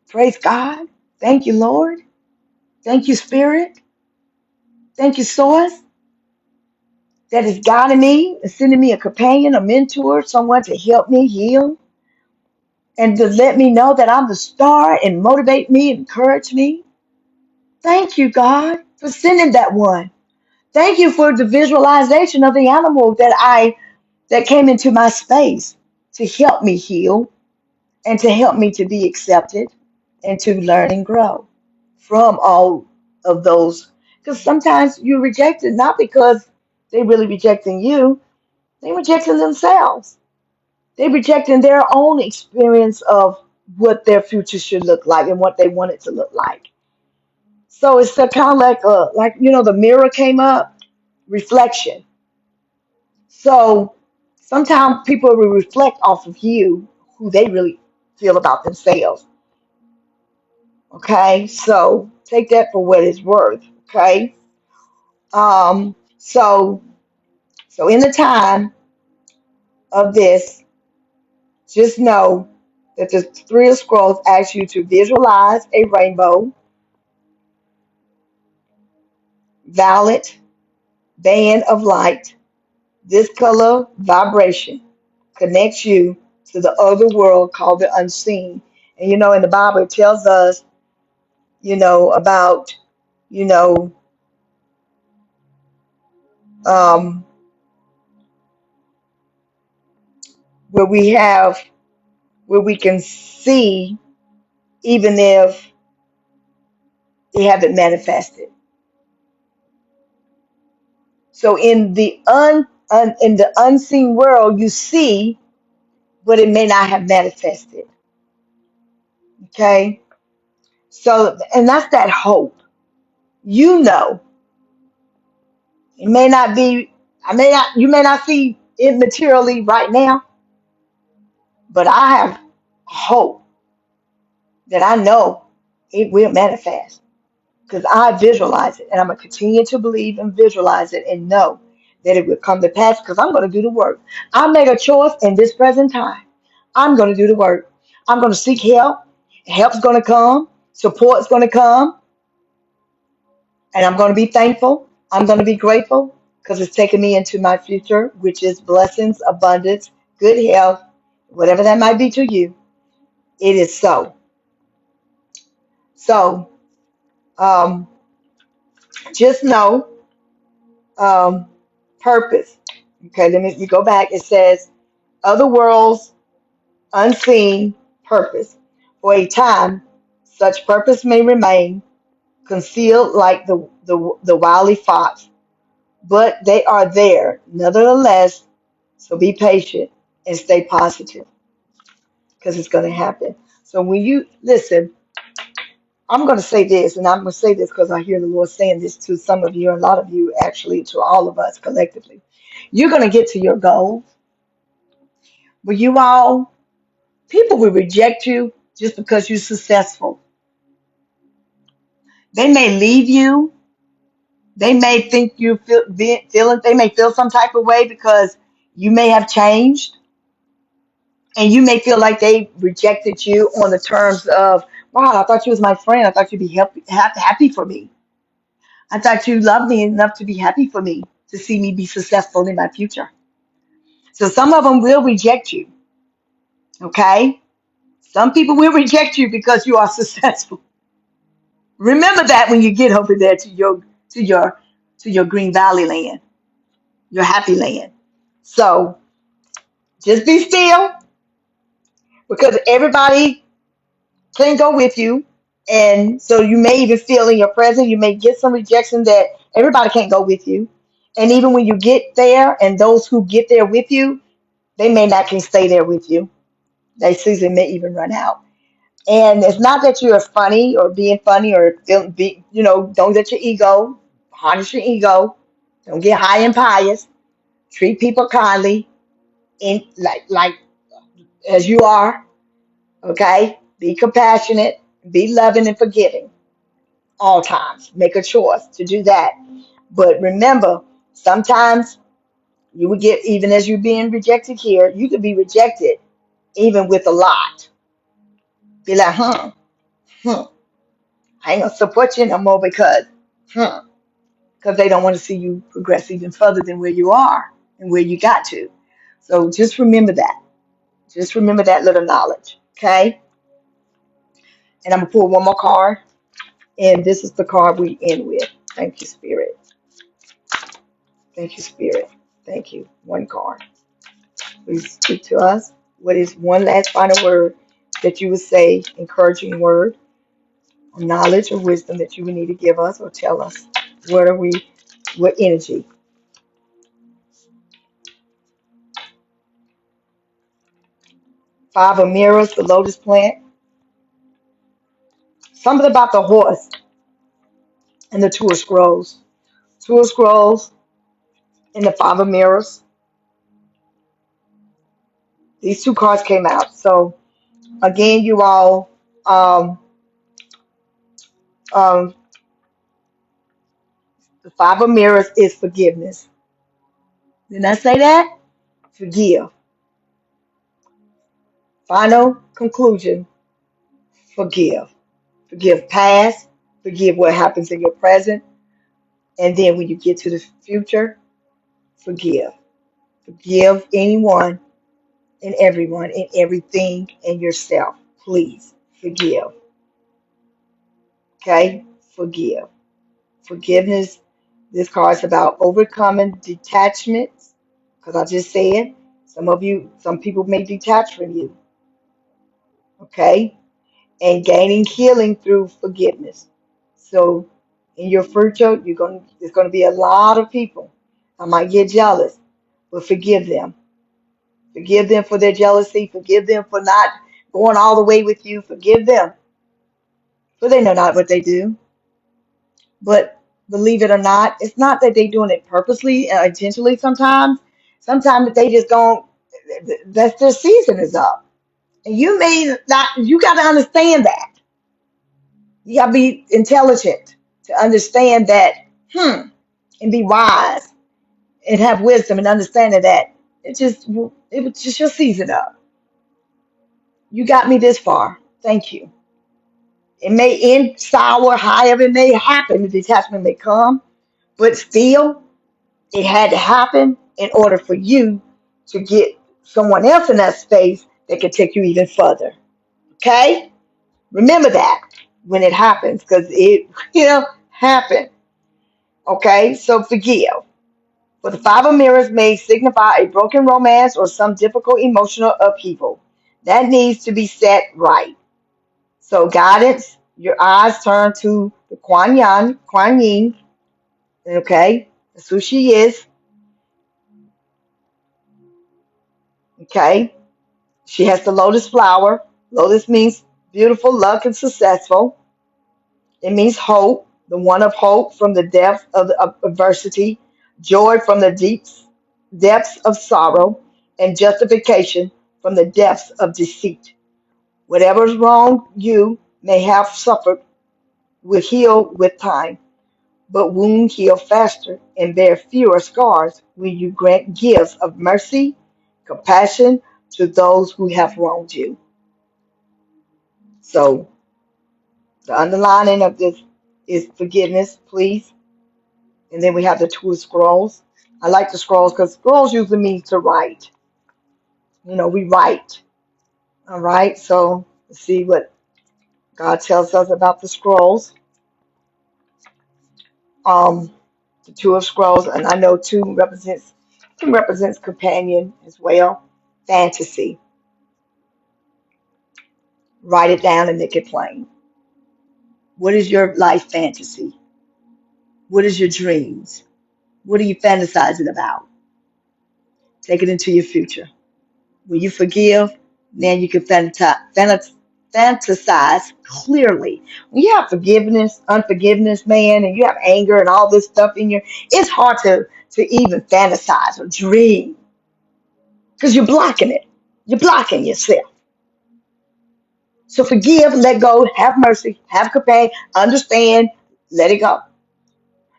Praise God. Thank you, Lord. Thank you, Spirit. Thank you, Source, that is guiding me and sending me a companion, a mentor, someone to help me heal and to let me know that I'm the star and motivate me, encourage me. Thank you, God, for sending that one. Thank you for the visualization of the animal that came into my space to help me heal and to help me to be accepted and to learn and grow from all of those. Because sometimes you're rejected not because they really rejecting you. They rejecting themselves. They rejecting their own experience of what their future should look like and what they want it to look like. So it's kind of like the mirror came up, reflection. So sometimes people will reflect off of you who they really feel about themselves. Okay, so take that for what it's worth. Okay, so in the time of this, just know that the Three of Scrolls asks you to visualize a rainbow, violet band of light. This color vibration connects you to the other world called the unseen. And in the Bible, it tells us, about, you know, um, where we have, where we can see, even if they haven't manifested. So in the unseen world, you see, but it may not have manifested. Okay, so and that's that hope. You know, it may not be. You may not see it materially right now, but I have hope that I know it will manifest because I visualize it, and I'm gonna continue to believe and visualize it and know that it will come to pass because I'm gonna do the work. I made a choice in this present time. I'm gonna do the work. I'm gonna seek help. Help's gonna come. Support's gonna come, and I'm gonna be thankful. I'm gonna be grateful because it's taking me into my future, which is blessings, abundance, good health, whatever that might be to you. It is so. So um, just know um, purpose. Okay, let me you go back. It says other worlds, unseen purpose. For a time, such purpose may remain concealed like the wily fox, but they are there nevertheless. So be patient and stay positive because it's going to happen. So when you listen, I'm going to say this, and I'm going to say this because I hear the Lord saying this to some of you, and a lot of you, actually, to all of us collectively. You're going to get to your goal, but people will reject you just because you're successful. They may leave you. They may think you they may feel some type of way because you may have changed, and you may feel like they rejected you on the terms of, wow, I thought you was my friend. I thought you'd be happy for me. I thought you loved me enough to be happy for me, to see me be successful in my future. So some of them will reject you, okay? Some people will reject you because you are successful. Remember that when you get over there to your to your Green Valley land, your happy land. So just be still because everybody can't go with you. And so you may even feel in your presence, you may get some rejection that everybody can't go with you. And even when you get there and those who get there with you, they may not can stay there with you. Their season may even run out. And it's not that you're funny or being funny or don't let your ego harness your ego. Don't get high and pious. Treat people kindly in like as you are. Okay? Be compassionate, be loving and forgiving all times. Make a choice to do that. But remember, sometimes you would get, even as you're being rejected here, you could be rejected even with a lot. Be like, hmm, I ain't gonna support you no more because they don't want to see you progress even further than where you are and where you got to. So just remember that. Just remember that little knowledge. Okay? And I'm gonna pull one more card. And this is the card we end with. Thank you, Spirit. Thank you, Spirit. Thank you. One card. Please speak to us. What is one last final word that you would say, encouraging word, or knowledge or wisdom that you would need to give us or tell us? What are we, what energy? Five of Mirrors, the lotus plant. Something about the horse and the Two of Scrolls. Two of Scrolls and the Five of Mirrors. These two cards came out. So again, you all, um, um, the Five of Mirrors is forgiveness. Didn't I say that? Forgive. Final conclusion, forgive. Forgive past, forgive what happens in your present, and then when you get to the future, forgive. Forgive anyone and everyone and everything and yourself. Please forgive. Okay? Forgive. Forgiveness. This card is about overcoming detachments. Because I just said, some people may detach from you. Okay? And gaining healing through forgiveness. So in your future, there's gonna be a lot of people. I might get jealous, but forgive them. Forgive them for their jealousy. Forgive them for not going all the way with you. Forgive them, for they know not what they do. But believe it or not, it's not that they're doing it purposely and intentionally sometimes. Sometimes that they just don't, that's their season is up. And you may not, you got to understand that. You got to be intelligent to understand that, and be wise and have wisdom and understanding that it was just your season up. You got me this far. Thank you. It may end sour, however it may happen, the detachment may come, but still, it had to happen in order for you to get someone else in that space that could take you even further. Okay? Remember that when it happens, because it, happened. Okay? So forgive. For the Five of Mirrors may signify a broken romance or some difficult emotional upheaval that needs to be set right. So guidance, your eyes turn to the Kuan Yin, okay? That's who she is, okay? She has the lotus flower. Lotus means beautiful, luck, and successful. It means hope, the one of hope from the depths of adversity, joy from the depths of sorrow, and justification from the depths of deceit. Whatever's wrong you may have suffered will heal with time, but wounds heal faster and bear fewer scars when you grant gifts of mercy, compassion to those who have wronged you. So the underlining of this is forgiveness, please. And then we have the two scrolls. I like the scrolls because scrolls usually means to write. We write. All right. So let's see what God tells us about the scrolls. Um, the two of scrolls, and I know two represents companion as well. Fantasy. Write it down and make it plain. What is your life fantasy? What is your dreams? What are you fantasizing about? Take it into your future. When you forgive, then you can fantasize clearly. When you have forgiveness, unforgiveness, man, and you have anger and all this stuff in you, it's hard to even fantasize or dream because you're blocking it. You're blocking yourself. So forgive, let go, have mercy, have compassion, understand, let it go.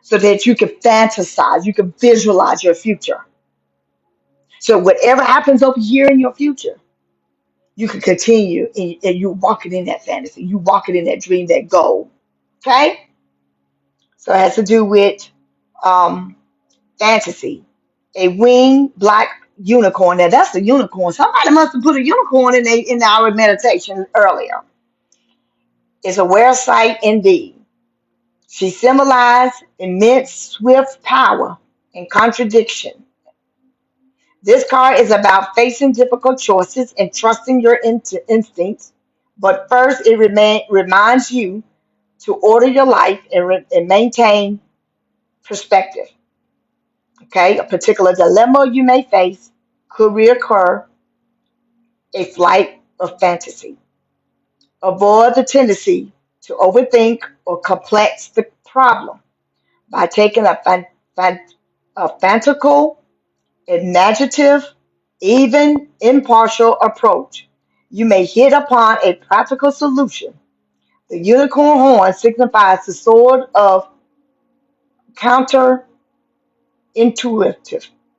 So that you can fantasize, you can visualize your future. So whatever happens over here in your future, you can continue and you walking in that fantasy, you walking in that dream, that goal. Okay? So it has to do with um fantasy. A winged black unicorn. Now that's the unicorn. Somebody must have put a unicorn in our meditation earlier. It's a rare sight indeed. She symbolized immense swift power and contradiction. This card is about facing difficult choices and trusting your instincts. But first, it reminds you to order your life and maintain perspective. Okay, a particular dilemma you may face could reoccur. A flight of fantasy. Avoid the tendency to overthink or complex the problem by taking a fantastical, imaginative, even impartial approach. You may hit upon a practical solution. The unicorn horn signifies the sword of counterintuitive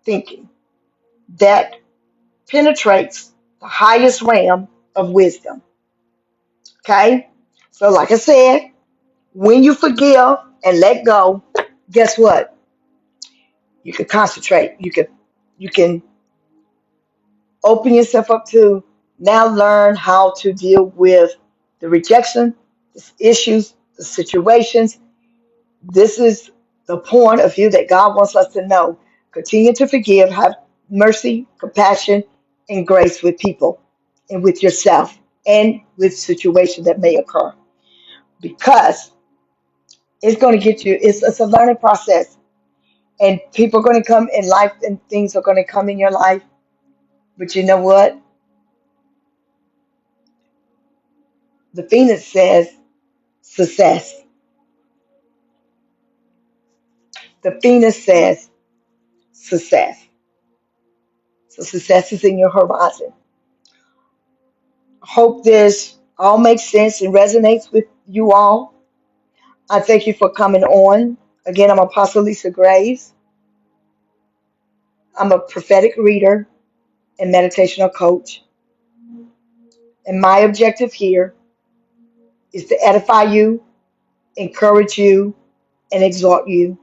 thinking that penetrates the highest realm of wisdom. Okay? So, like I said, when you forgive and let go, guess what? You can concentrate. You can open yourself up to now learn how to deal with the rejection, the issues, the situations. This is the point of view that God wants us to know. Continue to forgive, have mercy, compassion, and grace with people and with yourself and with situations that may occur. Because it's going to get you, it's a learning process. And people are going to come in life and things are going to come in your life. But you know what? The Phoenix says success. The Phoenix says success. So success is in your horizon. I hope this all makes sense and resonates with you all. I thank you for coming on. Again, I'm Apostle Lisa Graves. I'm a prophetic reader and meditational coach. And my objective here is to edify you, encourage you, and exhort you.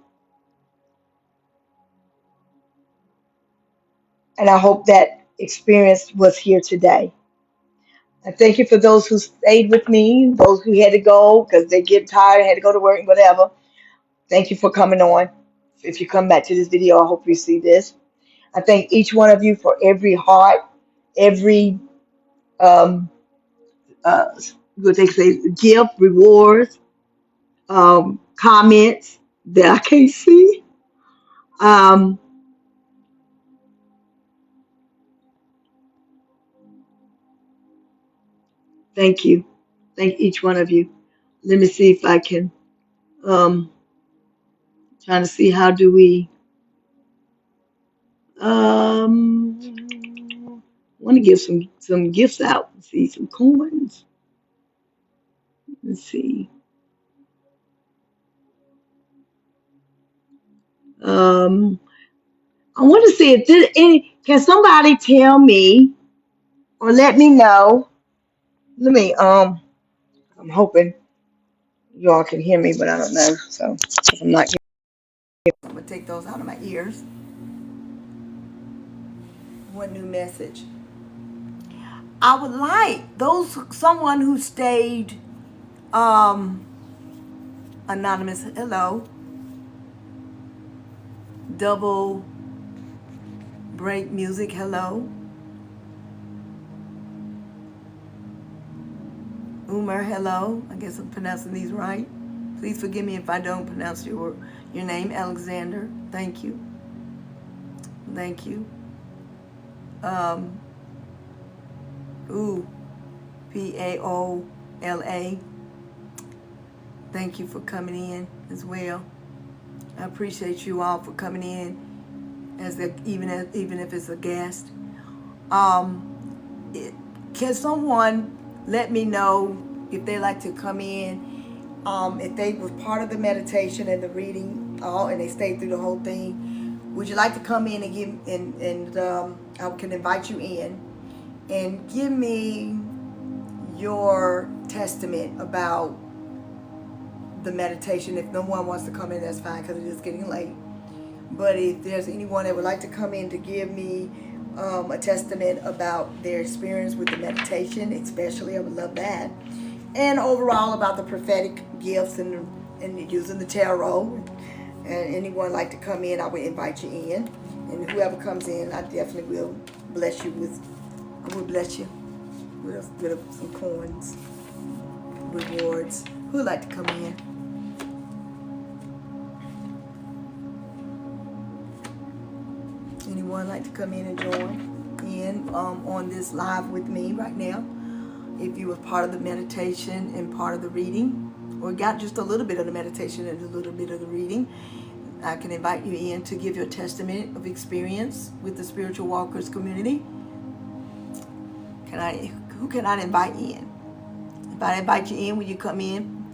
And I hope that experience was here today. I thank you for those who stayed with me, those who had to go because they get tired, had to go to work, whatever. Thank you for coming on. If you come back to this video, I hope you see this. I thank each one of you for every heart, every um, uh, what they say, gift, rewards, comments that I can't see. Um, thank you. Thank each one of you. Let me see if I can. Um, trying to see how do we. Want to give some gifts out. Let's see some coins. Let's see. Um, I want to see if there's any. Can somebody tell me or let me know? Let me. I'm hoping y'all can hear me, but I don't know. So 'cause I'm not. I'm gonna take those out of my ears. One new message. I would like those someone who stayed anonymous. Hello. Double break music. Hello. Umar. Hello. I guess I'm pronouncing these right. Please forgive me if I don't pronounce your name. Alexander. Thank you. Thank you. Um. Ooh. Paola. Thank you for coming in as well. I appreciate you all for coming in even if it's a guest. Can someone let me know if they like to come in? If they was part of the meditation and the reading, and they stayed through the whole thing, would you like to come in and give and I can invite you in and give me your testament about the meditation? If no one wants to come in, that's fine because it is getting late. But if there's anyone that would like to come in to give me a testament about their experience with the meditation, especially, I would love that. And overall about the prophetic gifts and using the tarot. And anyone like to come in, I would invite you in. And whoever comes in, I definitely will bless you with, I will bless you with some coins, rewards. Who would like to come in? Anyone like to come in and join in on this live with me right now? if you were part of the meditation and part of the reading, or got just a little bit of the meditation and a little bit of the reading, I can invite you in to give your testament of experience with the Spiritual Walkers community. Who can I invite in? If I invite you in, when you come in,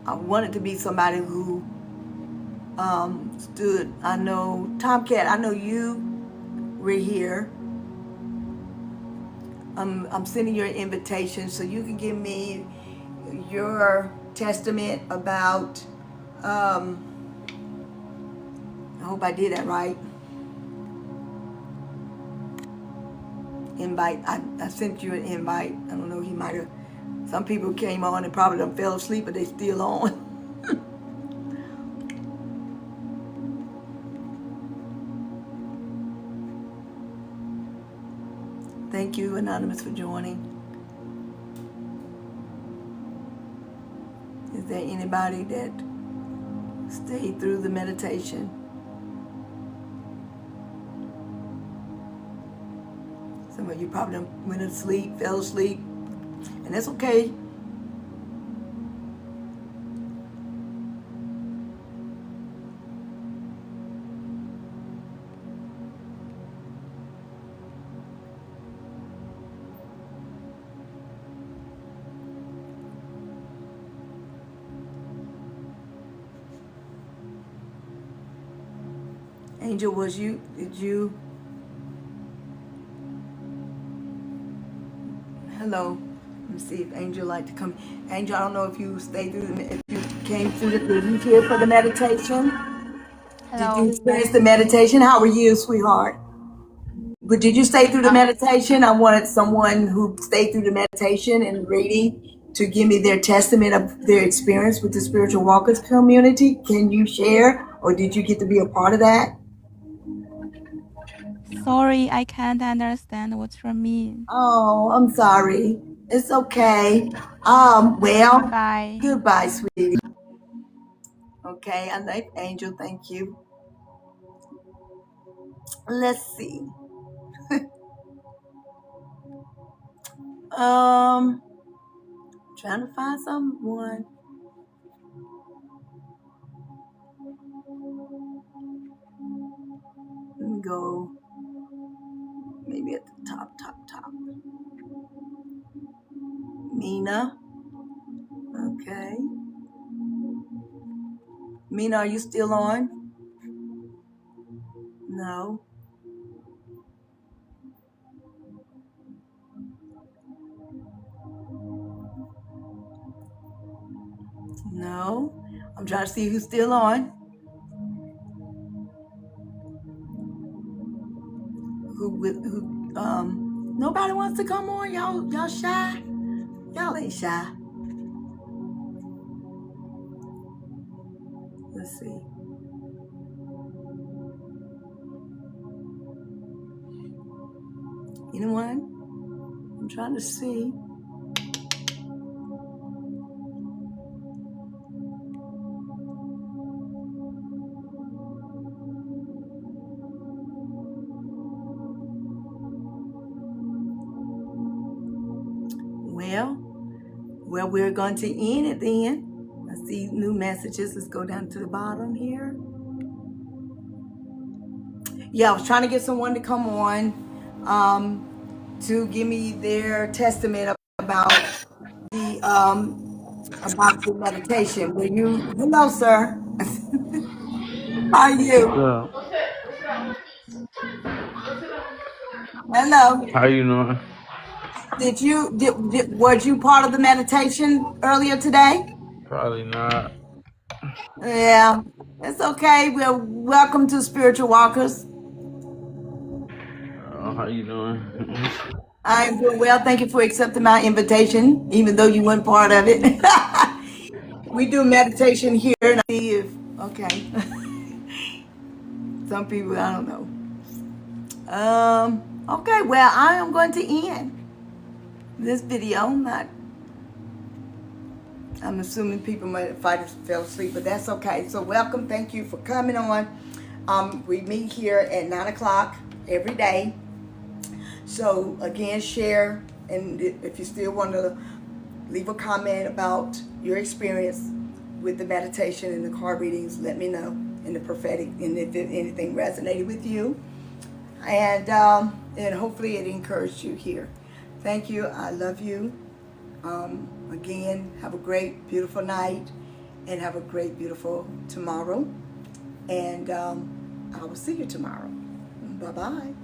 I want it to be somebody who stood. I know, Tomcat, I know you were here. I'm sending you an invitation so you can give me your testament about, I hope I did that right. Invite, I sent you an invite. I don't know, he might have, some people came on and probably done fell asleep, but they still on. Thank you, Anonymous, for joining. Is there anybody that stayed through the meditation? Some of you probably went to sleep, fell asleep, and that's okay. Angel, did you? Hello. Let me see if Angel like to come. Angel, I don't know if you stayed through, if you came through, were you here for the meditation? Did you Hello. experience the meditation? How were you, sweetheart? But did you stay through the meditation? I wanted someone who stayed through the meditation and reading to give me their testament of their experience with the Spiritual Walkers community. Can you share, or did you get to be a part of that? Sorry, I can't understand what you mean. Oh, I'm sorry. It's okay. Well, Goodbye. goodbye, sweetie. Okay, I like Angel. Thank you. Let's see. Trying to find someone. Let me go. Maybe at the top. Mina. Okay. Mina, are you still on? No. No. I'm trying to see who's still on. Nobody wants to come on. Y'all shy? Y'all ain't shy. Let's see. Anyone? I'm trying to see. Well, we're going to end it then. I see new messages. Let's go down to the bottom here. Yeah, I was trying to get someone to come on to give me their testament about the meditation. Hello, sir. How are you? So, Hello. how you doing? Was you part of the meditation earlier today? Probably not. Yeah, it's okay. Well, welcome to Spiritual Walkers. How you doing? I'm doing well. Thank you for accepting my invitation, even though you weren't part of it. We do meditation here, and I see if okay. Some people, I don't know. Okay. Well, I am going to end this video. I'm assuming people might have fell asleep, but that's okay. So welcome. Thank you for coming on. We meet here at 9 o'clock every day. So again, share And if you still want to leave a comment about your experience with the meditation and the card readings, let me know, in the prophetic, and if anything resonated with you. And hopefully it encouraged you here. Thank you. I love you. Again, have a great, beautiful night, and have a great, beautiful tomorrow. And I will see you tomorrow. Bye-bye.